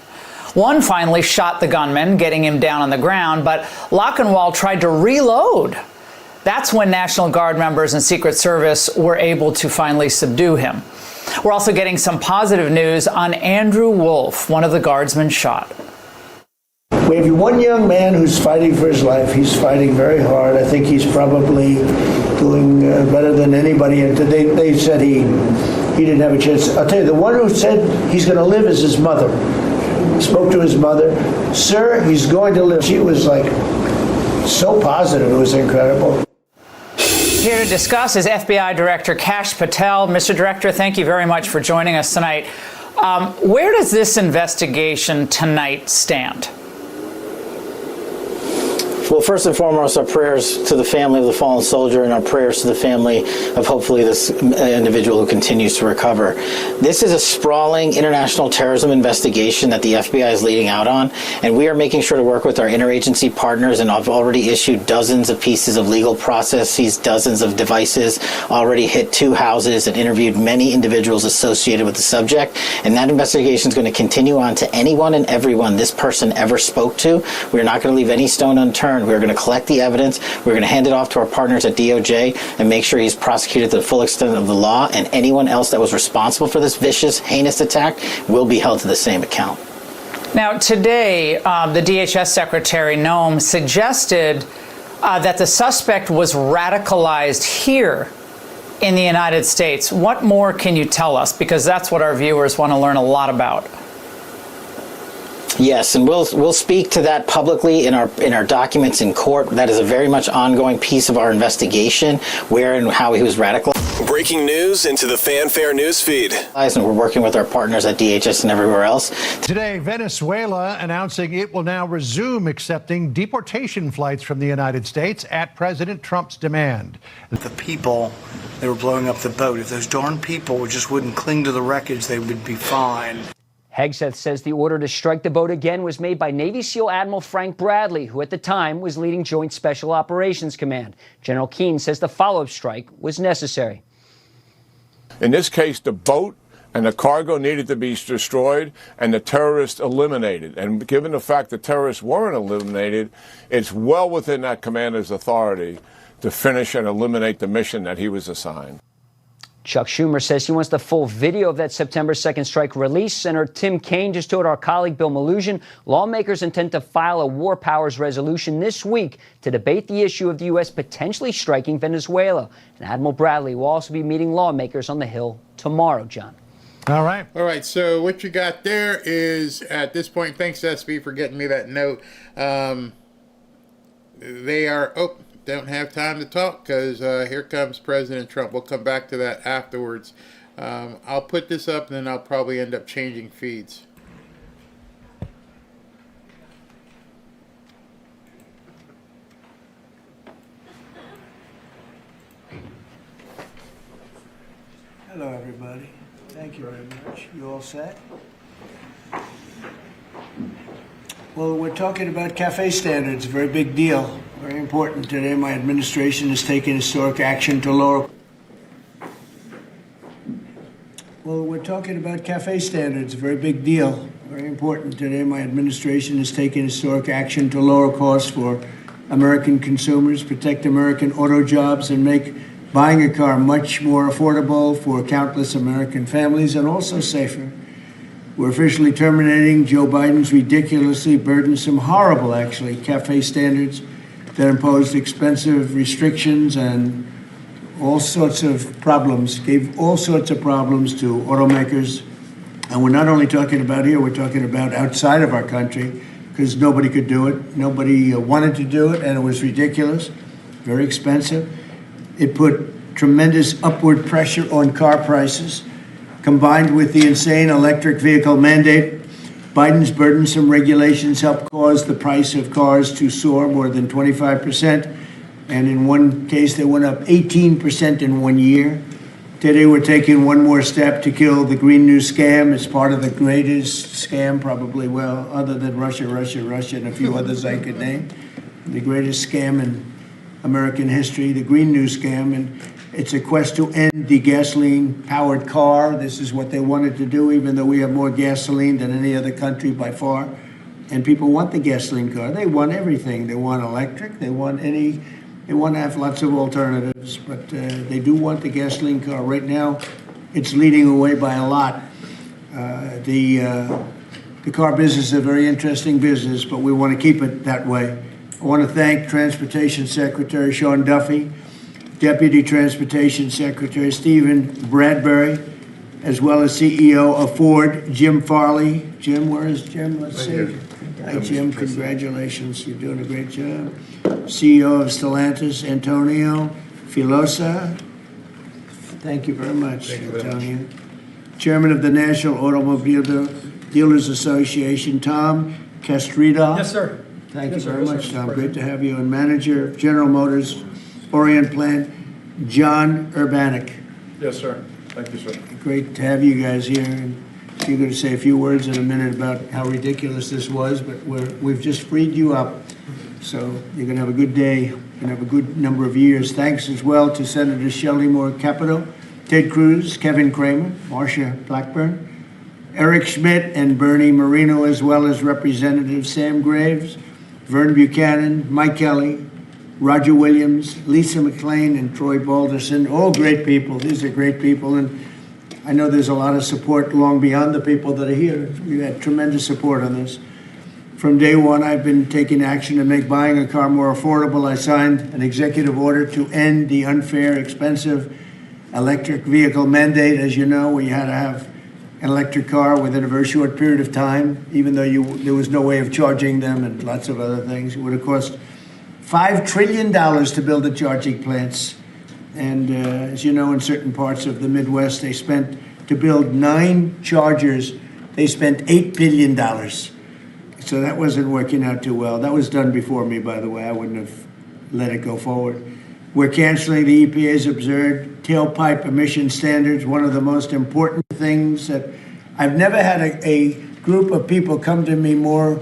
One finally shot the gunman, getting him down on the ground, but Lakhanwal tried to reload. That's when National Guard members and Secret Service were able to finally subdue him. We're also getting some positive news on Andrew Wolf, one of the guardsmen shot. We have one young man who's fighting for his life. He's fighting very hard. I think he's probably doing better than anybody. They said he didn't have a chance. I'll tell you, the one who said he's going to live is his mother. Spoke to his mother. Sir, he's going to live. She was like so positive. It was incredible. Here to discuss is FBI Director Kash Patel. Mr. Director, thank you very much for joining us tonight. Where does this investigation tonight stand? Well, first and foremost, our prayers to the family of the fallen soldier and our prayers to the family of hopefully this individual who continues to recover. This is a sprawling international terrorism investigation that the FBI is leading out on, and we are making sure to work with our interagency partners, and I've already issued dozens of pieces of legal processes, dozens of devices, already hit 2 houses and interviewed many individuals associated with the subject, and that investigation is going to continue on to anyone and everyone this person ever spoke to. We're not going to leave any stone unturned. We're going to collect the evidence. We're going to hand it off to our partners at DOJ and make sure he's prosecuted to the full extent of the law, and anyone else that was responsible for this vicious, heinous attack will be held to the same account. Now, today, the DHS Secretary Noem suggested that the suspect was radicalized here in the United States. What more can you tell us? Because that's what our viewers want to learn a lot about. Yes, and we'll speak to that publicly in our documents in court. That is a very much ongoing piece of our investigation, where and how he was radicalized. Breaking news into the Fanfare newsfeed. And we're working with our partners at DHS and everywhere else. Today, Venezuela announcing it will now resume accepting deportation flights from the United States at President Trump's demand. The people, they were blowing up the boat. If those darn people just wouldn't cling to the wreckage, they would be fine. Hegseth says the order to strike the boat again was made by Navy SEAL Admiral Frank Bradley, who at the time was leading Joint Special Operations Command. General Keane says the follow-up strike was necessary. In this case, the boat and the cargo needed to be destroyed and the terrorists eliminated. And given the fact the terrorists weren't eliminated, it's well within that commander's authority to finish and eliminate the mission that he was assigned. Chuck Schumer says he wants the full video of that September 2nd strike released. Senator Tim Kaine just told our colleague Bill Maloogian lawmakers intend to file a war powers resolution this week to debate the issue of the U.S. potentially striking Venezuela. And Admiral Bradley will also be meeting lawmakers on the Hill tomorrow, John. All right. So what you got there is, at this point, thanks, SB, for getting me that note. They are... don't have time to talk because here comes President Trump. We'll come back to that afterwards. I'll put this up and then I'll probably end up changing feeds. Hello, everybody. Thank you very much. You all set? Well, we're talking about cafe standards, a very big deal, very important today. My administration has taken historic action to lower. Well, we're talking about cafe standards, a very big deal, very important today. My administration has taken historic action to lower costs for American consumers, protect American auto jobs, and make buying a car much more affordable for countless American families and also safer. We're officially terminating Joe Biden's ridiculously burdensome, horrible, actually, cafe standards that imposed expensive restrictions and all sorts of problems, gave all sorts of problems to automakers. And we're not only talking about here, we're talking about outside of our country, because nobody could do it. Nobody wanted to do it, and it was ridiculous, very expensive. It put tremendous upward pressure on car prices. Combined with the insane electric vehicle mandate, Biden's burdensome regulations helped cause the price of cars to soar more than 25%. And in one case, they went up 18% in 1 year. Today, we're taking one more step to kill the Green New scam. It's part of the greatest scam, probably, well, other than Russia, and a few others I could name. The greatest scam in American history, the Green New scam. And it's a quest to end the gasoline-powered car. This is what they wanted to do, even though we have more gasoline than any other country by far. And people want the gasoline car. They want everything. They want electric. They want to have lots of alternatives, but they do want the gasoline car. Right now, it's leading away by a lot. The car business is a very interesting business, but we want to keep it that way. I want to thank Transportation Secretary Sean Duffy, Deputy Transportation Secretary Stephen Bradbury, as well as CEO of Ford, Jim Farley. Jim, where is Jim? Let's see. Hi, Jim. Congratulations. You're doing a great job. CEO of Stellantis, Antonio Filosa. Thank you very much, Antonio. Chairman of the National Automobile Dealers Association, Tom Castrida. Yes, sir. Thank you very much, Tom. Great to have you. And Manager of General Motors Orient Plant, John Urbanek. Yes, sir. Thank you, sir. Great to have you guys here. And you're going to say a few words in a minute about how ridiculous this was, but we've just freed you up. So you're going to have a good day. You're going to have a good number of years. Thanks as well to Senators Shelley Moore Capito, Ted Cruz, Kevin Cramer, Marsha Blackburn, Eric Schmidt, and Bernie Marino, as well as Representatives Sam Graves, Vern Buchanan, Mike Kelly, Roger Williams, Lisa McClain, and Troy Balderson. All great people. These are great people. And I know there's a lot of support long beyond the people that are here. We had tremendous support on this. From day one, I've been taking action to make buying a car more affordable. I signed an executive order to end the unfair, expensive electric vehicle mandate. As you know, we had to have an electric car within a very short period of time, even though there was no way of charging them and lots of other things. It would have cost $5 trillion to build the charging plants. And as you know, in certain parts of the Midwest, they spent, to build 9 chargers, they spent $8 billion. So that wasn't working out too well. That was done before me, by the way. I wouldn't have let it go forward. We're canceling the EPA's absurd tailpipe emission standards, one of the most important things that I've never had a group of people come to me more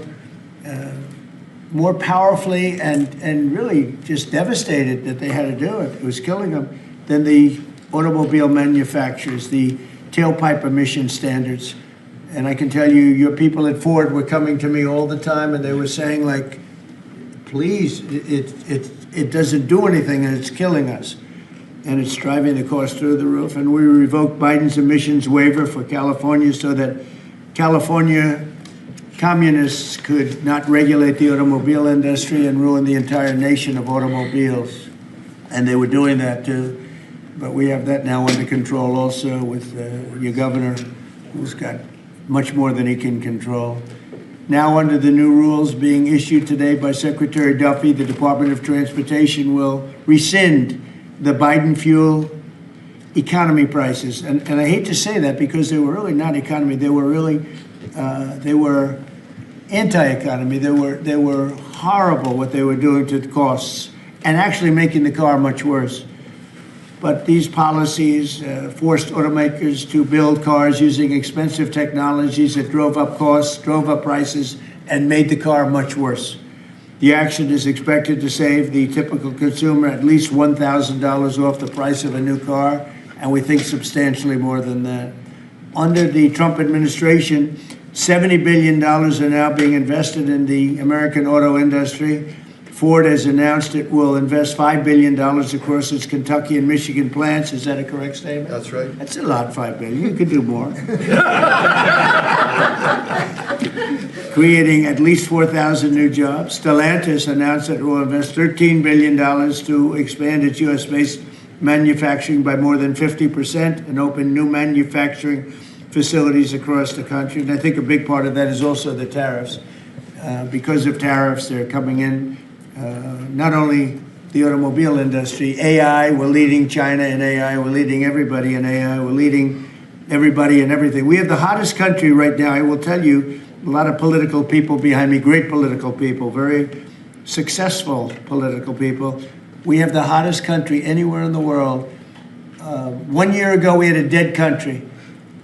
powerfully and really just devastated that they had to do it. It was killing them than the automobile manufacturers, the tailpipe emission standards. And I can tell you, your people at Ford were coming to me all the time, and they were saying, like, please, it doesn't do anything, and it's killing us. And it's driving the cost through the roof. And we revoked Biden's emissions waiver for California so that California communists could not regulate the automobile industry and ruin the entire nation of automobiles. And they were doing that, too. But we have that now under control also with your governor, who's got much more than he can control. Now, under the new rules being issued today by Secretary Duffy, the Department of Transportation will rescind the Biden fuel economy prices. And I hate to say that because they were really not economy. They were really, they were anti-economy. They were horrible what they were doing to the costs and actually making the car much worse. But these policies forced automakers to build cars using expensive technologies that drove up costs, drove up prices, and made the car much worse. The action is expected to save the typical consumer at least $1,000 off the price of a new car, and we think substantially more than that. Under the Trump administration, $70 billion are now being invested in the American auto industry. Ford has announced it will invest $5 billion across its Kentucky and Michigan plants. Is that a correct statement? That's right. That's a lot, $5 billion. You could do more. Creating at least 4,000 new jobs. Stellantis announced that it will invest $13 billion to expand its U.S.-based manufacturing by more than 50% and open new manufacturing facilities across the country. And I think a big part of that is also the tariffs. Because of tariffs, they're coming in. Not only the automobile industry, AI, we're leading China in AI, we're leading everybody in AI, we're leading everybody in everything. We have the hottest country right now. I will tell you, a lot of political people behind me, great political people, very successful political people. We have the hottest country anywhere in the world. 1 year ago, we had a dead country,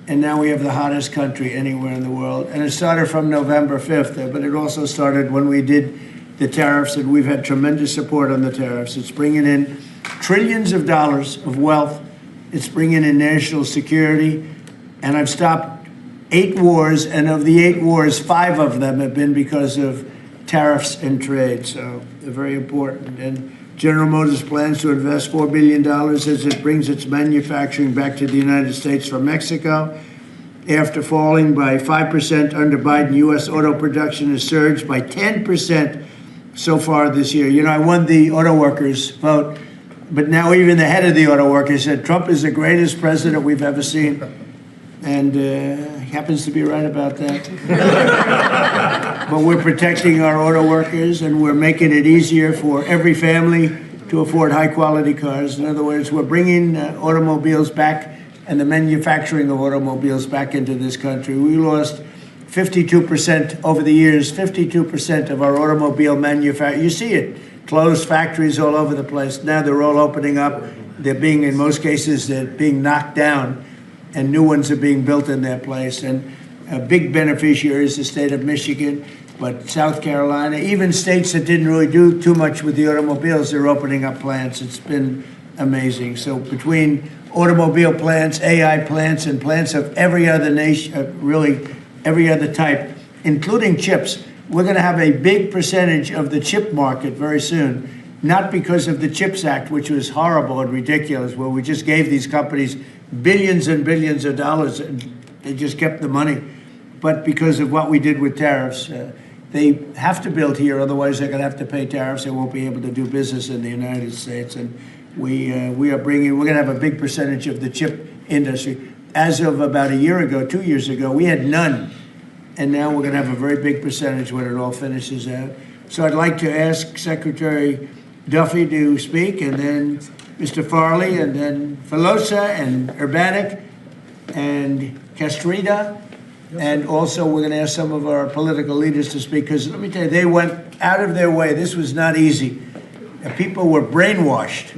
and now we have the hottest country anywhere in the world. And it started from November 5th, but it also started when we did the tariffs, and we've had tremendous support on the tariffs. It's bringing in trillions of dollars of wealth. It's bringing in national security. And I've stopped 8 wars, and of the 8 wars, 5 of them have been because of tariffs and trade. So they're very important. And General Motors plans to invest $4 billion as it brings its manufacturing back to the United States from Mexico. After falling by 5% under Biden, U.S. auto production has surged by 10% so far this year. You know, I won the auto workers vote, but now even the head of the auto workers said Trump is the greatest president we've ever seen. And he happens to be right about that. But we're protecting our auto workers, and we're making it easier for every family to afford high-quality cars. In other words, we're bringing automobiles back and the manufacturing of automobiles back into this country. We lost 52% over the years, 52% of our automobile manufacturing. You see it, closed factories all over the place. Now they're all opening up. They're being, in most cases, they're being knocked down, and new ones are being built in their place. And a big beneficiary is the state of Michigan, but South Carolina, even states that didn't really do too much with the automobiles, they're opening up plants. It's been amazing. So between automobile plants, AI plants, and plants of every other nation, really every other type, including chips, we're going to have a big percentage of the chip market very soon. Not because of the CHIPS Act, which was horrible and ridiculous, where we just gave these companies billions and billions of dollars and they just kept the money, but because of what we did with tariffs. They have to build here, otherwise they're going to have to pay tariffs. They won't be able to do business in the United States. And we're going to have a big percentage of the chip industry. As of about a year ago, 2 years ago, we had none. And now we're going to have a very big percentage when it all finishes out. So I'd like to ask Secretary Duffy to speak, and then Mr. Farley, and then Filosa, and Urbanik, and Castrita. And also we're going to ask some of our political leaders to speak, because let me tell you, they went out of their way. This was not easy. People were brainwashed.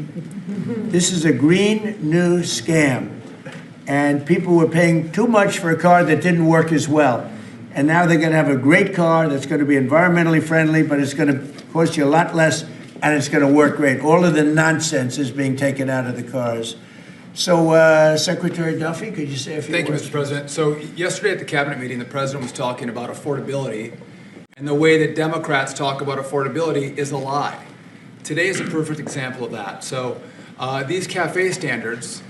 This is a green new scam. And people were paying too much for a car that didn't work as well. And now they're going to have a great car that's going to be environmentally friendly, but it's going to cost you a lot less, and it's going to work great. All of the nonsense is being taken out of the cars. So, Secretary Duffy, could you say a few words? Thank you, Mr. President. So yesterday at the cabinet meeting, the president was talking about affordability, and the way that Democrats talk about affordability is a lie. Today is a perfect example of that. So these CAFE standards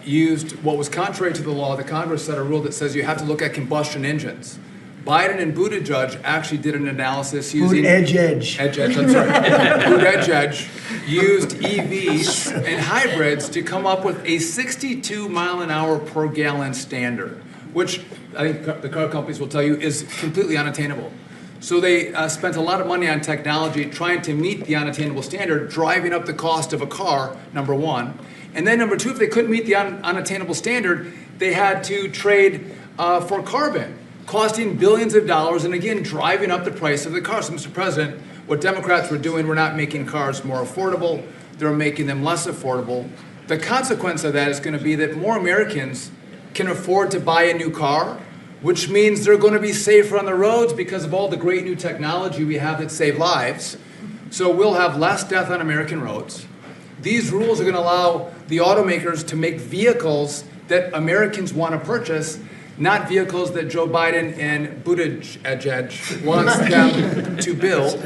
used what was contrary to the law. The Congress set a rule that says you have to look at combustion engines. Biden and Buttigieg actually did an analysis using... Buttigieg, I'm sorry. Buttigieg used EVs and hybrids to come up with a 62 mile an hour per gallon standard, which I think the car companies will tell you is completely unattainable. So they spent a lot of money on technology trying to meet the unattainable standard, driving up the cost of a car, number one. And then number two, if they couldn't meet the unattainable standard, they had to trade for carbon, costing billions of dollars, and again, driving up the price of the car. So, Mr. President, what Democrats were doing were not making cars more affordable, they're making them less affordable. The consequence of that is going to be that more Americans can afford to buy a new car, which means they're going to be safer on the roads because of all the great new technology we have that save lives. So we'll have less death on American roads. These rules are going to allow the automakers to make vehicles that Americans want to purchase, not vehicles that Joe Biden and Buttigieg wants them to build,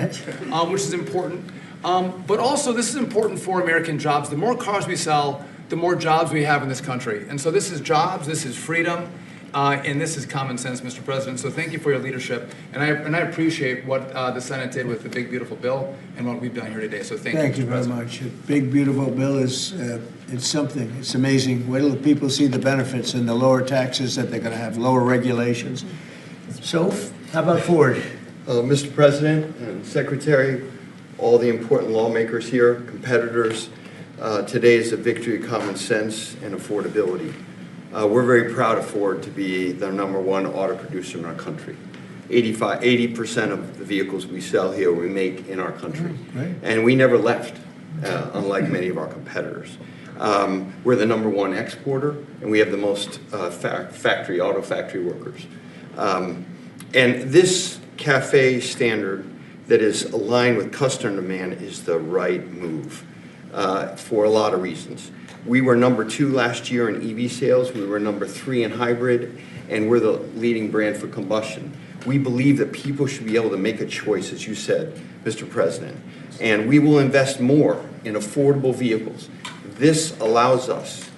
which is important. But also, this is important for American jobs. The more cars we sell, the more jobs we have in this country. And so this is jobs, this is freedom, and this is common sense, Mr. President. So thank you for your leadership. And I appreciate what the Senate did with the big, beautiful bill and what we've done here today. So thank you, Mr. very President. much. A big, beautiful bill is it's something. It's amazing. Wait till people see the benefits and the lower taxes that they're going to have, lower regulations. So, how about Ford? Mr. President and Secretary, all the important lawmakers here, competitors, today is a victory of common sense and affordability. We're very proud of Ford to be the #1 auto producer in our country. 80% of the vehicles we sell here we make in our country. Right. And we never left. unlike many of our competitors. We're the #1 exporter, and we have the most auto factory workers. And this CAFE standard that is aligned with customer demand is the right move for a lot of reasons. We were #2 last year in EV sales. We were #3 in hybrid, and we're the leading brand for combustion. We believe that people should be able to make a choice, as you said, Mr. President, and we will invest more in affordable vehicles. This allows us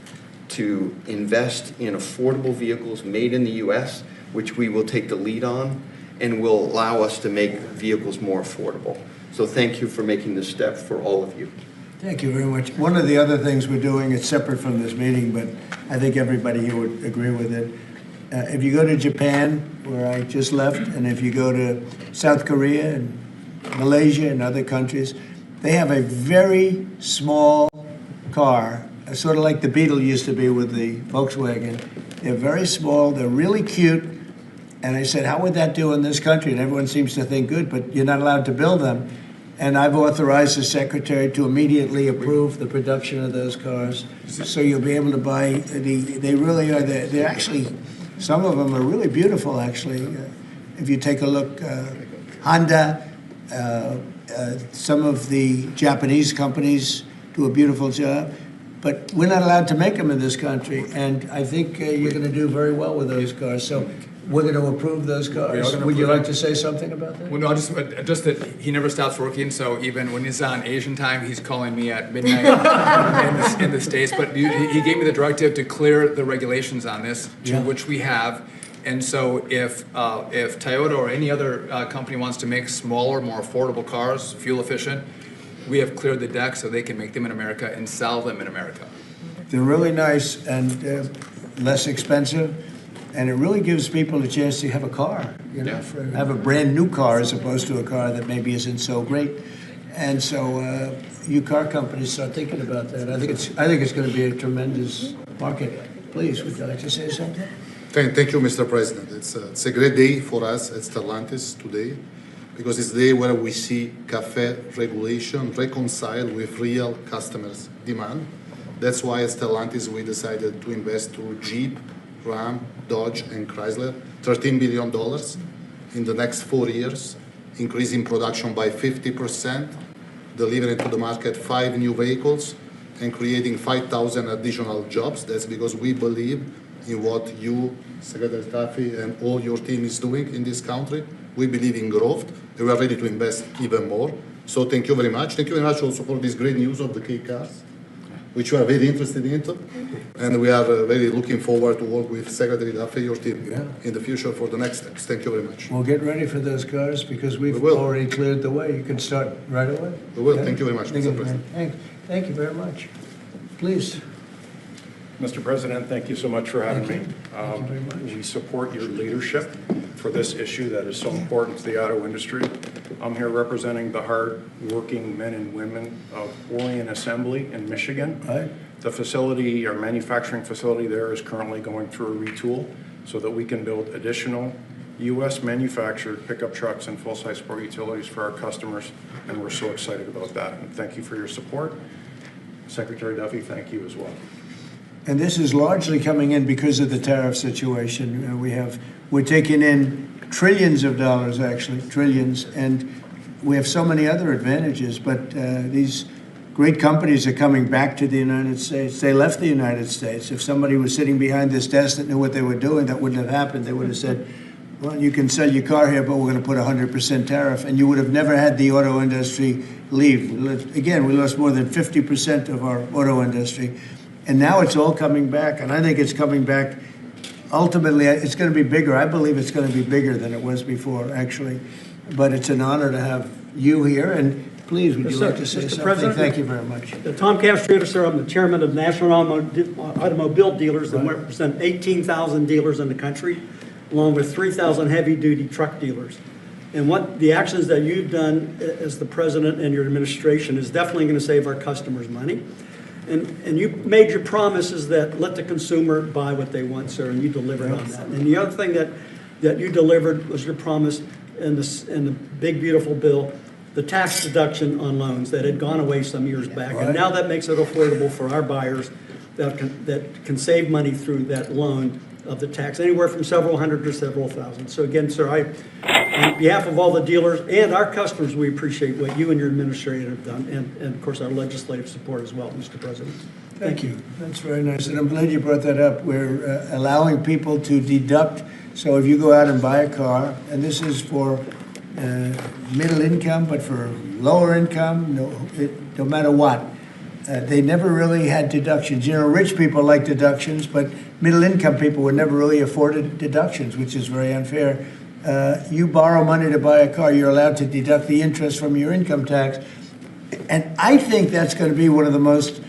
to invest in affordable vehicles made in the U.S., which we will take the lead on, and will allow us to make vehicles more affordable. So thank you for making this step for all of you. Thank you very much. One of the other things we're doing, it's separate from this meeting, but I think everybody here would agree with it. If you go to Japan, where I just left, and if you go to South Korea and Malaysia and other countries, they have a very small car, sort of like the Beetle used to be with the Volkswagen. They're very small, they're really cute. And I said, how would that do in this country? And everyone seems to think good, but you're not allowed to build them. And I've authorized the secretary to immediately approve the production of those cars. So you'll be able to buy, they really are, they're actually, some of them are really beautiful, actually. If you take a look, Honda, some of the Japanese companies do a beautiful job. But we're not allowed to make them in this country. And I think you're going to do very well with those cars. So we're going to approve those cars. Would you like to say something about that? Well, no, just that he never stops working, so even when he's on Asian time, he's calling me at midnight in the States. But he gave me the directive to clear the regulations on this, which we have. And so if Toyota or any other company wants to make smaller, more affordable cars, fuel efficient, we have cleared the deck so they can make them in America and sell them in America. They're really nice and less expensive. And it really gives people a chance to have a car, have a brand new car as opposed to a car that maybe isn't so great. And so you car companies start thinking about that. I think it's going to be a tremendous market. Please, would you like to say something? Thank you, Mr. President. It's a great day for us at Stellantis today, because it's the day where we see CAFE regulation reconciled with real customers' demand. That's why at Stellantis we decided to invest through Jeep, Ram, Dodge, and Chrysler, $13 billion in the next 4 years, increasing production by 50%, delivering to the market 5 new vehicles, and creating 5,000 additional jobs. That's because we believe in what you, Secretary Duffy, and all your team is doing in this country. We believe in growth, and we are ready to invest even more. So thank you very much. Thank you very much also for this great news of the K cars, which we are very interested in, and we are very looking forward to work with Secretary Duffy, your team, in the future for the next steps. Thank you very much. We'll get ready for those cars because we've already cleared the way. You can start right away. We will. Thank you very much, Mr. President. Thank you very much. Please. Mr. President, thank you so much for having me. Thank you very much. We support your leadership for this issue that is so important to the auto industry. I'm here representing the hard-working men and women of Orion Assembly in Michigan. Right. The facility, our manufacturing facility there, is currently going through a retool so that we can build additional U.S. manufactured pickup trucks and full-size sport utilities for our customers, and we're so excited about that. And thank you for your support. Secretary Duffy, thank you as well. And this is largely coming in because of the tariff situation. We're taking in trillions of dollars, actually, trillions, and we have so many other advantages. But these great companies are coming back to the United States. They left the United States. If somebody was sitting behind this desk that knew what they were doing, that wouldn't have happened. They would have said, well, you can sell your car here, but we're going to put 100% tariff. And you would have never had the auto industry leave. Again, we lost more than 50% of our auto industry. And now it's all coming back. And I think it's coming back. Ultimately, it's going to be bigger. I believe it's going to be bigger than it was before, actually. But it's an honor to have you here. And please, would you like to say something? President, thank you very much. Tom Castrator, sir. I'm the chairman of National Automobile Dealers that represent 18,000 dealers in the country, along with 3,000 heavy-duty truck dealers. And what the actions that you've done as the president and your administration is definitely going to save our customers money. And you made your promises that let the consumer buy what they want, sir, and you delivered on that. And the other thing that you delivered was your promise in the big, beautiful bill the tax deduction on loans that had gone away some years back. Right. And now that makes it affordable for our buyers that can save money through that loan of the tax, anywhere from several hundred to several thousand. So again, sir, on behalf of all the dealers and our customers, we appreciate what you and your administration have done, and of course our legislative support as well, Mr. President. Thank you. That's very nice, and I'm glad you brought that up. We're allowing people to deduct. So if you go out and buy a car, and this is for middle income, but for lower income, no matter what, they never really had deductions. You know, rich people like deductions, but middle income people would never really afford deductions, which is very unfair. You borrow money to buy a car, you're allowed to deduct the interest from your income tax. And I think that's going to be one of the most,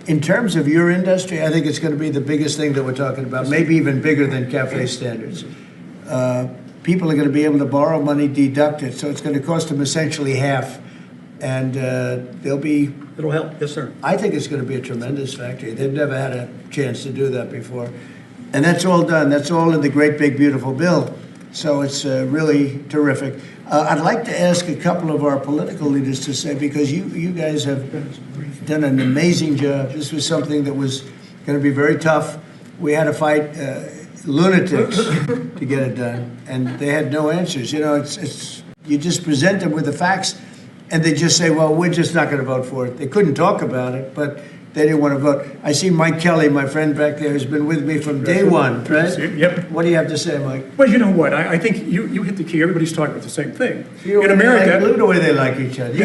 in terms of your industry, I think it's going to be the biggest thing that we're talking about, maybe even bigger than CAFE standards. People are going to be able to borrow money, deduct it, so it's going to cost them essentially half. And it'll help. Yes, sir. I think it's going to be a tremendous factory. They've never had a chance to do that before. And that's all done. That's all in the great, big, beautiful bill. So it's really terrific. I'd like to ask a couple of our political leaders to say, because you guys have done an amazing job. This was something that was going to be very tough. We had to fight lunatics to get it done, and they had no answers. You know, it's you just present them with the facts, and they just say, well, we're just not going to vote for it. They couldn't talk about it, but they didn't want to vote. I see Mike Kelly, my friend back there, has been with me from day one, right? Yep. What do you have to say, Mike? Well, you know what? I think you hit the key. Everybody's talking about the same thing. In America, look at the way they like each other. You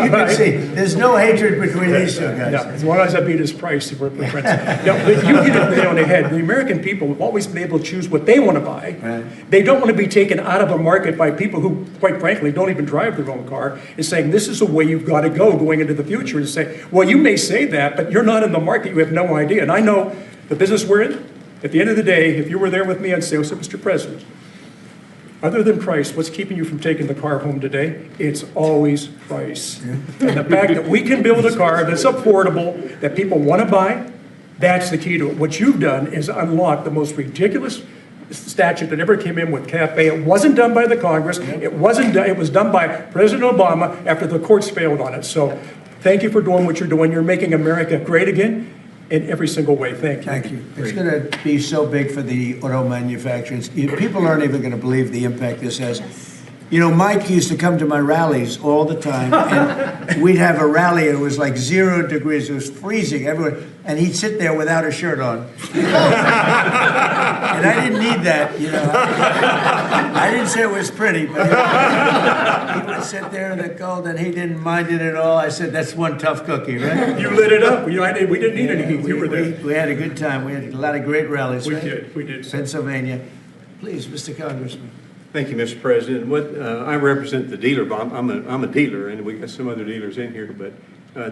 can see there's no hatred between these two guys. No, as long as I beat his price, we're friends. No, you hit it nail on the head. The American people have always been able to choose what they want to buy. Right. They don't want to be taken out of a market by people who, quite frankly, don't even drive their own car, and saying this is the way you've got to go going into the future. And say, well, you may say that, but you're not in the market. You have no idea. And I know the business we're in. At the end of the day, if you were there with me, I'd say, oh, so Mr. President, other than price, what's keeping you from taking the car home today? It's always price. Yeah. And the fact that we can build a car that's affordable, that people want to buy, that's the key to it. What you've done is unlock the most ridiculous statute that ever came in with CAFE. It wasn't done by the Congress. It wasn't done. It was done by President Obama after the courts failed on it. So thank you for doing what you're doing. You're making America great again in every single way. Thank you. Thank you. It's going to be so big for the auto manufacturers. People aren't even going to believe the impact this has. You know, Mike used to come to my rallies all the time, and we'd have a rally, and it was like 0 degrees. It was freezing, everyone, and he'd sit there without a shirt on. And I didn't need that, you know. I didn't say it was pretty, but he would sit there in the cold, and he didn't mind it at all. I said, that's one tough cookie, right? You lit it up. We didn't need any heat. You were there. We had a good time. We had a lot of great rallies, We right? did. We did. Pennsylvania. Please, Mr. Congressman. Thank you, Mr. President. I represent the dealer body. I'm a dealer, and we got some other dealers in here, but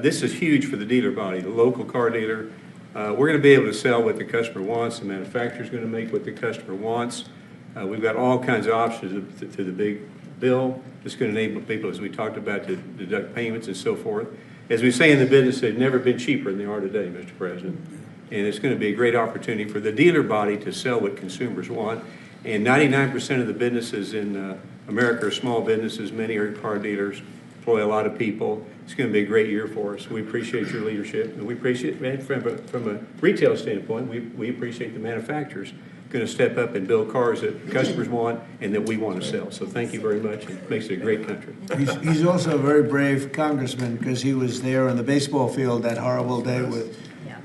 this is huge for the dealer body, the local car dealer. We're going to be able to sell what the customer wants. The manufacturer's going to make what the customer wants. We've got all kinds of options to the big bill. It's going to enable people, as we talked about, to deduct payments and so forth. As we say in the business, they've never been cheaper than they are today, Mr. President. And it's going to be a great opportunity for the dealer body to sell what consumers want. And 99% of the businesses in America are small businesses. Many are car dealers, employ a lot of people. It's going to be a great year for us. We appreciate your leadership. And we appreciate, from a retail standpoint, we appreciate the manufacturers going to step up and build cars that customers want and that we want to sell. So thank you very much. It makes it a great country. He's also a very brave congressman because he was there on the baseball field that horrible day with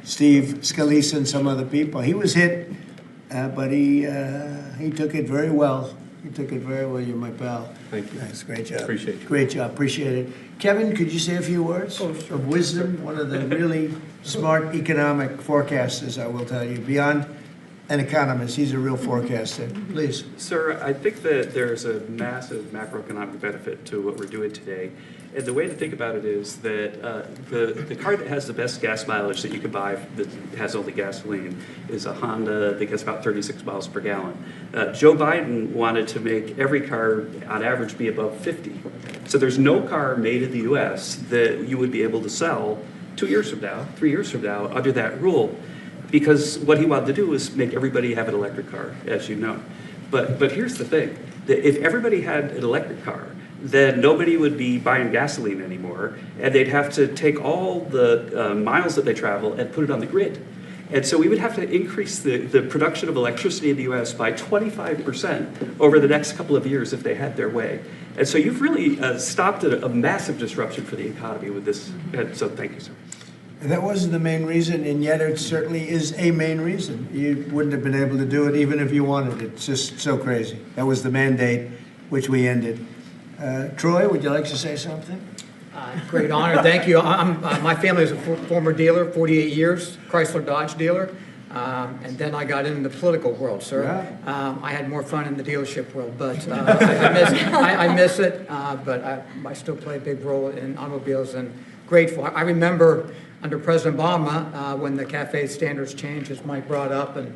Steve Scalise and some other people. He was hit. But he took it very well. He took it very well. You're my pal. Thank you. Thanks. Great job. Appreciate you. Great job. Appreciate it. Kevin, could you say a few words of wisdom? One of the really smart economic forecasters, I will tell you. Beyond an economist, he's a real forecaster. Please. Sir, I think that there's a massive macroeconomic benefit to what we're doing today. And the way to think about it is that the car that has the best gas mileage that you can buy that has only gasoline is a Honda that gets about 36 miles per gallon. Joe Biden wanted to make every car on average be above 50. So there's no car made in the U.S. that you would be able to sell 2 years from now, 3 years from now under that rule. Because what he wanted to do was make everybody have an electric car, as you know. But here's the thing, that if everybody had an electric car, then nobody would be buying gasoline anymore, and they'd have to take all the miles that they travel and put it on the grid. And so we would have to increase the production of electricity in the U.S. by 25% over the next couple of years if they had their way. And so you've really stopped a massive disruption for the economy with this. And so thank you, sir. That wasn't the main reason, and yet it certainly is a main reason. You wouldn't have been able to do it even if you wanted it. It's just so crazy. That was the mandate, which we ended. Troy, would you like to say something? Great honor, thank you. My family is a former dealer, 48 years, Chrysler Dodge dealer, and then I got into the political world, sir. Yeah. I had more fun in the dealership world, but I miss it, but I still play a big role in automobiles and grateful. I remember under President Obama when the CAFE standards changed, as Mike brought up, and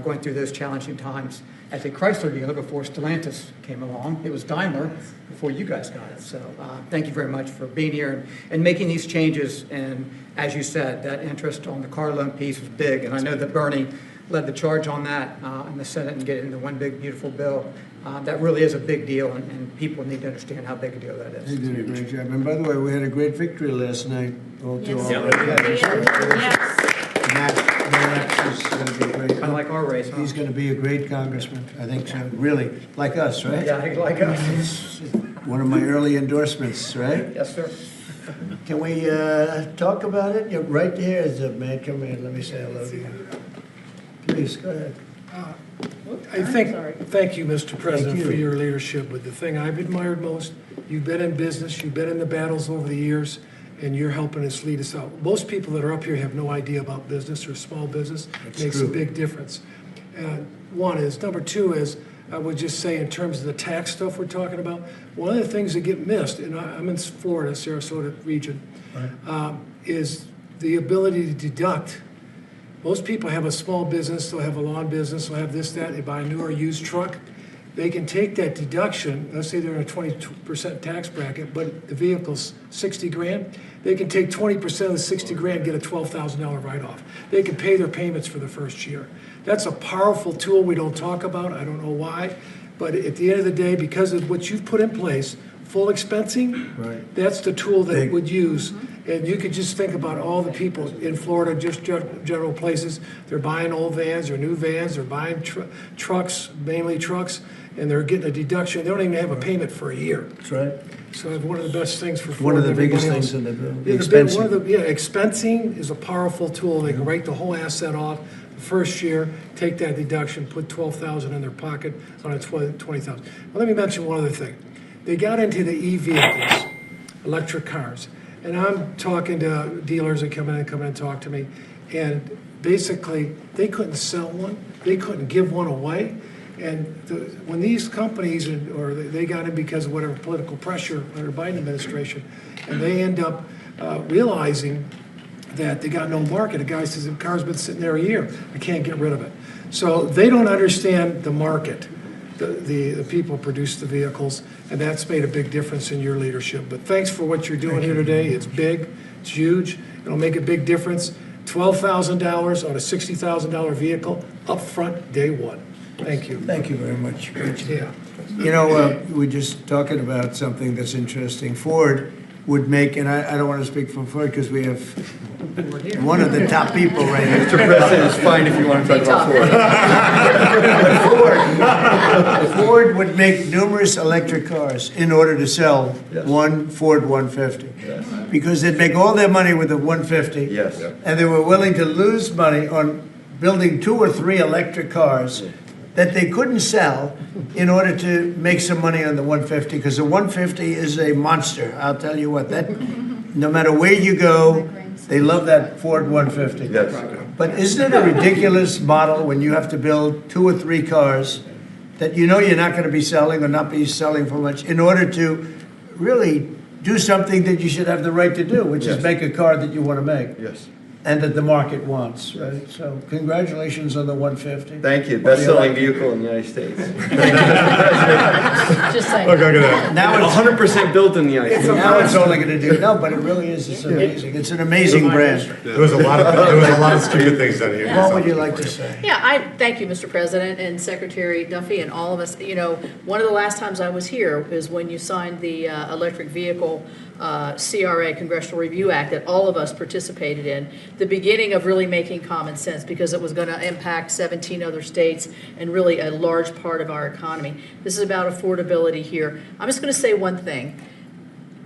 going through those challenging times as a Chrysler dealer before Stellantis came along. It was Daimler before you guys got it. So thank you very much for being here and making these changes. And as you said, that interest on the car loan piece was big. And I know that Bernie led the charge on that in the Senate and get it into one big, beautiful bill. That really is a big deal, and people need to understand how big a deal that is. You did a great job. And by the way, we had a great victory last night. Max is going to be great. Kind of like our race, huh? He's going to be a great congressman. I think so. Really, like us, right? Yeah, like us. One of my early endorsements, right? Yes, sir. Can we talk about it? You're right here, Zip man. Come in. Let me say hello to you. Please go ahead. Thank you, Mr. President, for your leadership. But the thing I've admired most, you've been in business, you've been in the battles over the years, and you're helping us lead us out. Most people that are up here have no idea about business or small business. It makes a big difference. One is. Number two is, I would just say in terms of the tax stuff we're talking about, one of the things that get missed, and I'm in Florida, Sarasota region, is the ability to deduct. Most people have a small business, they'll have a lawn business, they'll have this, that, they buy a new or used truck. They can take that deduction, let's say they're in a 20% tax bracket, but the vehicle's 60 grand. They can take 20% of the 60 grand, get a $12,000 write-off. They can pay their payments for the first year. That's a powerful tool we don't talk about. I don't know why, but at the end of the day, because of what you've put in place, full expensing, that's the tool that it would use. And you could just think about all the people in Florida, just general places. They're buying old vans or new vans. They're buying trucks, mainly trucks, and they're getting a deduction. They don't even have a payment for a year. That's right. So one of the best things for one of the biggest things in the bill. Expensing is a powerful tool. They can write the whole asset off the first year, take that deduction, put $12,000 in their pocket on a $20,000. Well, let me mention one other thing. They got into the e-vehicles, electric cars. And I'm talking to dealers that come in and talk to me, and basically they couldn't sell one, they couldn't give one away. And when these companies, or they got in because of whatever political pressure under the Biden administration, and they end up realizing that they got no market. A guy says, the car's been sitting there a year, I can't get rid of it. So they don't understand the market. The people produce the vehicles, and that's made a big difference in your leadership. But thanks for what you're doing here today. It's big, it's huge, it'll make a big difference. $12,000 on a $60,000 vehicle up front, day one. Thank you. Thank you very much. Yeah. You know, we're just talking about something that's interesting. Ford would make, and I don't want to speak for Ford because we have one of the top people right here. Mr. President, it's fine if you want to talk about Ford. Ford would make numerous electric cars in order to sell one Ford 150. Because they'd make all their money with the 150. Yes. And they were willing to lose money on building 2 or 3 electric cars that they couldn't sell in order to make some money on the 150, because the 150 is a monster. I'll tell you what, that no matter where you go, they love that Ford 150. Yes. But isn't it a ridiculous model when you have to build 2 or 3 cars that you know you're not going to be selling or not be selling for much in order to really do something that you should have the right to do, which is make a car that you want to make? Yes. and that the market wants, right? So congratulations on the 150. Thank you. Best-selling vehicle in the United States. Just saying. Look at that. Now it's 100% built in the United States. Now it's only going to do, no, but it really is, it's amazing. It's an amazing brand. There was a lot of stupid things done here. What would you like to say? Yeah, I thank you, Mr. President and Secretary Duffy and all of us. You know, one of the last times I was here is when you signed the electric vehicle CRA, Congressional Review Act, that all of us participated in. The beginning of really making common sense, because it was going to impact 17 other states and really a large part of our economy. This is about affordability here. I'm just going to say one thing.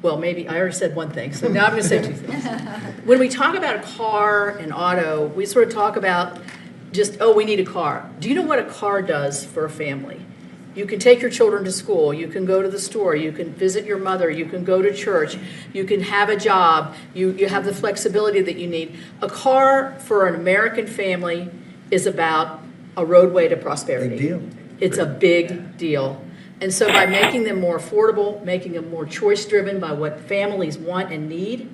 Well, maybe I already said one thing, so now I'm going to say two things. When we talk about a car and auto, we sort of talk about just, oh, we need a car. Do you know what a car does for a family? You can take your children to school, you can go to the store, you can visit your mother, you can go to church, you can have a job, you have the flexibility that you need. A car for an American family is about a roadway to prosperity. Big deal. It's a big deal. And so by making them more affordable, making them more choice-driven by what families want and need,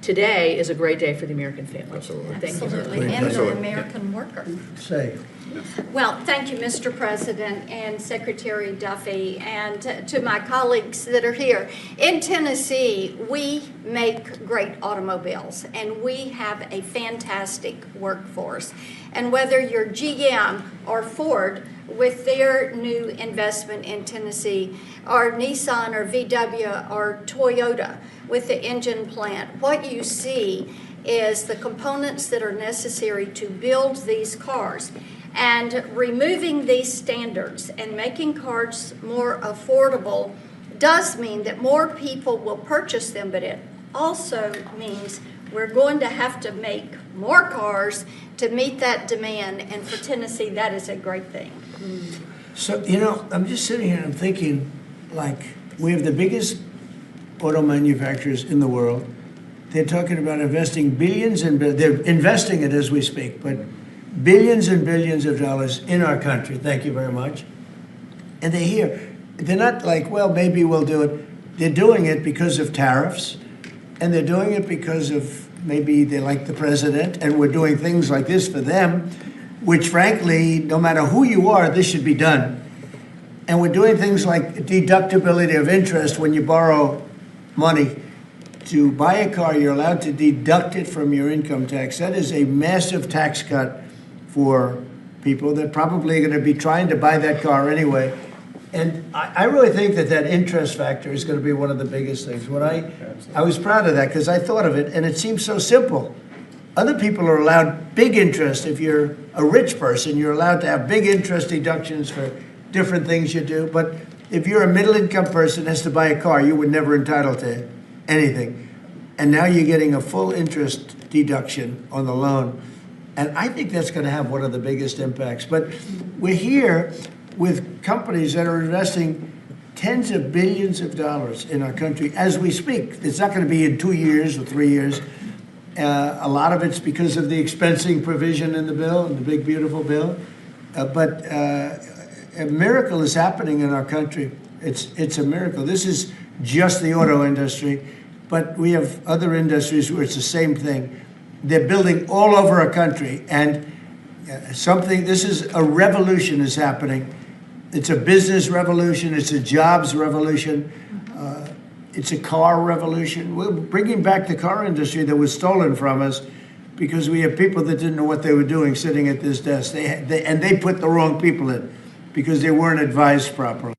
today is a great day for the American family. Absolutely. Thank you. Absolutely, and the American worker. Say. Well, thank you, Mr. President and Secretary Duffy, and to my colleagues that are here. In Tennessee, we make great automobiles, and we have a fantastic workforce. And whether you're GM or Ford, with their new investment in Tennessee, or Nissan or VW or Toyota with the engine plant, what you see is the components that are necessary to build these cars. And removing these standards and making cars more affordable does mean that more people will purchase them, but it also means we're going to have to make more cars to meet that demand, and for Tennessee, that is a great thing. So, you know, I'm just sitting here and I'm thinking, like, we have the biggest auto manufacturers in the world. They're talking about investing billions and they're investing it as we speak, but billions and billions of dollars in our country. Thank you very much. And they're here. They're not like, well, maybe we'll do it. They're doing it because of tariffs, and they're doing it because of maybe they like the president, and we're doing things like this for them, which frankly, no matter who you are, this should be done. And we're doing things like deductibility of interest. When you borrow money to buy a car, you're allowed to deduct it from your income tax. That is a massive tax cut for people that probably are going to be trying to buy that car anyway. And I really think that that interest factor is going to be one of the biggest things. When I was proud of that because I thought of it, and it seems so simple. Other people are allowed big interest. If you're a rich person, you're allowed to have big interest deductions for different things you do. But if you're a middle-income person that has to buy a car, you were never entitled to anything. And now you're getting a full interest deduction on the loan. And I think that's going to have one of the biggest impacts. But we're here with companies that are investing tens of billions of dollars in our country as we speak. It's not going to be in 2 years or 3 years. A lot of it's because of the expensing provision in the bill, in the big, beautiful bill. But a miracle is happening in our country. It's a miracle. This is just the auto industry, but we have other industries where it's the same thing. They're building all over our country, and this is a revolution is happening. It's a business revolution. It's a jobs revolution. It's a car revolution. We're bringing back the car industry that was stolen from us because we have people that didn't know what they were doing sitting at this desk. They put the wrong people in because they weren't advised properly.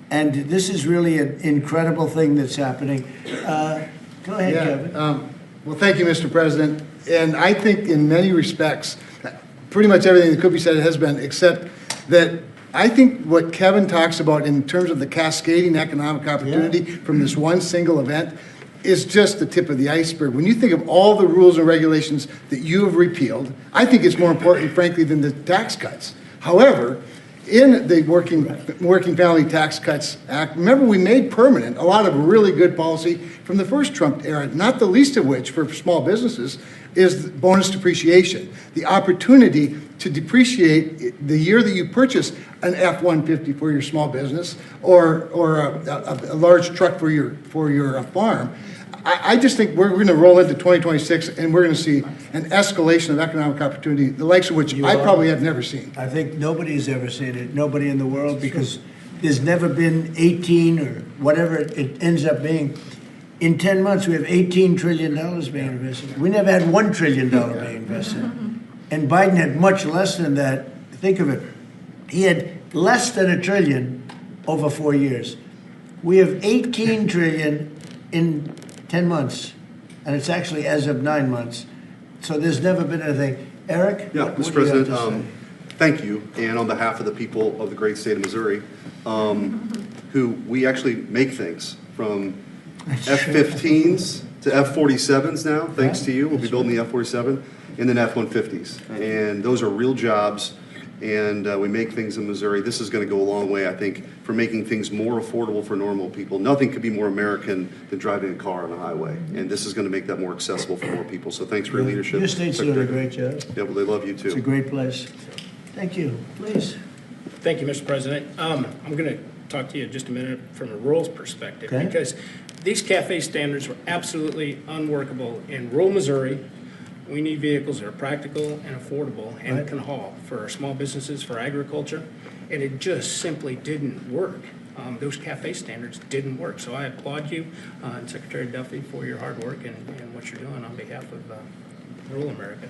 And this is really an incredible thing that's happening. Go ahead, Kevin. Well, thank you, Mr. President. And I think in many respects, pretty much everything that could be said has been, except that I think what Kevin talks about in terms of the cascading economic opportunity from this one single event is just the tip of the iceberg. When you think of all the rules and regulations that you have repealed, I think it's more important, frankly, than the tax cuts. However, in the Working Family Tax Cuts Act, remember we made permanent a lot of really good policy from the first Trump era, not the least of which for small businesses is bonus depreciation, the opportunity to depreciate the year that you purchase an F-150 for your small business or a large truck for your farm. I just think we're going to roll into 2026 and we're going to see an escalation of economic opportunity, the likes of which I probably have never seen. I think nobody's ever seen it, nobody in the world, because there's never been 18 or whatever it ends up being. In 10 months, we have $18 trillion being invested. We never had $1 trillion being invested. And Biden had much less than that. Think of it. He had less than $1 trillion over 4 years. We have $18 trillion in 10 months, and it's actually as of 9 months. So there's never been anything. Eric? Yeah, what Mr. do you have to President, thank you, and on behalf of the people of the great state of Missouri, who we actually make things from F-15s to F-47s now, thanks to you. We'll be building the F-47 and then F-150s. And those are real jobs, and we make things in Missouri. This is going to go a long way, I think, for making things more affordable for normal people. Nothing could be more American than driving a car on a highway, and this is going to make that more accessible for more people. So thanks for your leadership. Your state's doing a great job. Yeah, well, they love you too. It's a great place. Thank you. Please. Thank you, Mr. President. I'm going to talk to you just a minute from a rural perspective, Okay. because these CAFE standards were absolutely unworkable in rural Missouri. We need vehicles that are practical and affordable and Right. can haul for our small businesses, for agriculture, and it just simply didn't work. Those CAFE standards didn't work. So I applaud you and Secretary Duffy for your hard work and what you're doing on behalf of rural America.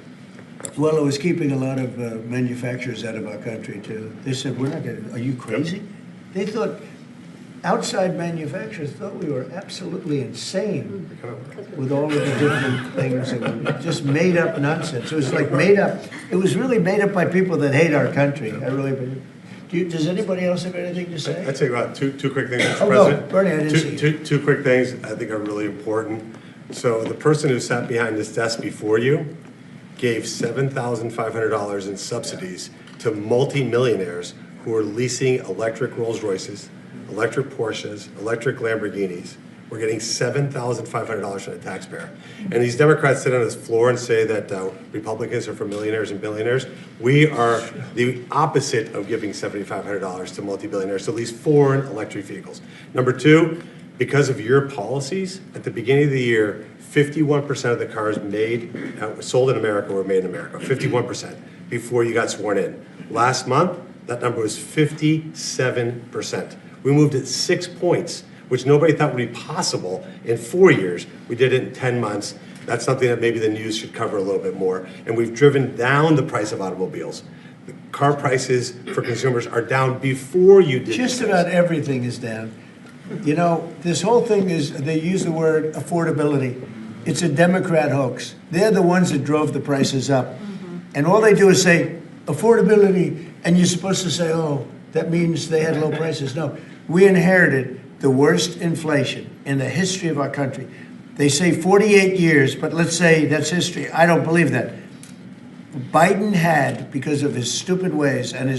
Well, it was keeping a lot of manufacturers out of our country, too. They said, we're not going to, are you crazy? They thought, outside manufacturers thought we were absolutely insane with all of the different things. And just made up nonsense. It was like made up. It was really made up by people that hate our country. I really believe. Does anybody else have anything to say? I'd say about two quick things, Mr. Oh, President. no, Bernie, I didn't see you. Two quick things I think are really important. So the person who sat behind this desk before you gave $7,500 in subsidies to multimillionaires who are leasing electric Rolls Royces, electric Porsches, electric Lamborghinis. We're getting $7,500 from the taxpayer. And these Democrats sit on this floor and say that Republicans are for millionaires and billionaires. We are the opposite of giving $7,500 to multi-billionaires to lease foreign electric vehicles. Number two, because of your policies, at the beginning of the year, 51% of the cars sold in America were made in America, 51%, before you got sworn in. Last month, that number was 57%. We moved it 6 points, which nobody thought would be possible in 4 years. We did it in 10 months. That's something that maybe the news should cover a little bit more. And we've driven down the price of automobiles. The car prices for consumers are down before you did. Just about everything is down. You know, this whole thing is, they use the word affordability. It's a Democrat hoax. They're the ones that drove the prices up. And all they do is say, affordability, and you're supposed to say, oh, that means they had low prices. No, we inherited the worst inflation in the history of our country. They say 48 years, but let's say that's history. I don't believe that. Biden had, because of his stupid ways and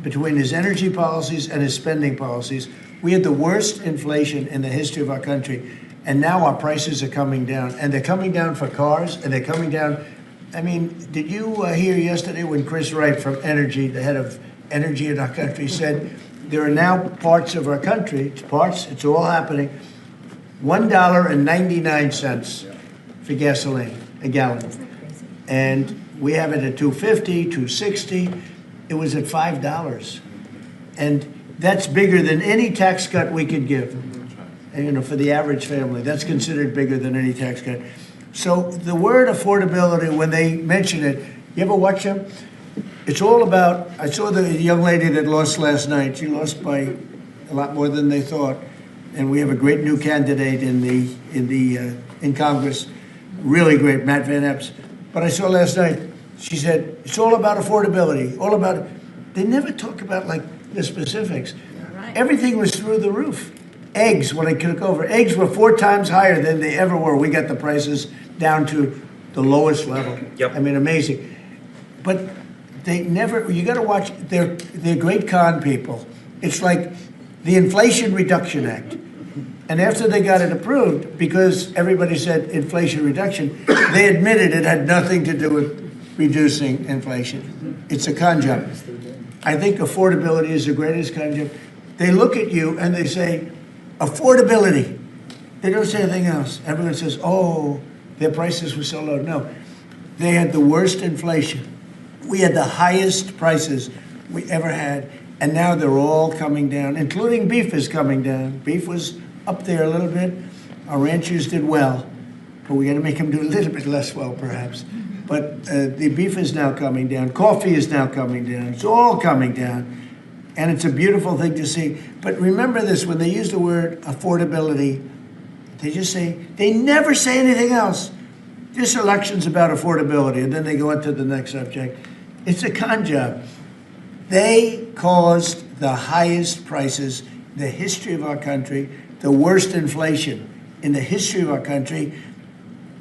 between his energy policies and his spending policies, we had the worst inflation in the history of our country. And now our prices are coming down. And they're coming down for cars, and they're coming down. I mean, did you hear yesterday when Chris Wright from Energy, the head of energy in our country, said there are now parts of our country, it's all happening, $1.99 for gasoline, a gallon. And we have it at $2.50, $2.60. It was at $5. And that's bigger than any tax cut we could give. And, you know, for the average family, that's considered bigger than any tax cut. So the word affordability, when they mention it, you ever watch them? It's all about, I saw the young lady that lost last night. She lost by a lot more than they thought. And we have a great new candidate in Congress, really great, Matt Van Epps. But I saw last night, she said, it's all about affordability, all about, they never talk about like the specifics. Right. Everything was through the roof. Eggs, when I took over, eggs were 4 times higher than they ever were. We got the prices down to the lowest level. Yep. I mean, amazing. But they never, you got to watch, they're great con people. It's like the Inflation Reduction Act. And after they got it approved, because everybody said inflation reduction, they admitted it had nothing to do with reducing inflation. It's a con job. I think affordability is the greatest con job. They look at you and they say, affordability. They don't say anything else. Everyone says, oh, their prices were so low. No, they had the worst inflation. We had the highest prices we ever had, and now they're all coming down, including beef is coming down. Beef was up there a little bit. Our ranchers did well, but we got to make them do a little bit less well, perhaps. But the beef is now coming down. Coffee is now coming down. It's all coming down. And it's a beautiful thing to see. But remember this, when they use the word affordability, they never say anything else. This election's about affordability, and then they go into the next subject. It's a con job. They caused the highest prices in the history of our country, the worst inflation in the history of our country,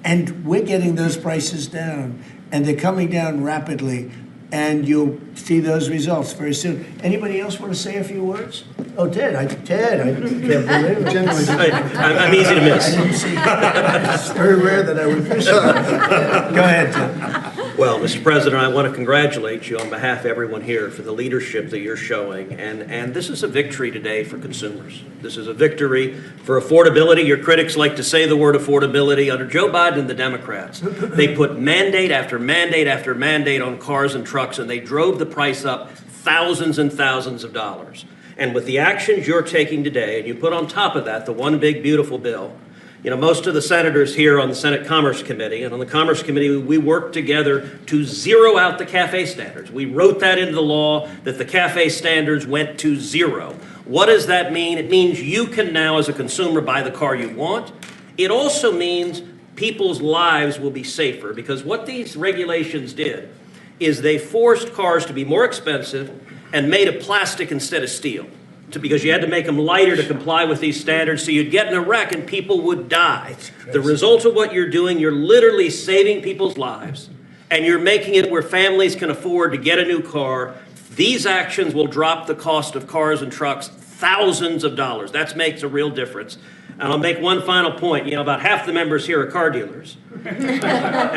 and we're getting those prices down, and they're coming down rapidly, and you'll see those results very soon. Anybody else want to say a few words? Oh, Ted, I can't believe it. I'm easy to miss. I didn't see. It's very rare that I would miss it. Go ahead, Ted. Well, Mr. President, I want to congratulate you on behalf of everyone here for the leadership that you're showing. And this is a victory today for consumers. This is a victory for affordability. Your critics like to say the word affordability. Under Joe Biden and the Democrats, they put mandate after mandate after mandate on cars and trucks, and they drove the price up thousands and thousands of dollars. And with the actions you're taking today, and you put on top of that the one big beautiful bill, you know, most of the senators here on the Senate Commerce Committee, and on the Commerce Committee, we worked together to zero out the CAFE standards. We wrote that into the law that the CAFE standards went to zero. What does that mean? It means you can now, as a consumer, buy the car you want. It also means people's lives will be safer, because what these regulations did is they forced cars to be more expensive and made of plastic instead of steel. Because you had to make them lighter to comply with these standards, so you'd get in a wreck and people would die. The result of what you're doing, you're literally saving people's lives, and you're making it where families can afford to get a new car. These actions will drop the cost of cars and trucks thousands of dollars. That makes a real difference. And I'll make one final point. You know, about half the members here are car dealers. And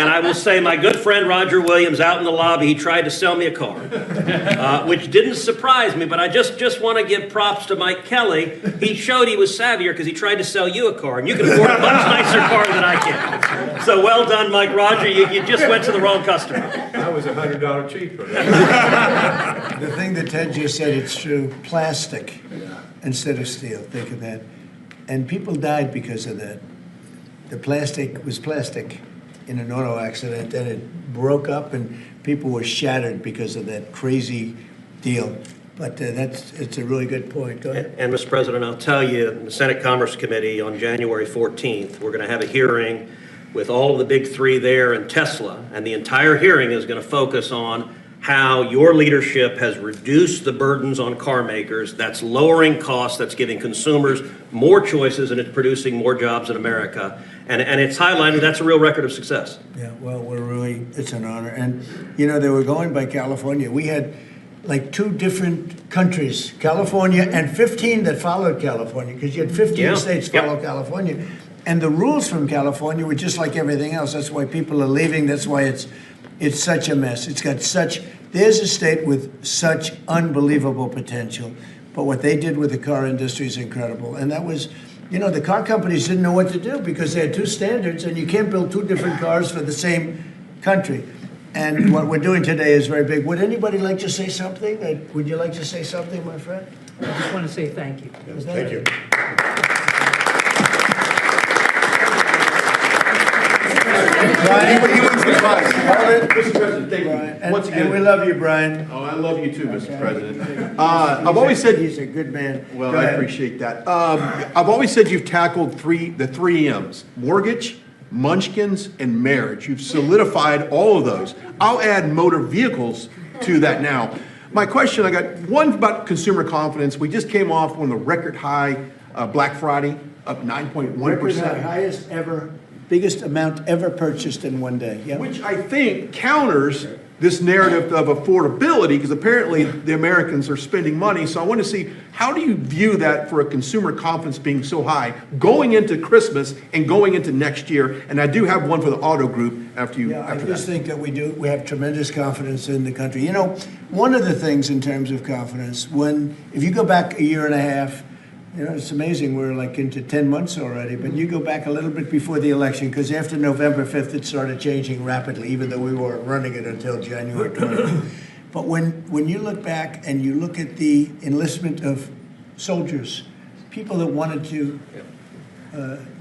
I will say my good friend Roger Williams out in the lobby, he tried to sell me a car, which didn't surprise me, but I just want to give props to Mike Kelly. He showed he was savvier because he tried to sell you a car, and you can afford a much nicer car than I can. So well done, Mike Roger. You just went to the wrong customer. I was $100 cheaper. The thing that Ted just said, it's true. Plastic instead of steel. Think of that. And people died because of that. The plastic was plastic in an auto accident, and it broke up, and people were shattered because of that crazy deal. But it's a really good point. Go ahead. And Mr. President, I'll tell you, in the Senate Commerce Committee on January 14th, we're going to have a hearing with all of the big three there and Tesla, and the entire hearing is going to focus on how your leadership has reduced the burdens on car makers. That's lowering costs, that's giving consumers more choices, and it's producing more jobs in America. And it's highlighted, that's a real record of success. Yeah, well, it's an honor. And, you know, they were going by California. We had like 2 different countries, California and 15 that followed California, because you had 15 states follow California. And the rules from California were just like everything else. That's why people are leaving. That's why it's such a mess. There's a state with such unbelievable potential, but what they did with the car industry is incredible. And that was, you know, the car companies didn't know what to do because they had 2 standards, and you can't build 2 different cars for the same country. And what we're doing today is very big. Would anybody like to say something? Would you like to say something, my friend? I just want to say thank you. Thank you. Brian, Mr. President, thank you. Once again, and we love you, Brian. Oh, I love you too, Mr. President. I've always said he's a good man. Well, I appreciate that. I've always said you've tackled the three M's: mortgage, munchkins, and marriage. You've solidified all of those. I'll add motor vehicles to that now. My question, I got one about consumer confidence. We just came off one of the record high Black Friday, up 9.1%. Highest ever, biggest amount ever purchased in one day. Yep. Which I think counters this narrative of affordability, because apparently the Americans are spending money. So I want to see, how do you view that for a consumer confidence being so high going into Christmas and going into next year? And I do have one for the auto group after you. I just think that we have tremendous confidence in the country. You know, one of the things in terms of confidence, if you go back a year and a half, You know, it's amazing, we're like into 10 months already, but you go back a little bit before the election, because after November 5th, it started changing rapidly, even though we weren't running it until January 20th. But when you look back and you look at the enlistment of soldiers, people that wanted to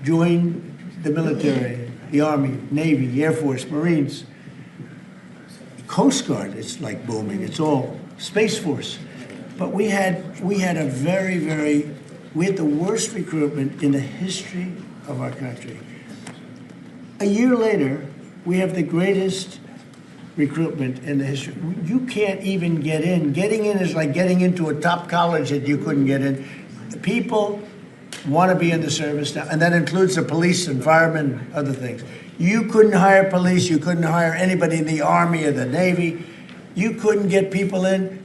join the military, the Army, Navy, Air Force, Marines, Coast Guard, it's like booming, it's all Space Force. But we had a we had the worst recruitment in the history of our country. A year later, we have the greatest recruitment in the history. You can't even get in. Getting in is like getting into a top college that you couldn't get in. People want to be in the service now, and that includes the police and firemen and other things. You couldn't hire police, you couldn't hire anybody in the Army or the Navy. You couldn't get people in,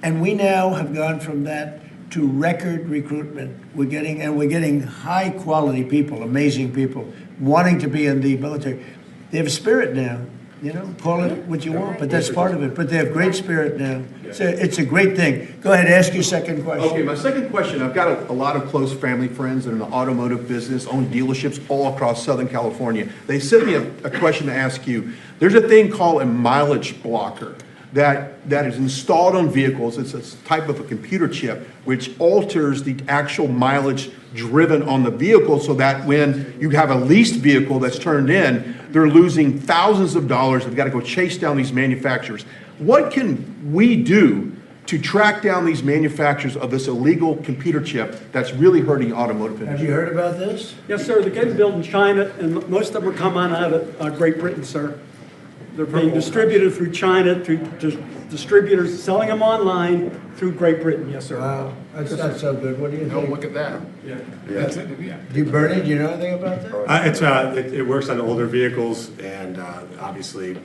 and we now have gone from that to record recruitment. We're getting high quality people, amazing people, wanting to be in the military. They have spirit now, you know, call it what you want, but that's part of it. But they have great spirit now. So it's a great thing. Go ahead, ask your second question. Okay, my second question, I've got a lot of close family friends that are in the automotive business, own dealerships all across Southern California. They sent me a question to ask you. There's a thing called a mileage blocker that is installed on vehicles. It's a type of a computer chip which alters the actual mileage driven on the vehicle, so that when you have a leased vehicle that's turned in, they're losing thousands of dollars. They've got to go chase down these manufacturers. What can we do to track down these manufacturers of this illegal computer chip that's really hurting the automotive industry? Have you heard about this? Yes, sir. They're getting built in China, and most of them are coming out of Great Britain, sir. They're being distributed through China, through distributors selling them online through Great Britain. Yes, sir. Wow, that's not so good. What do you think? Don't look at that. Yeah. That's it, yeah. Bernie, do you know anything about that? It works on older vehicles, and obviously,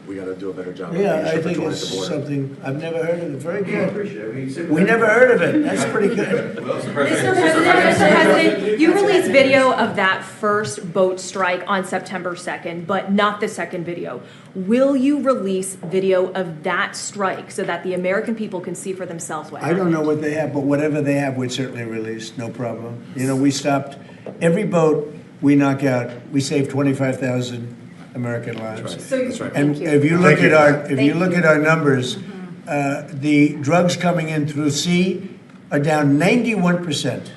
we got to do a better job. Yeah, of I making think sure it's it's at the border. something, I've never heard of it. Very good. We never heard of it. That's pretty good. Mr. President, you released video of that first boat strike on September 2nd, but not the second video. Will you release video of that strike so that the American people can see for themselves what I happened? don't know what they have, but whatever they have, we'd certainly release, no problem. You know, we stopped, every boat we knock out, we save 25,000 American lives. That's right. And Thank you. if you look at our, if you Thank look you. at our numbers, the drugs coming in through sea are down 91%.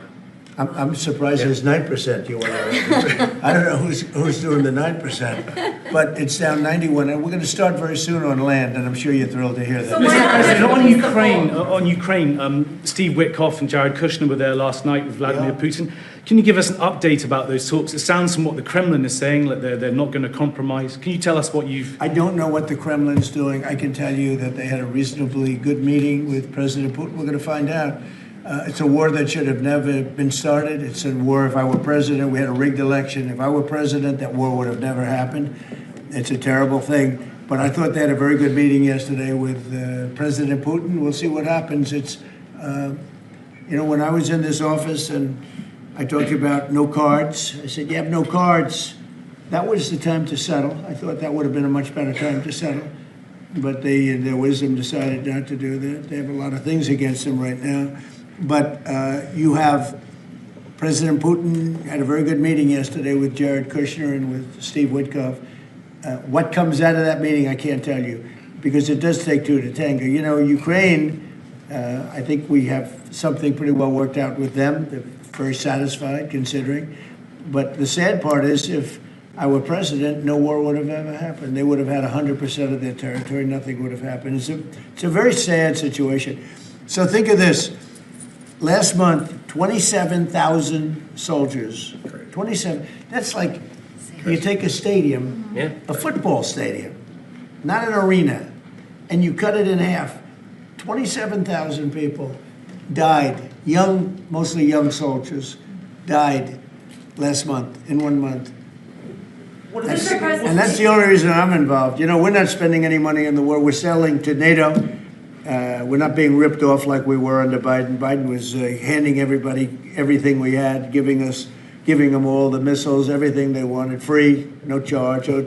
I'm surprised there's 9% you want to. I don't know who's doing the 9%, but it's down 91, and we're going to start very soon on land, and I'm sure you're thrilled to hear that. Mr. President, on Ukraine, Steve Witkoff and Jared Kushner were there last night with Vladimir Putin. Can you give us an update about those talks? It sounds from what the Kremlin is saying that they're not going to compromise. Can you tell us what you've... I don't know what the Kremlin's doing. I can tell you that they had a reasonably good meeting with President Putin. We're going to find out. It's a war that should have never been started. It's a war, if I were president, we had a rigged election. If I were president, that war would have never happened. It's a terrible thing. But I thought they had a very good meeting yesterday with President Putin. We'll see what happens. It's, you know, when I was in this office and I talked about no cards, I said, you have no cards. That was the time to settle. I thought that would have been a much better time to settle. But they, in their wisdom, decided not to do that. They have a lot of things against them right now. But you have President Putin had a very good meeting yesterday with Jared Kushner and with Steve Witkoff. What comes out of that meeting, I can't tell you, because it does take two to tango. You know, Ukraine, I think we have something pretty well worked out with them. They're very satisfied, considering. But the sad part is, if I were president, no war would have ever happened. They would have had 100% of their territory. Nothing would have happened. It's a very sad situation. So think of this. Last month, 27,000 soldiers. 27. That's like you take a stadium, a football stadium, not an arena, and you cut it in half. 27,000 people died, young, mostly young soldiers, died last month, in 1 month. And that's the only reason I'm involved. You know, we're not spending any money in the war. We're selling to NATO. We're not being ripped off like we were under Biden. Biden was handing everybody everything we had, giving them all the missiles, everything they wanted, free, no charge. So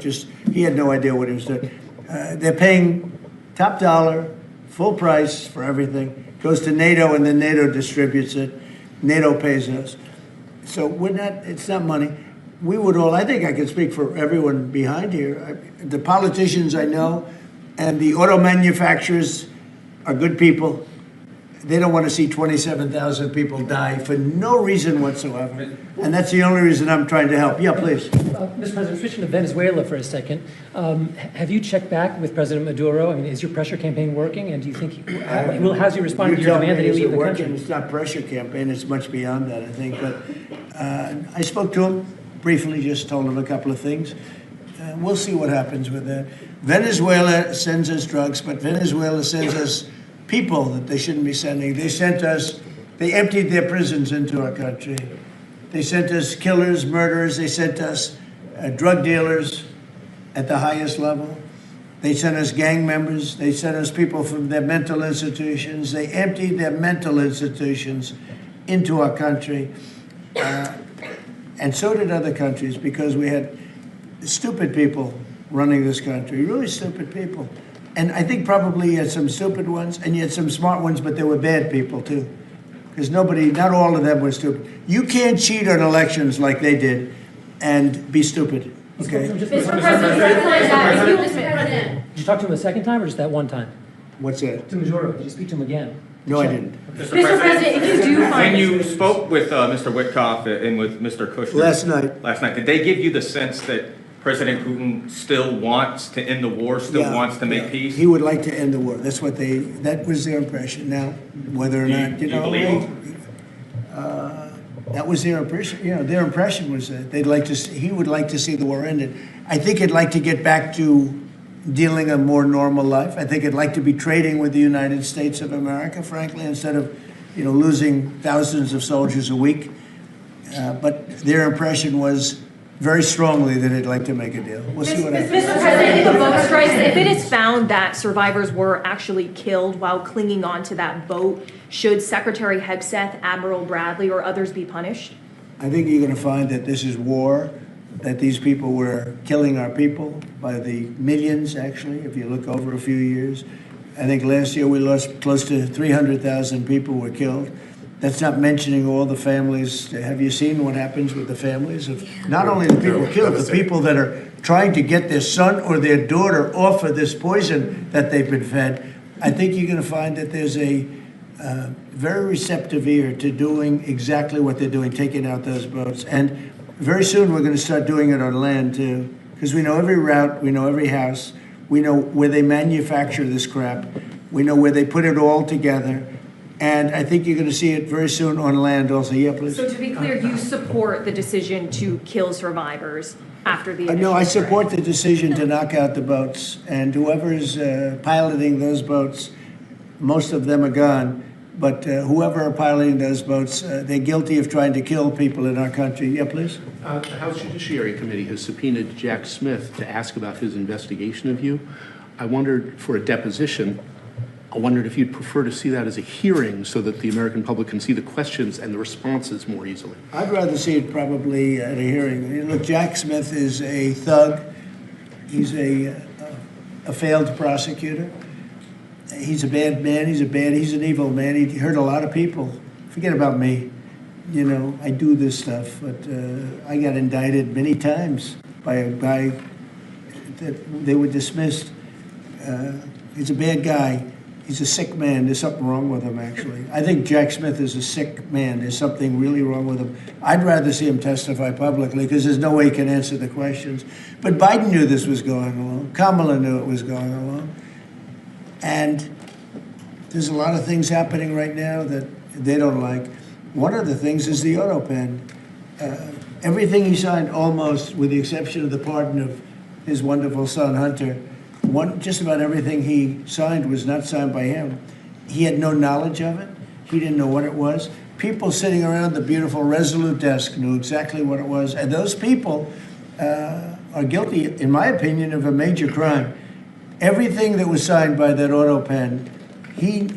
he had no idea what he was doing. They're paying top dollar, full price for everything. Goes to NATO, and then NATO distributes it. NATO pays us. So it's not money. We would all, I think I can speak for everyone behind here. The politicians I know and the auto manufacturers are good people. They don't want to see 27,000 people die for no reason whatsoever. And that's the only reason I'm trying to help. Yeah, please. Mr. President, switching to Venezuela for a second. Have you checked back with President Maduro? I mean, is your pressure campaign working? And do you think, how's he responding to your demand that he leave the country? It's not pressure campaign, it's much beyond that, I think. But I spoke to him briefly, just told him a couple of things. We'll see what happens with that. Venezuela sends us drugs, but Venezuela sends us people that they shouldn't be sending. They emptied their prisons into our country. They sent us killers, murderers. They sent us drug dealers at the highest level. They sent us gang members. They sent us people from their mental institutions. They emptied their mental institutions into our country. And so did other countries, because we had stupid people running this country, really stupid people. And I think probably you had some stupid ones, and you had some smart ones, but there were bad people too. Because not all of them were stupid. You can't cheat on elections like they did and be stupid, okay? Mr. President, did you talk to him a second time or just that one time? What's that? To Maduro, did you speak to him again? No, I didn't. Mr. President, if you do find... When you spoke with Mr. Witkoff and with Mr. Kushner... Last night, did they give you the sense that President Putin still wants to end the war, wants to make peace? He would like to end the war. That was their impression. Now, whether or not, you believe that was their impression. Their impression was that he would like to see the war ended. I think he'd like to get back to dealing a more normal life. I think he'd like to be trading with the United States of America, frankly, instead of, losing thousands of soldiers a week. But their impression was very strongly that they'd like to make a deal. We'll see what happens. Mr. President, the boat strikes, if it is found that survivors were actually killed while clinging on to that boat, should Secretary Hegseth, Admiral Bradley, or others be punished? I think you're going to find that this is war, that these people were killing our people by the millions, actually, if you look over a few years. I think last year we lost close to 300,000 people were killed. That's not mentioning all the families. Have you seen what happens with the families of not only the people killed, the people that are trying to get their son or their daughter off of this poison that they've been fed? I think you're going to find that there's a very receptive ear to doing exactly what they're doing, taking out those boats. And very soon we're going to start doing it on land too, because we know every route, we know every house, we know where they manufacture this crap, we know where they put it all together. And I think you're going to see it very soon on land also. Yeah, please. So to be clear, you support the decision to kill survivors after the initial No, I support the decision to knock out the boats. And whoever's piloting those boats, most of them are gone. But whoever are piloting those boats, they're guilty of trying to kill people in our country. Yeah, please. The House Judiciary Committee has subpoenaed Jack Smith to ask about his investigation of you. I wondered, for a deposition, I wondered if you'd prefer to see that as a hearing so that the American public can see the questions and the responses more easily. I'd rather see it probably at a hearing. Look, Jack Smith is a thug. He's a failed prosecutor. He's a bad man. He's an evil man. He hurt a lot of people. Forget about me. I do this stuff, but I got indicted many times by a guy that they were dismissed. He's a bad guy. He's a sick man. There's something wrong with him, actually. I think Jack Smith is a sick man. There's something really wrong with him. I'd rather see him testify publicly because there's no way he can answer the questions. But Biden knew this was going along. Kamala knew it was going along. And there's a lot of things happening right now that they don't like. One of the things is the auto pen. Everything he signed, almost, with the exception of the pardon of his wonderful son, Hunter, just about everything he signed was not signed by him. He had no knowledge of it. He didn't know what it was. People sitting around the beautiful Resolute desk knew exactly what it was. And those people are guilty, in my opinion, of a major crime. Everything that was signed by that auto pen, the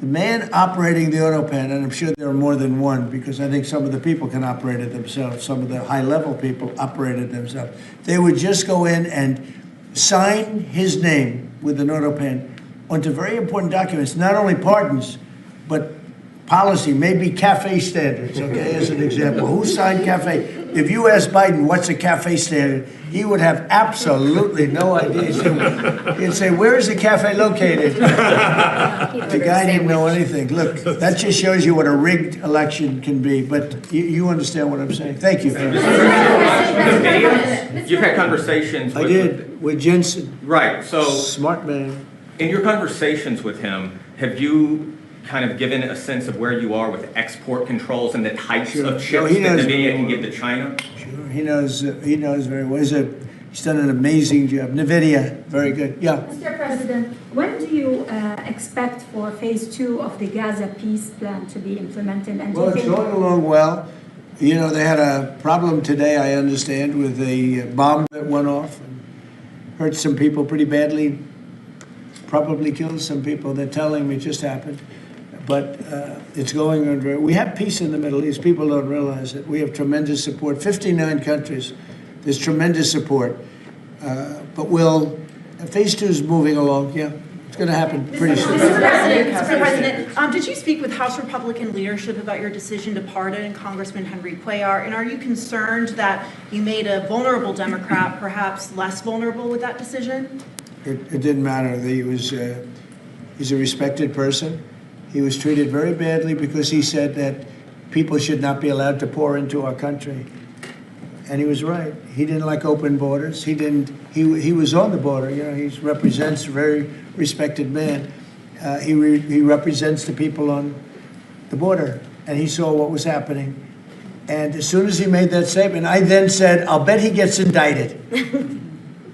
man operating the auto pen, and I'm sure there are more than one because I think some of the people can operate it themselves. Some of the high-level people operated themselves. They would just go in and sign his name with an auto pen onto very important documents, not only pardons, but policy, maybe cafe standards, okay, as an example. Who signed cafe? If you ask Biden what's a cafe standard, he would have absolutely no idea. He'd say, where is the cafe located? The guy didn't know anything. Look, that just shows you what a rigged election can be, but you understand what I'm saying. Thank you. You've had conversations with... I did, with Jensen. Right, so... Smart man. In your conversations with him, have you kind of given a sense of where you are with export controls and the types of chips that NVIDIA can give to China? Sure, he knows very well. He's done an amazing job. NVIDIA, very good. Yeah. Mr. President, when do you expect for phase 2 of the Gaza peace plan to be implemented? And Well, it's going along well. You know, they had a problem today, I understand, with a bomb that went off and hurt some people pretty badly, probably killed some people. They're telling me it just happened. But it's going under. We have peace in the Middle East. People don't realize it. We have tremendous support. 59 countries. There's tremendous support. But phase 2 is moving along. Yeah, it's going to happen pretty soon. Mr. President, did you speak with House Republican leadership about your decision to pardon Congressman Henry Cuellar? And are you concerned that you made a vulnerable Democrat perhaps less vulnerable with that decision? It didn't matter. He's a respected person. He was treated very badly because he said that people should not be allowed to pour into our country. And he was right. He didn't like open borders. He was on the border. You know, he represents a very respected man. He represents the people on the border. And he saw what was happening. And as soon as he made that statement, I then said, I'll bet he gets indicted.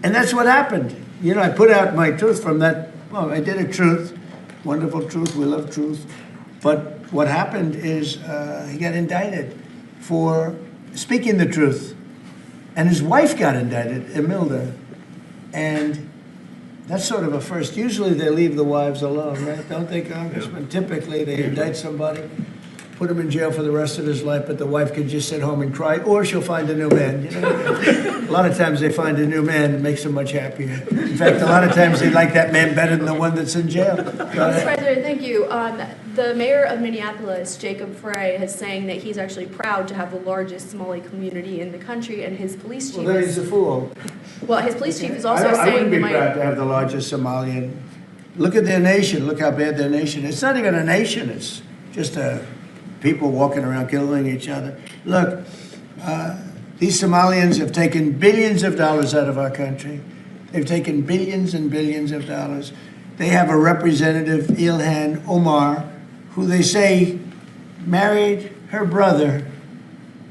And that's what happened. You know, I put out my truth from that. Well, I did a truth. Wonderful truth. We love truth. But what happened is he got indicted for speaking the truth. And his wife got indicted, Imelda. And that's sort of a first. Usually they leave the wives alone, right? Don't they, Congressman? Typically they indict somebody, put him in jail for the rest of his life, but the wife can just sit home and cry, or she'll find a new man. You know? A lot of times they find a new man and makes them much happier. In fact, a lot of times they like that man better than the one that's in jail. Mr. President, thank you. The mayor of Minneapolis, Jacob Frey, is saying that he's actually proud to have the largest Somali community in the country, and his police chief. Well, then he's a fool. Well, his police chief is also I saying wouldn't that be proud to have the largest Somalian. Look at their nation. Look how bad their nation is. It's not even a nation. It's just people walking around killing each other. Look, these Somalians have taken billions of dollars out of our country. They've taken billions and billions of dollars. They have a representative, Ilhan Omar, who they say married her brother.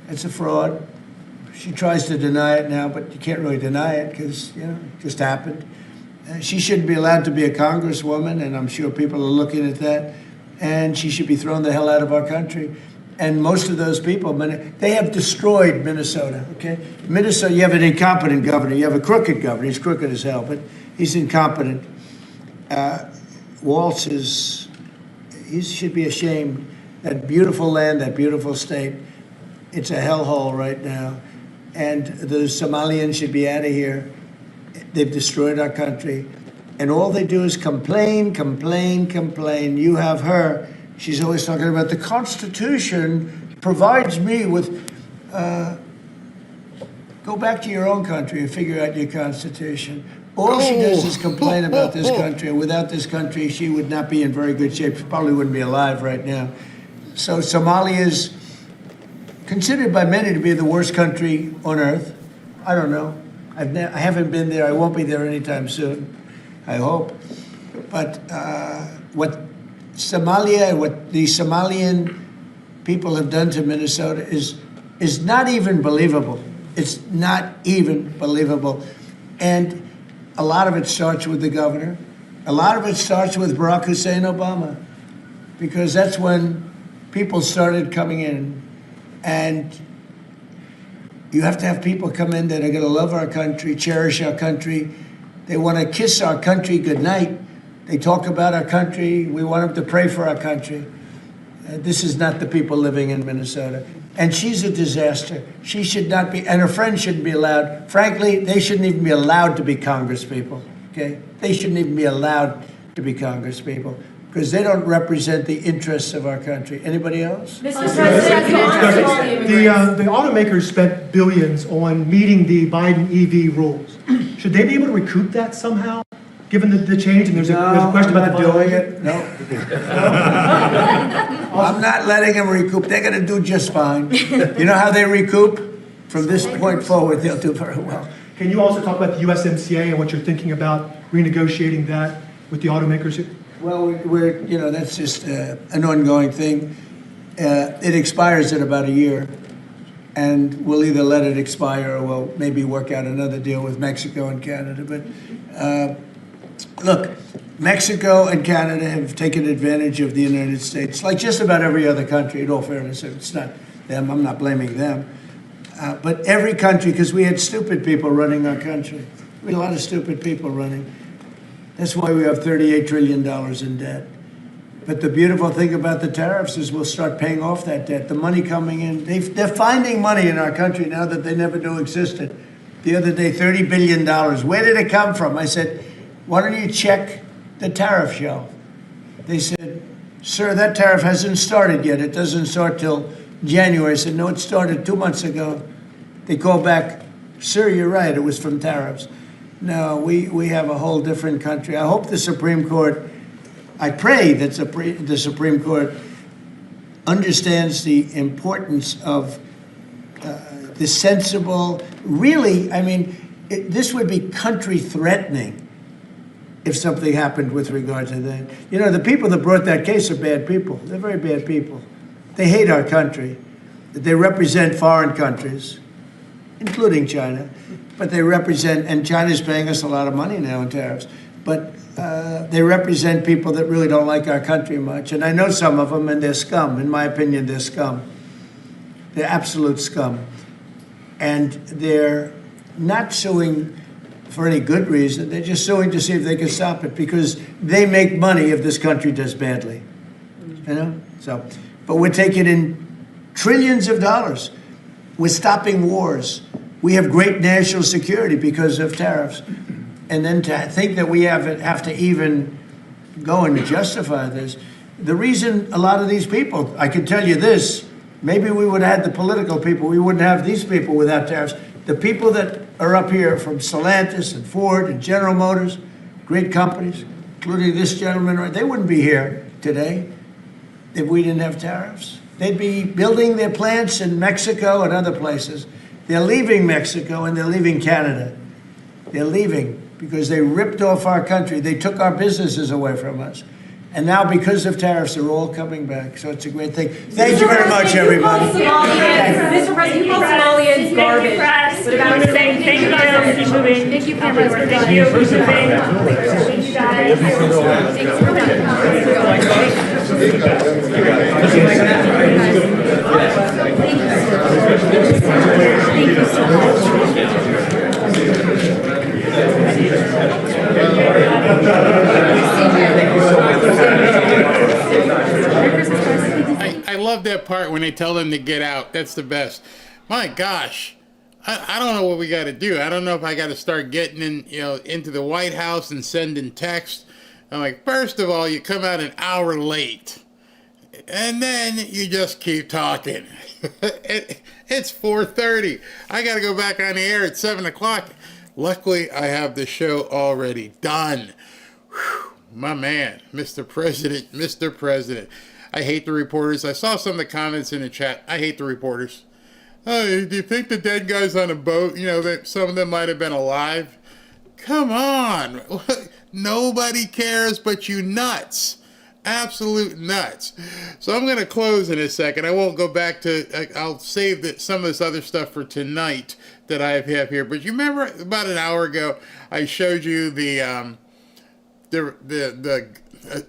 It's a fraud. She tries to deny it now, but you can't really deny it because, you know, it just happened. She shouldn't be allowed to be a congresswoman, and I'm sure people are looking at that. And she should be thrown the hell out of our country. And most of those people, they have destroyed Minnesota, okay? Minnesota, you have an incompetent governor. You have a crooked governor. He's crooked as hell, but he's incompetent. Walz he should be ashamed. That beautiful land, that beautiful state, it's a hellhole right now. And the Somalians should be out of here. They've destroyed our country. And all they do is complain, complain, complain. You have her. She's always talking about the Constitution provides me with, go back to your own country and figure out your Constitution. All she does is complain about this country, and without this country, she would not be in very good shape. She probably wouldn't be alive right now. So Somalia is considered by many to be the worst country on earth. I don't know. I haven't been there. I won't be there anytime soon, I hope. But what Somalia, what the Somalian people have done to Minnesota is not even believable. It's not even believable. And a lot of it starts with the governor. A lot of it starts with Barack Hussein Obama, because that's when people started coming in. And you have to have people come in that are going to love our country, cherish our country. They want to kiss our country goodnight. They talk about our country. We want them to pray for our country. This is not the people living in Minnesota. And she's a disaster. She should not be, and her friends shouldn't be allowed. Frankly, they shouldn't even be allowed to be congresspeople, okay? They shouldn't even be allowed to be congresspeople. because they don't represent the interests of our country. Anybody else? The automakers spent billions on meeting the Biden EV rules. Should they be able to recoup that somehow, given the change? And there's a question about the doing it. No. I'm not letting them recoup. They're going to do just fine. You know how they recoup? From this point forward, they'll do very well. Can you also talk about the USMCA and what you're thinking about renegotiating that with the automakers? Well, we're that's just an ongoing thing. It expires in about a year, and we'll either let it expire or we'll maybe work out another deal with Mexico and Canada. But look, Mexico and Canada have taken advantage of the United States, like just about every other country, in all fairness. It's not them, I'm not blaming them. But every country, because we had stupid people running our country. We had a lot of stupid people running. That's why we have $38 trillion in debt. But the beautiful thing about the tariffs is we'll start paying off that debt. The money coming in, they're finding money in our country now that they never knew existed. The other day, $30 billion. Where did it come from? I said, why don't you check the tariff shelf? They said, sir, that tariff hasn't started yet. It doesn't start till January. I said, no, it started 2 months ago. They called back, sir, you're right, it was from tariffs. No, we have a whole different country. I hope the Supreme Court, I pray that the Supreme Court understands the importance of the sensible, really, I mean, this would be country threatening if something happened with regard to that. You know, the people that brought that case are bad people. They're very bad people. They hate our country. They represent foreign countries, including China, but they represent, and China's paying us a lot of money now in tariffs, but they represent people that really don't like our country much. And I know some of them, and they're scum. In my opinion, they're scum. They're absolute scum. And they're not suing for any good reason. They're just suing to see if they can stop it, because they make money if this country does badly. You know? So, but we're taking in trillions of dollars. We're stopping wars. We have great national security because of tariffs. And then to think that we have to even go and justify this. The reason a lot of these people, I can tell you this, maybe we would have had the political people, we wouldn't have these people without tariffs. The people that are up here from Stellantis and Ford and General Motors, great companies, including this gentleman, they wouldn't be here today if we didn't have tariffs. They'd be building their plants in Mexico and other places. They're leaving Mexico and they're leaving Canada. They're leaving because they ripped off our country. They took our businesses away from us. And now, because of tariffs, they're all coming back. So it's a great thing. Thank you very much, everybody. Mr. President, you call Somalians garbage. But about the same thing. Keep moving. Thank you, cameras. Thank you. Thank you, guys. Thank you so I love that part when they tell them to get out. That's the best. My gosh, I don't know what we got to do. I don't know if I got to start getting into the White House and sending texts. I'm like, first of all, you come out an hour late, and then you just keep talking. It's 4:30. I got to go back on the air at 7 o'clock. Luckily, I have the show already done. Whew, my man, Mr. President, Mr. President. I hate the reporters. I saw some of the comments in the chat. I hate the reporters. Oh, do you think the dead guys on a boat, that some of them might have been alive? Come on. Nobody cares but you nuts. Absolute nuts. So I'm going to close in a second. I won't go back I'll save some of this other stuff for tonight that I have here. But you remember about an hour ago, I showed you the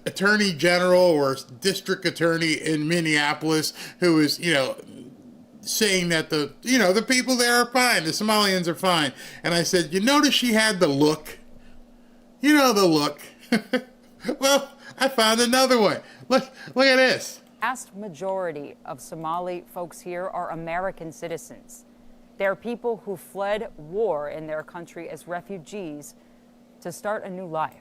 attorney general or district attorney in Minneapolis who was, saying that the people there are fine. The Somalians are fine. And I said, you notice she had the look? You know the look. Well, I found another one. Look at this. The vast majority of Somali folks here are American citizens. They're people who fled war in their country as refugees to start a new life.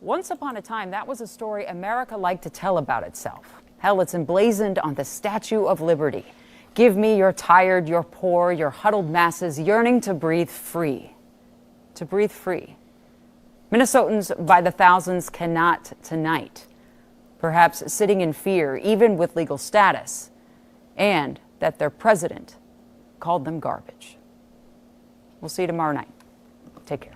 Once upon a time, that was a story America liked to tell about itself. Hell, it's emblazoned on the Statue of Liberty. Give me your tired, your poor, your huddled masses yearning to breathe free. To breathe free. Minnesotans by the thousands cannot tonight. Perhaps sitting in fear, even with legal status, and that their president called them garbage. We'll see you tomorrow night. Take care.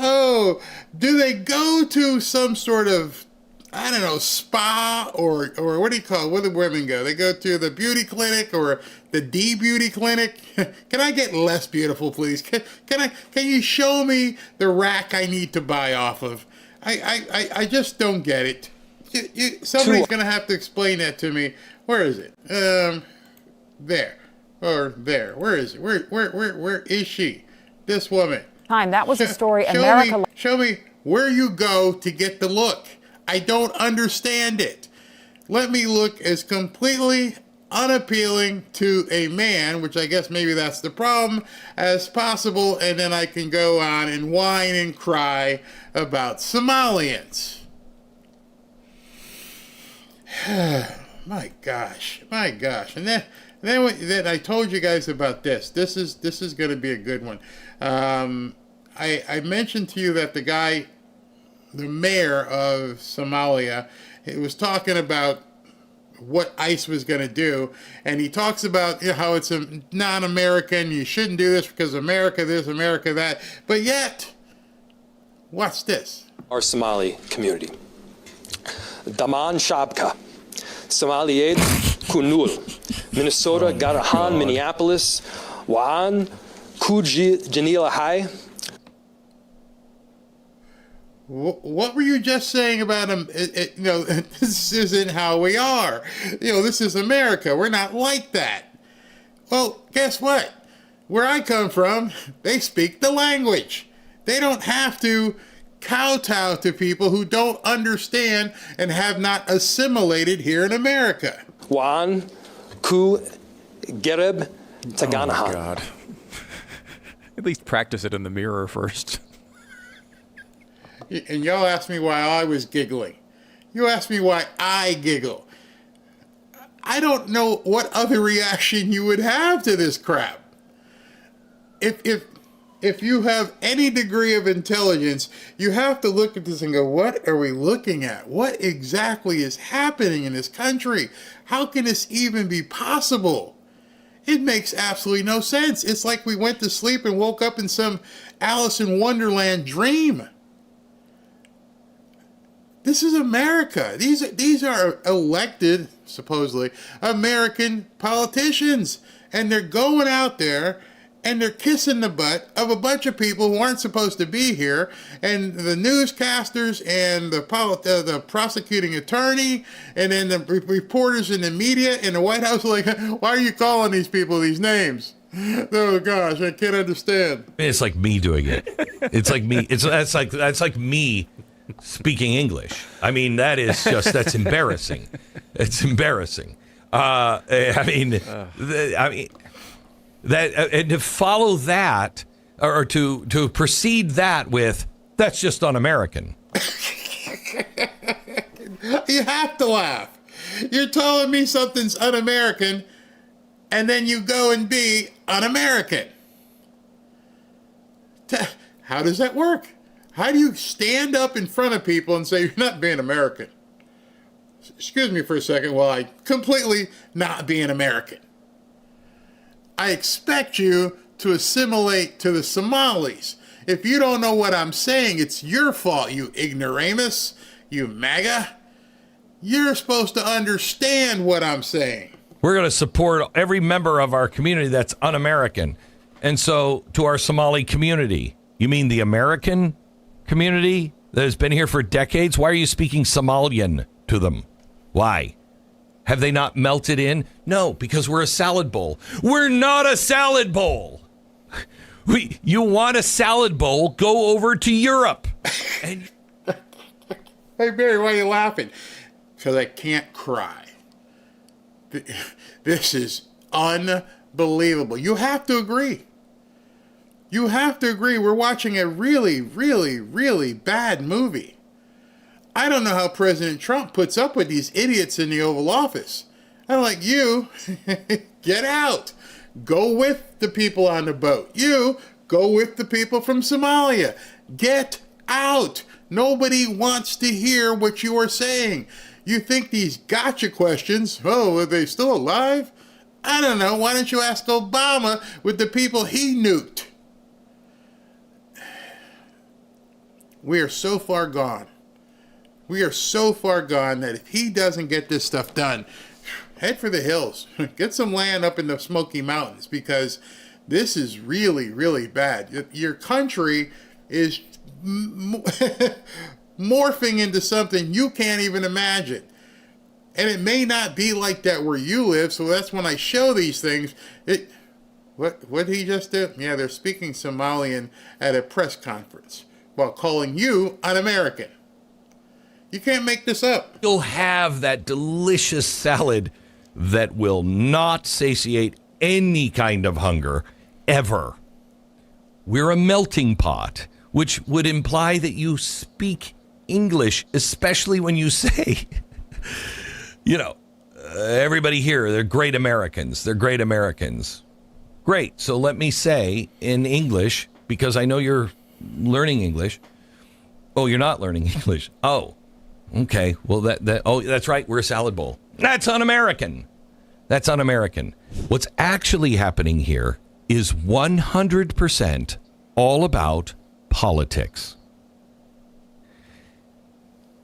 Oh, do they go to some sort of, I don't know, spa or what do you call it? Where do women go? They go to the beauty clinic or the D-beauty clinic. Can I get less beautiful, please? Can you show me the rack I need to buy off of? I just don't get it. Somebody's going to have to explain that to me. Where is it? There. Or there. Where is it? Where is she? This woman. That was a story America... Show me where you go to get the look. I don't understand it. Let me look as completely unappealing to a man, which I guess maybe that's the problem, as possible, and then I can go on and whine and cry about Somalians. My gosh. And then I told you guys about this. This is going to be a good one. I mentioned to you that the mayor of Somalia, he was talking about what ICE was going to do, and he talks about how it's a non-American, you shouldn't do this because America this, America that, but yet, watch this. Our Somali community. Daman Shabka, Somaliyed Kunul, Minnesota, Garahan, Minneapolis, Waan, Kuji, Janila High. What were you just saying about them? This isn't how we are. This is America. We're not like that. Well, guess what? Where I come from, they speak the language. They don't have to kowtow to people who don't understand and have not assimilated here in America. Wan, Ku, Gereb, Taganahan. Oh, God. At least practice it in the mirror first. And y'all asked me why I was giggling. You asked me why I giggle. I don't know what other reaction you would have to this crap. If you have any degree of intelligence, you have to look at this and go, what are we looking at? What exactly is happening in this country? How can this even be possible? It makes absolutely no sense. It's like we went to sleep and woke up in some Alice in Wonderland dream. This is America. These are elected, supposedly, American politicians. And they're going out there and they're kissing the butt of a bunch of people who aren't supposed to be here. And the newscasters and the prosecuting attorney and then the reporters in the media in the White House are like, why are you calling these people these names? Oh gosh, I can't understand. It's like me doing it. It's like me. That's like me speaking English. I mean, that's embarrassing. It's embarrassing. That and to follow that or to precede that with that's just un-American. You have to laugh. You're telling me something's un-American, and then you go and be un-American. How does that work? How do you stand up in front of people and say you're not being American? Excuse me for a second while I completely not being American. I expect you to assimilate to the Somalis. If you don't know what I'm saying, it's your fault, you ignoramus, you MAGA. You're supposed to understand what I'm saying. We're going to support every member of our community that's un-American. And so to our Somali community, you mean the American community that has been here for decades? Why are you speaking Somalian to them? Why? Have they not melted in? No, because we're a salad bowl. We're not a salad bowl. You want a salad bowl, go over to Europe. Hey, Barry, why are you laughing? Because I can't cry. This is unbelievable. You have to agree. You have to agree we're watching a really, really, really bad movie. I don't know how President Trump puts up with these idiots in the Oval Office. I'm like, you, get out. Go with the people on the boat. You, go with the people from Somalia. Get out. Nobody wants to hear what you are saying. You think these gotcha questions, oh, are they still alive? I don't know. Why don't you ask Obama with the people he nuked? We are so far gone. We are so far gone that if he doesn't get this stuff done, head for the hills. Get some land up in the Smoky Mountains, because this is really, really bad. Your country is morphing into something you can't even imagine. And it may not be like that where you live, so that's when I show these things. What did he just do? Yeah, they're speaking Somalian at a press conference while calling you un-American. You can't make this up. You'll have that delicious salad that will not satiate any kind of hunger ever. We're a melting pot, which would imply that you speak English, especially when you say, everybody here, they're great Americans. They're great Americans. Great. So let me say in English, because I know you're learning English. Oh, you're not learning English. Oh, okay. Well, that's right. We're a salad bowl. That's un-American. That's un-American. What's actually happening here is 100% all about politics.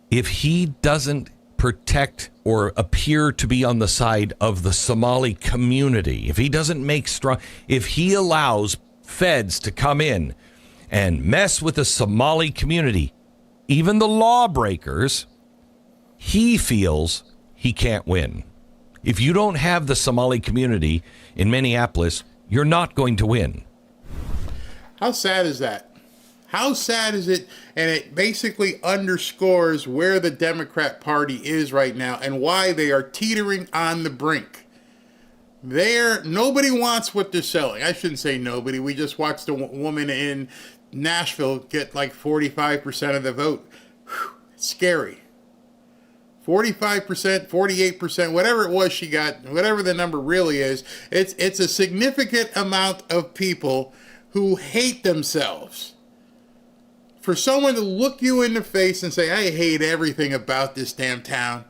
If he doesn't protect or appear to be on the side of the Somali community, if he doesn't make strong, if he allows feds to come in and mess with the Somali community, even the lawbreakers, he feels he can't win. If you don't have the Somali community in Minneapolis, you're not going to win. How sad is that? How sad is it? And it basically underscores where the Democrat Party is right now and why they are teetering on the brink. Nobody wants what they're selling. I shouldn't say nobody. We just watched a woman in Nashville get like 45% of the vote. Whew, it's scary. 45%, 48%, whatever it was she got, whatever the number really is, it's a significant amount of people who hate themselves. For someone to look you in the face and say, I hate everything about this damn town.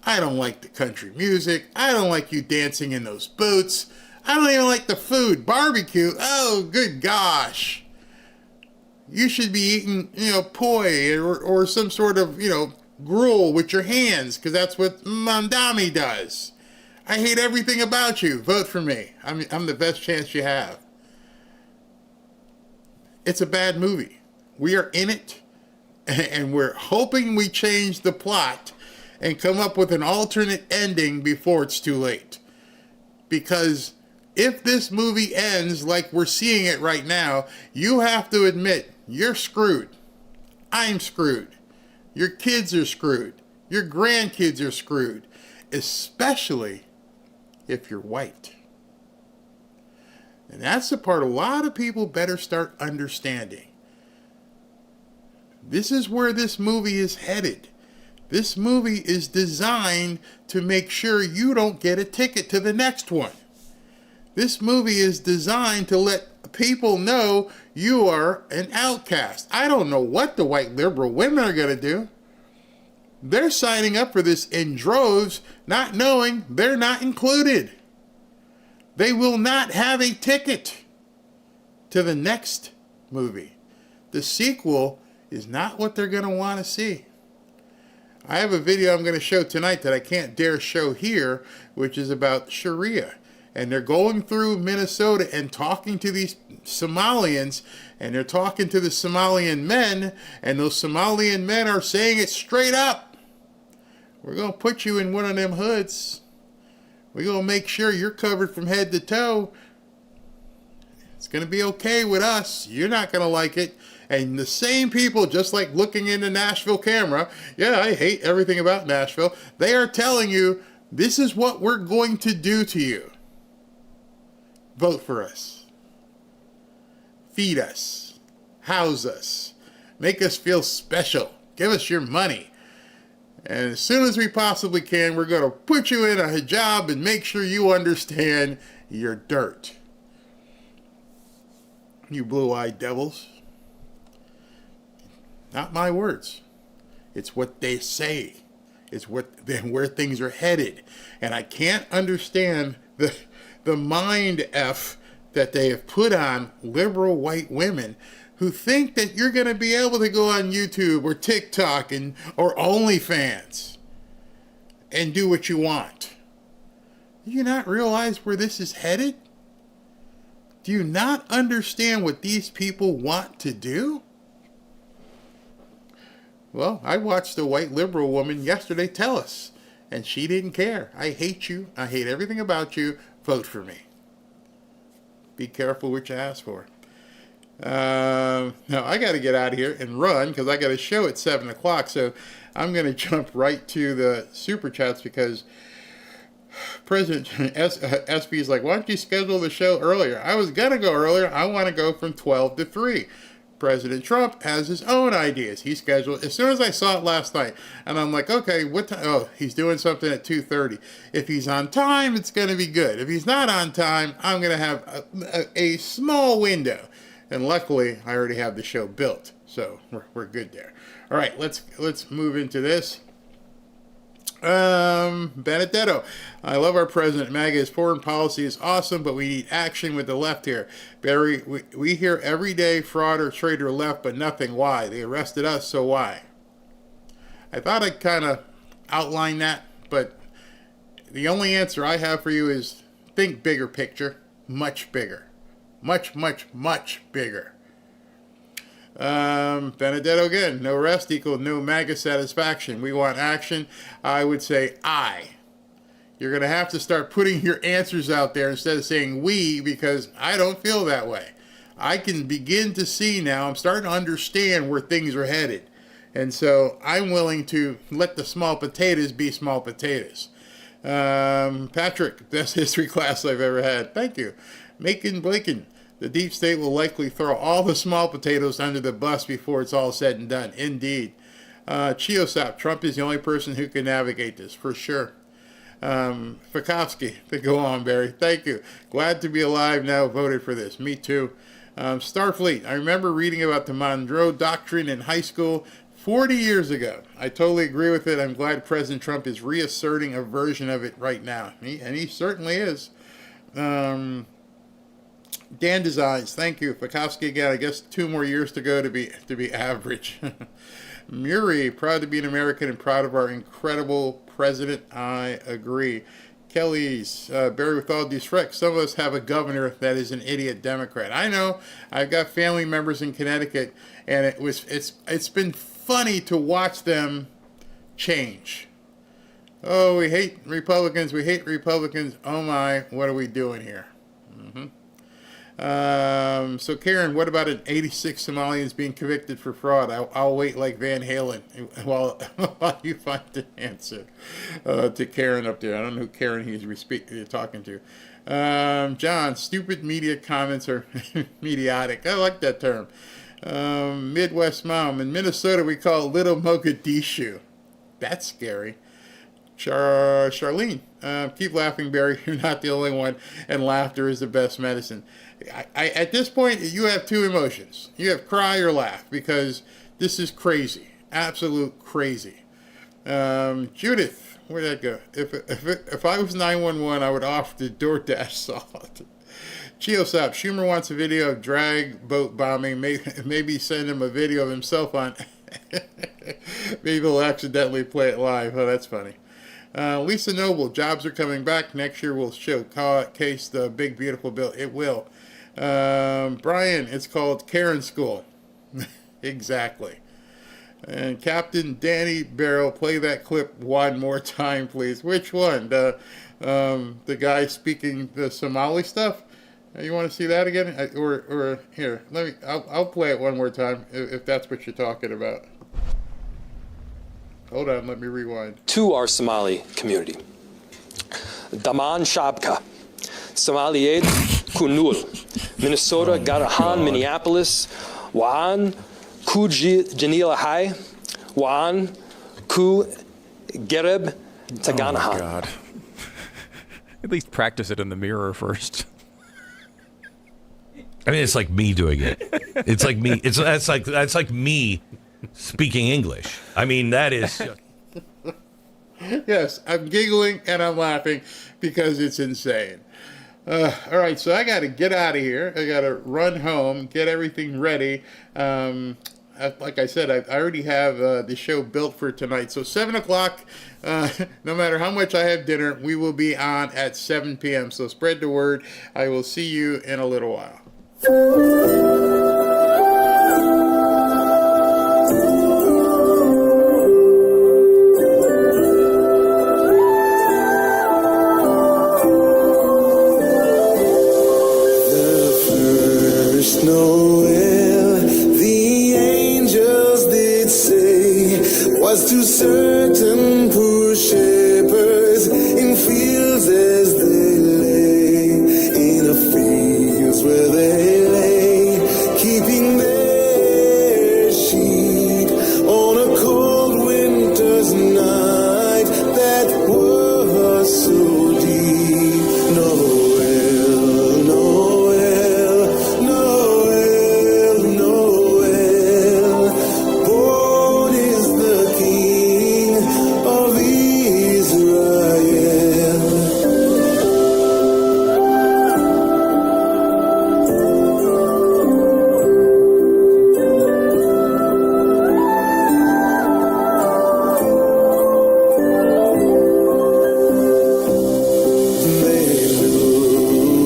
I don't like the country music. I don't like you dancing in those boots. I don't even like the food. Barbecue. Oh, good gosh. You should be eating, poi or some sort of, gruel with your hands, because that's what Mandami does. I hate everything about you. Vote for me. I'm the best chance you have. It's a bad movie. We are in it, and we're hoping we change the plot and come up with an alternate ending before it's too late. Because if this movie ends like we're seeing it right now, you have to admit, you're screwed. I'm screwed. Your kids are screwed. Your grandkids are screwed. Especially if you're white. And that's the part a lot of people better start understanding. This is where this movie is headed. This movie is designed to make sure you don't get a ticket to the next one. This movie is designed to let people know you are an outcast. I don't know what the white liberal women are going to do. They're signing up for this in droves, not knowing they're not included. They will not have a ticket to the next movie. The sequel is not what they're going to want to see. I have a video I'm going to show tonight that I can't dare show here, which is about Sharia. And they're going through Minnesota and talking to these Somalians, and they're talking to the Somalian men, and those Somalian men are saying it straight up. We're going to put you in one of them hoods. We're going to make sure you're covered from head to toe. It's going to be okay with us. You're not going to like it. And the same people, just like looking in the Nashville camera, yeah, I hate everything about Nashville. They are telling you, this is what we're going to do to you. vote for us. Feed us. House us. Make us feel special. Give us your money. And as soon as we possibly can, we're going to put you in a job and make sure you understand your dirt. You blue-eyed devils. Not my words. It's what they say. It's where things are headed. And I can't understand the mind F that they have put on liberal white women who think that you're going to be able to go on YouTube or TikTok or OnlyFans and do what you want. Do you not realize where this is headed? Do you not understand what these people want to do? Well, I watched a white liberal woman yesterday tell us, and she didn't care. I hate you. I hate everything about you. Vote for me. Be careful what you ask for. Now, I got to get out of here and run because I got a show at 7 o'clock. So I'm going to jump right to the Super Chats because President SB is like, why don't you schedule the show earlier? I was going to go earlier. I want to go from 12 to 3. President Trump has his own ideas. He scheduled, as soon as I saw it last night, and I'm like, okay, what time? Oh, he's doing something at 2:30. If he's on time, it's going to be good. If he's not on time, I'm going to have a small window. And luckily, I already have the show built, so we're good there. All right, let's move into this. Benedetto, I love our president. MAGA's foreign policy is awesome, but we need action with the left here. Barry, we hear every day fraud or traitor left, but nothing. Why? They arrested us, so why? I thought I'd kind of outline that, but the only answer I have for you is think bigger picture, much bigger. Much, much, much bigger. Benedetto again, no rest equals no MAGA satisfaction. We want action. I would say You're going to have to start putting your answers out there instead of saying we, because I don't feel that way. I can begin to see now, I'm starting to understand where things are headed. And so I'm willing to let the small potatoes be small potatoes. Patrick, best history class I've ever had. Thank you. Macon Blaken. The deep state will likely throw all the small potatoes under the bus before it's all said and done. Indeed. Chiosap, Trump is the only person who can navigate this, for sure. Fikowski, go on, Barry. Thank you. Glad to be alive now, voted for this. Me too. Starfleet, I remember reading about the Monroe Doctrine in high school 40 years ago. I totally agree with it. I'm glad President Trump is reasserting a version of it right now. And he certainly is. Dan Designs, thank you. Fikowski again, I guess 2 more years to go to be average. Muri, proud to be an American and proud of our incredible president. I agree. Kelly's, Barry, with all due respect, some of us have a governor that is an idiot Democrat. I know. I've got family members in Connecticut, and it's been funny to watch them change. Oh, we hate Republicans. We hate Republicans. Oh my, what are we doing here? So Karen, what about an 86 Somalians being convicted for fraud? I'll wait like Van Halen while you find the answer to Karen up there. I don't know who Karen you're talking to. John, stupid media comments are mediotic. I like that term. Midwest Mom, in Minnesota we call it Little Mogadishu. That's scary. Charlene, keep laughing, Barry. You're not the only one, and laughter is the best medicine. At this point, you have 2 emotions. You have cry or laugh, because this is crazy. Absolute crazy. Judith, where'd that go? If I was 911, I would offer the DoorDash salt. Chiosap, Schumer wants a video of drag boat bombing. Maybe send him a video of himself on. Maybe he'll accidentally play it live. Oh, that's funny. Lisa Noble, jobs are coming back. Next year we'll showcase the big, beautiful bill. It will. Brian, it's called Karen School. Exactly. And Captain Danny Barrow, play that clip one more time, please. Which one? The guy speaking the Somali stuff? You want to see that again? Or here, I'll play it one more time if that's what you're talking about. Hold on, let me rewind. To our Somali community. Daman Shabka. Somaliyed Kunul, Minnesota Garahan, Minneapolis, Waan Ku Janila Hai, Waan Ku Gereb Taganahan. Oh, God. At least practice it in the mirror first. I mean, it's like me doing it. It's like me. That's like me speaking English. I mean, that is. Yes, I'm giggling and I'm laughing because it's insane. All right, so I got to get out of here. I got to run home, get everything ready. Like I said, I already have the show built for tonight. So 7 o'clock, no matter how much I have dinner, we will be on at 7 p.m. So spread the word. I will see you in a little while. Noel, the angels did say, was to certain poor shepherds in fields as they lay, in a fields where they lay, keeping their sheep on a cold winter's night that was so deep. Noel, Noel, Noel, Noel, born is the King of Israel. They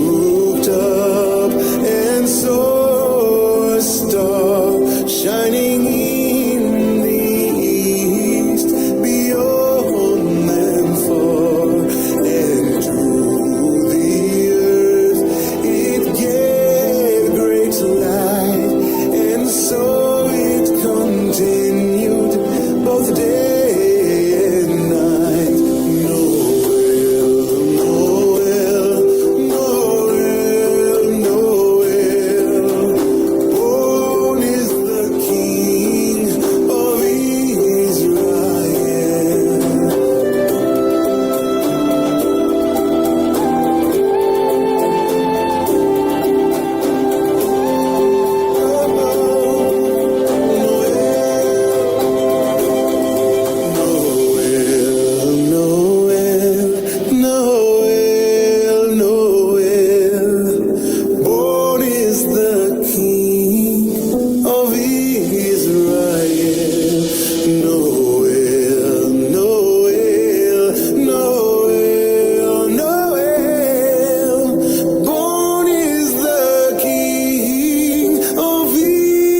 looked up and saw a star shining in the east, beyond them far, and to the earth it gave great light, and so it continued both day and night. Noel, Noel, Noel, born is the King of Israel. Noel, Noel, Noel, born is the King of Israel. Noel, Noel, Noel, Noel, born is the King of Israel.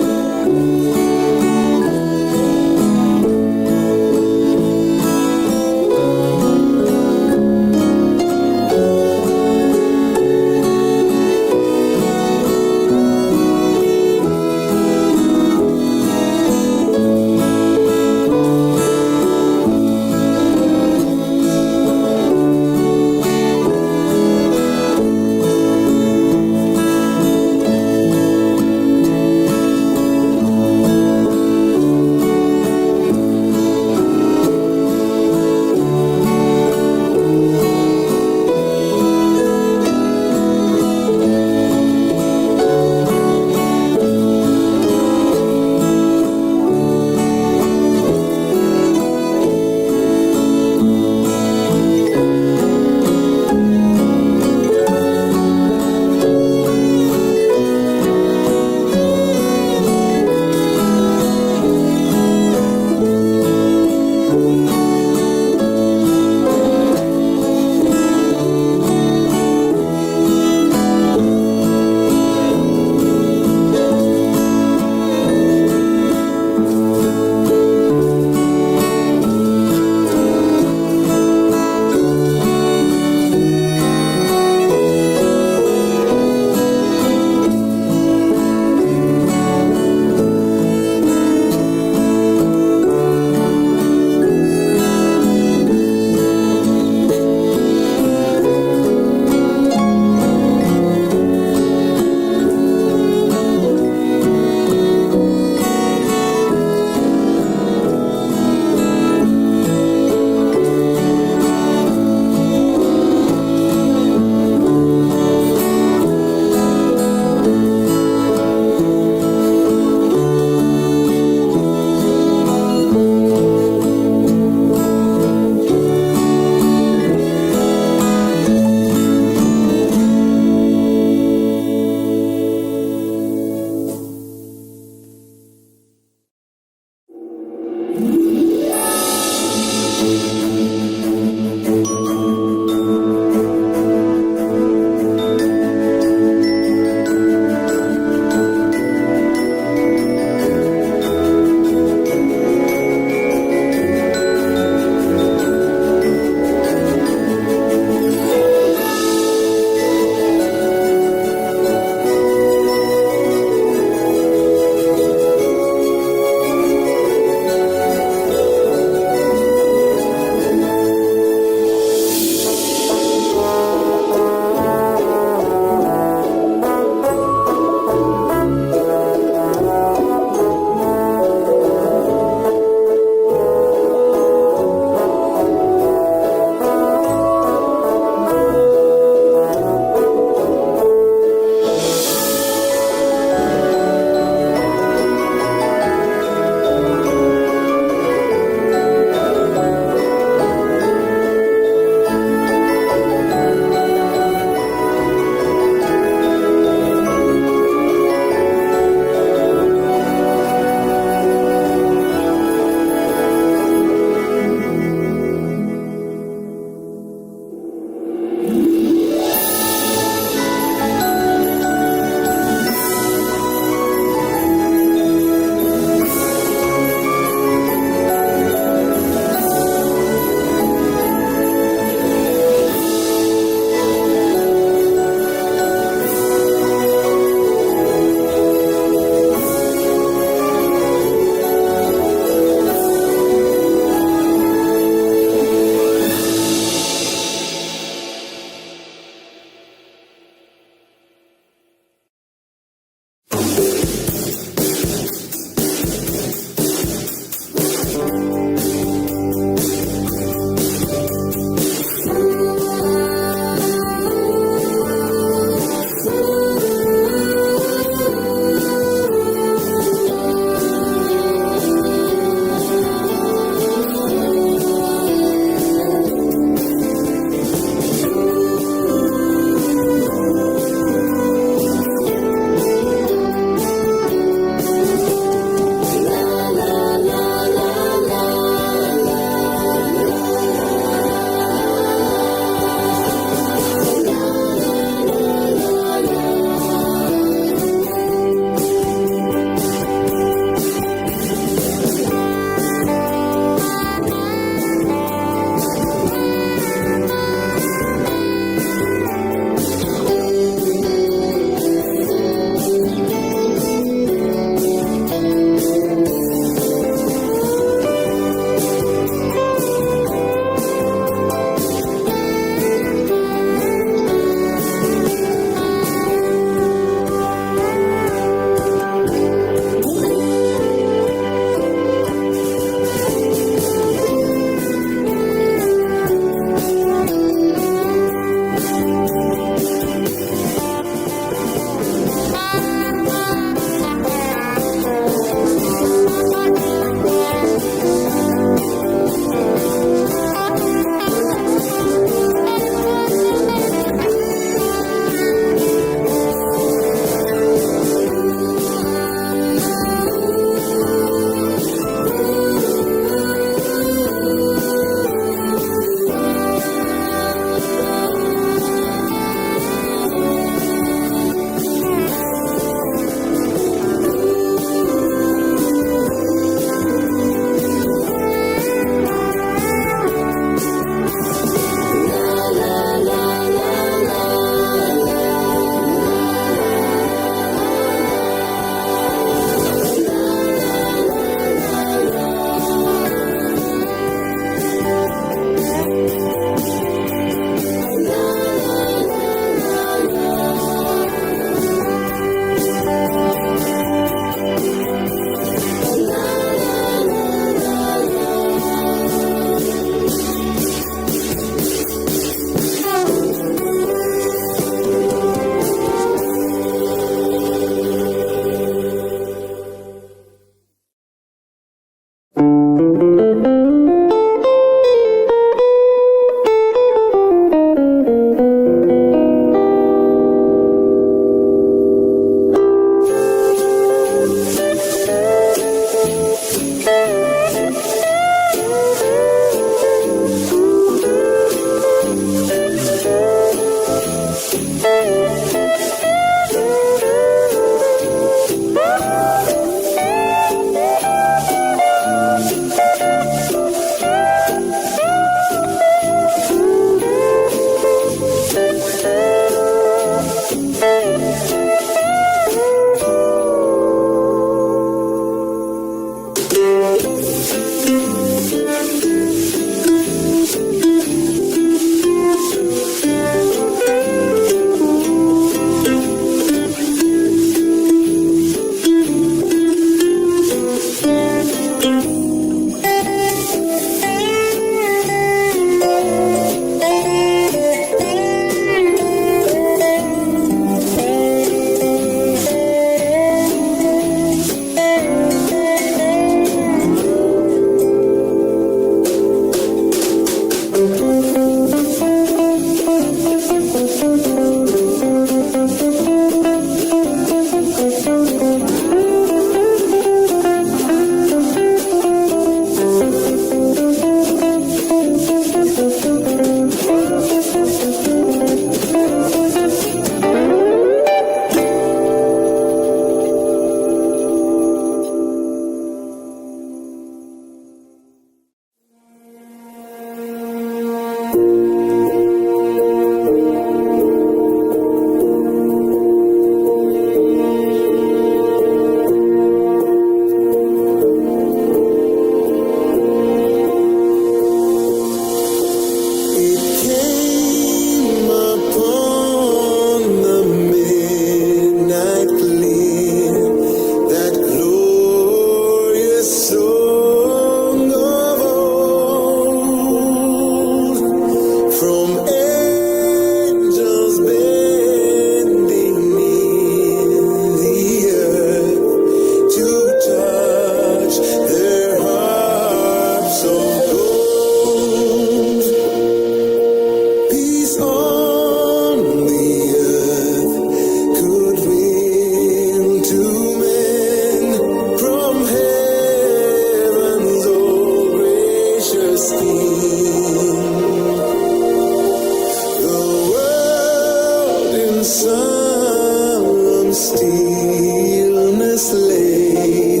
solemn stillness lay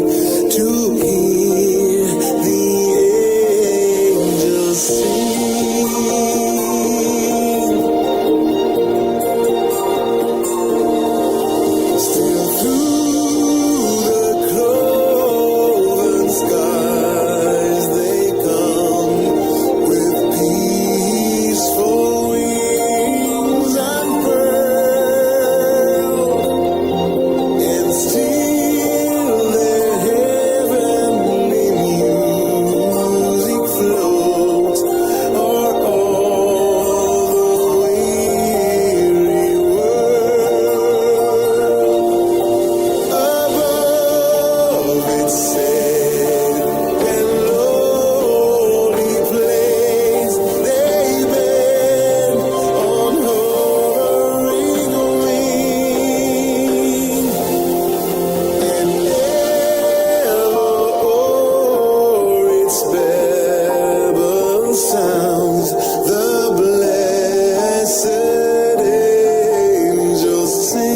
to hear the angels sing. Still through the cloven skies they come with peaceful wings unfurled, and still their heavenly music floats o'er all the weary world. Above its sad and lonely place, they bend on hovering wing, and ever o'er its babble sounds the blessed angels sing.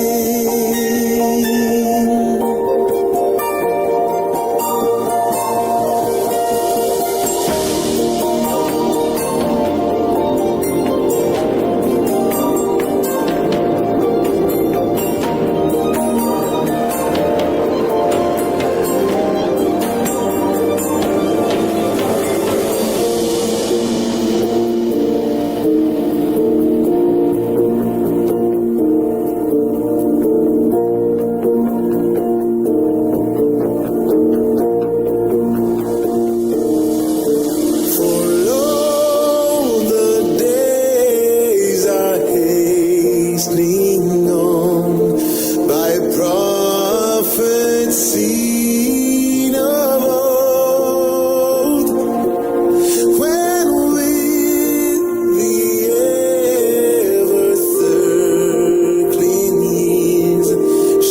For lo, the days are hastening on by prophets seen of old, when with the ever-circling years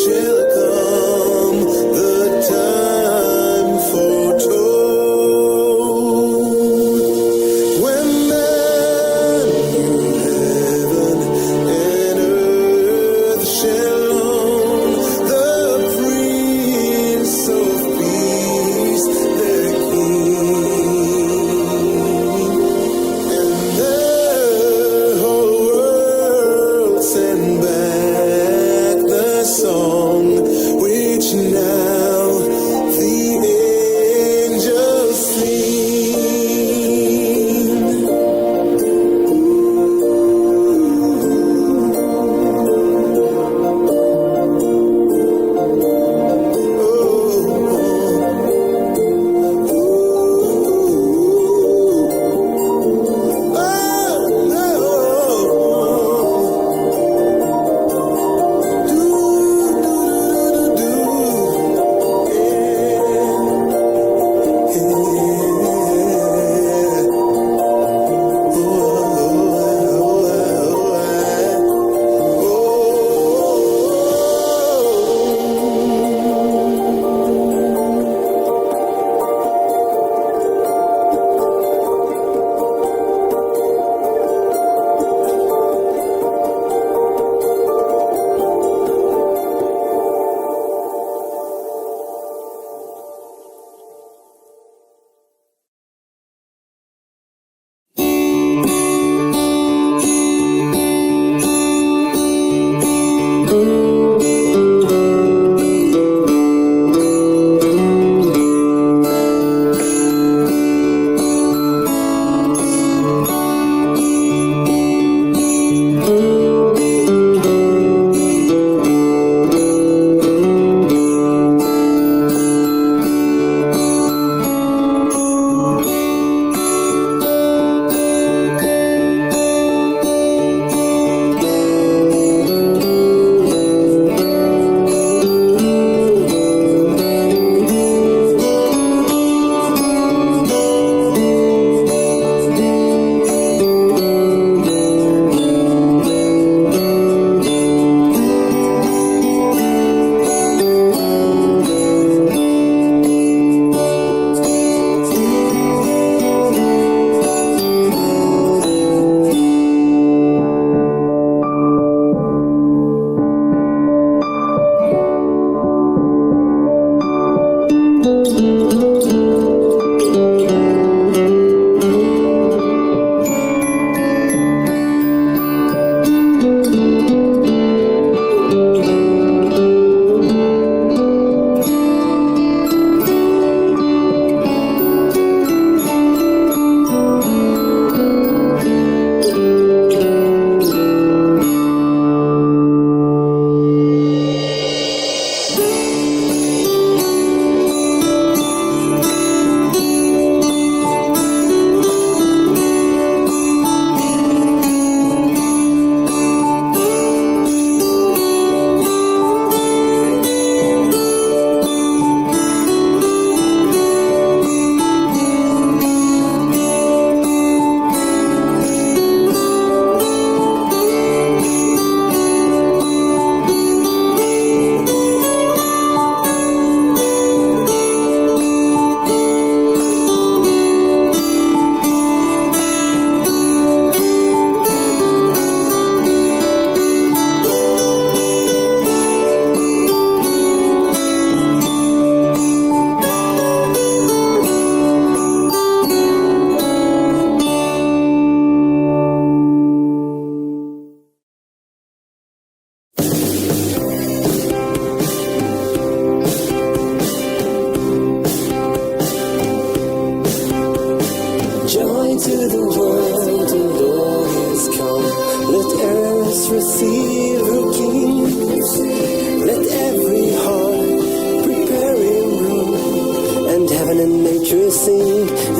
shall come the time foretold, when then new heaven and earth shall own the Prince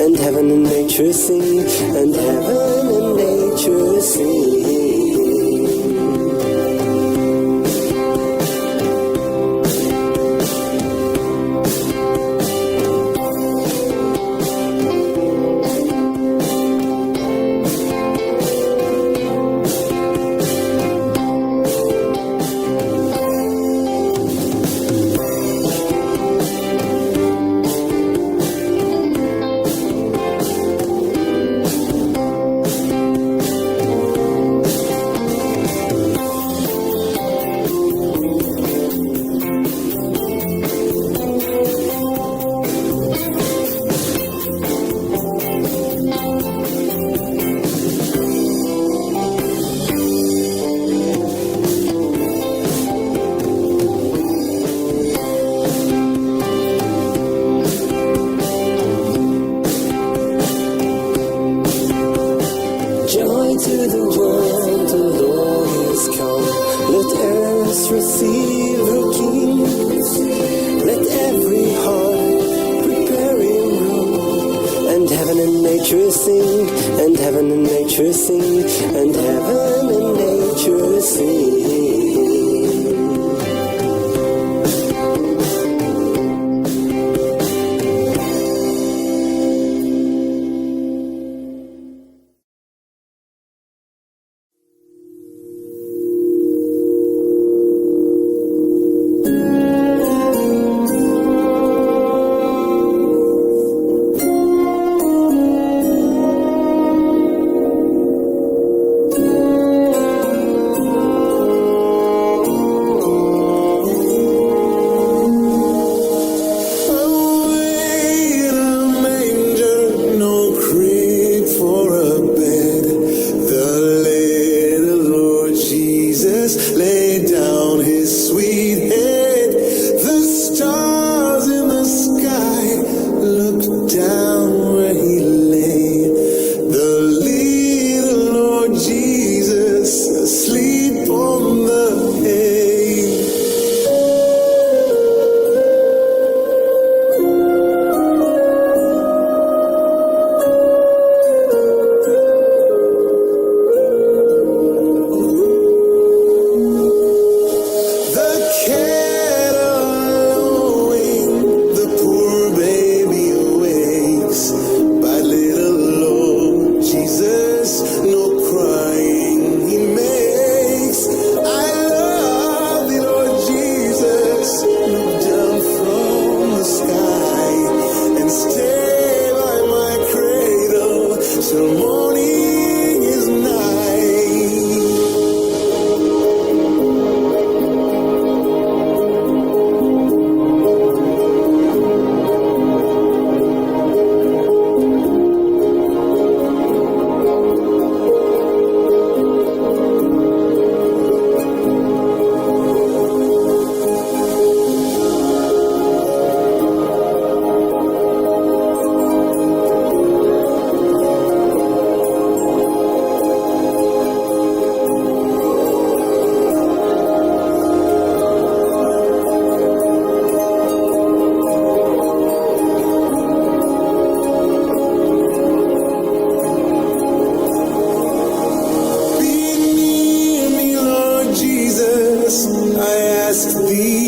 and heaven and nature sing, and heaven and nature sing. I ask thee.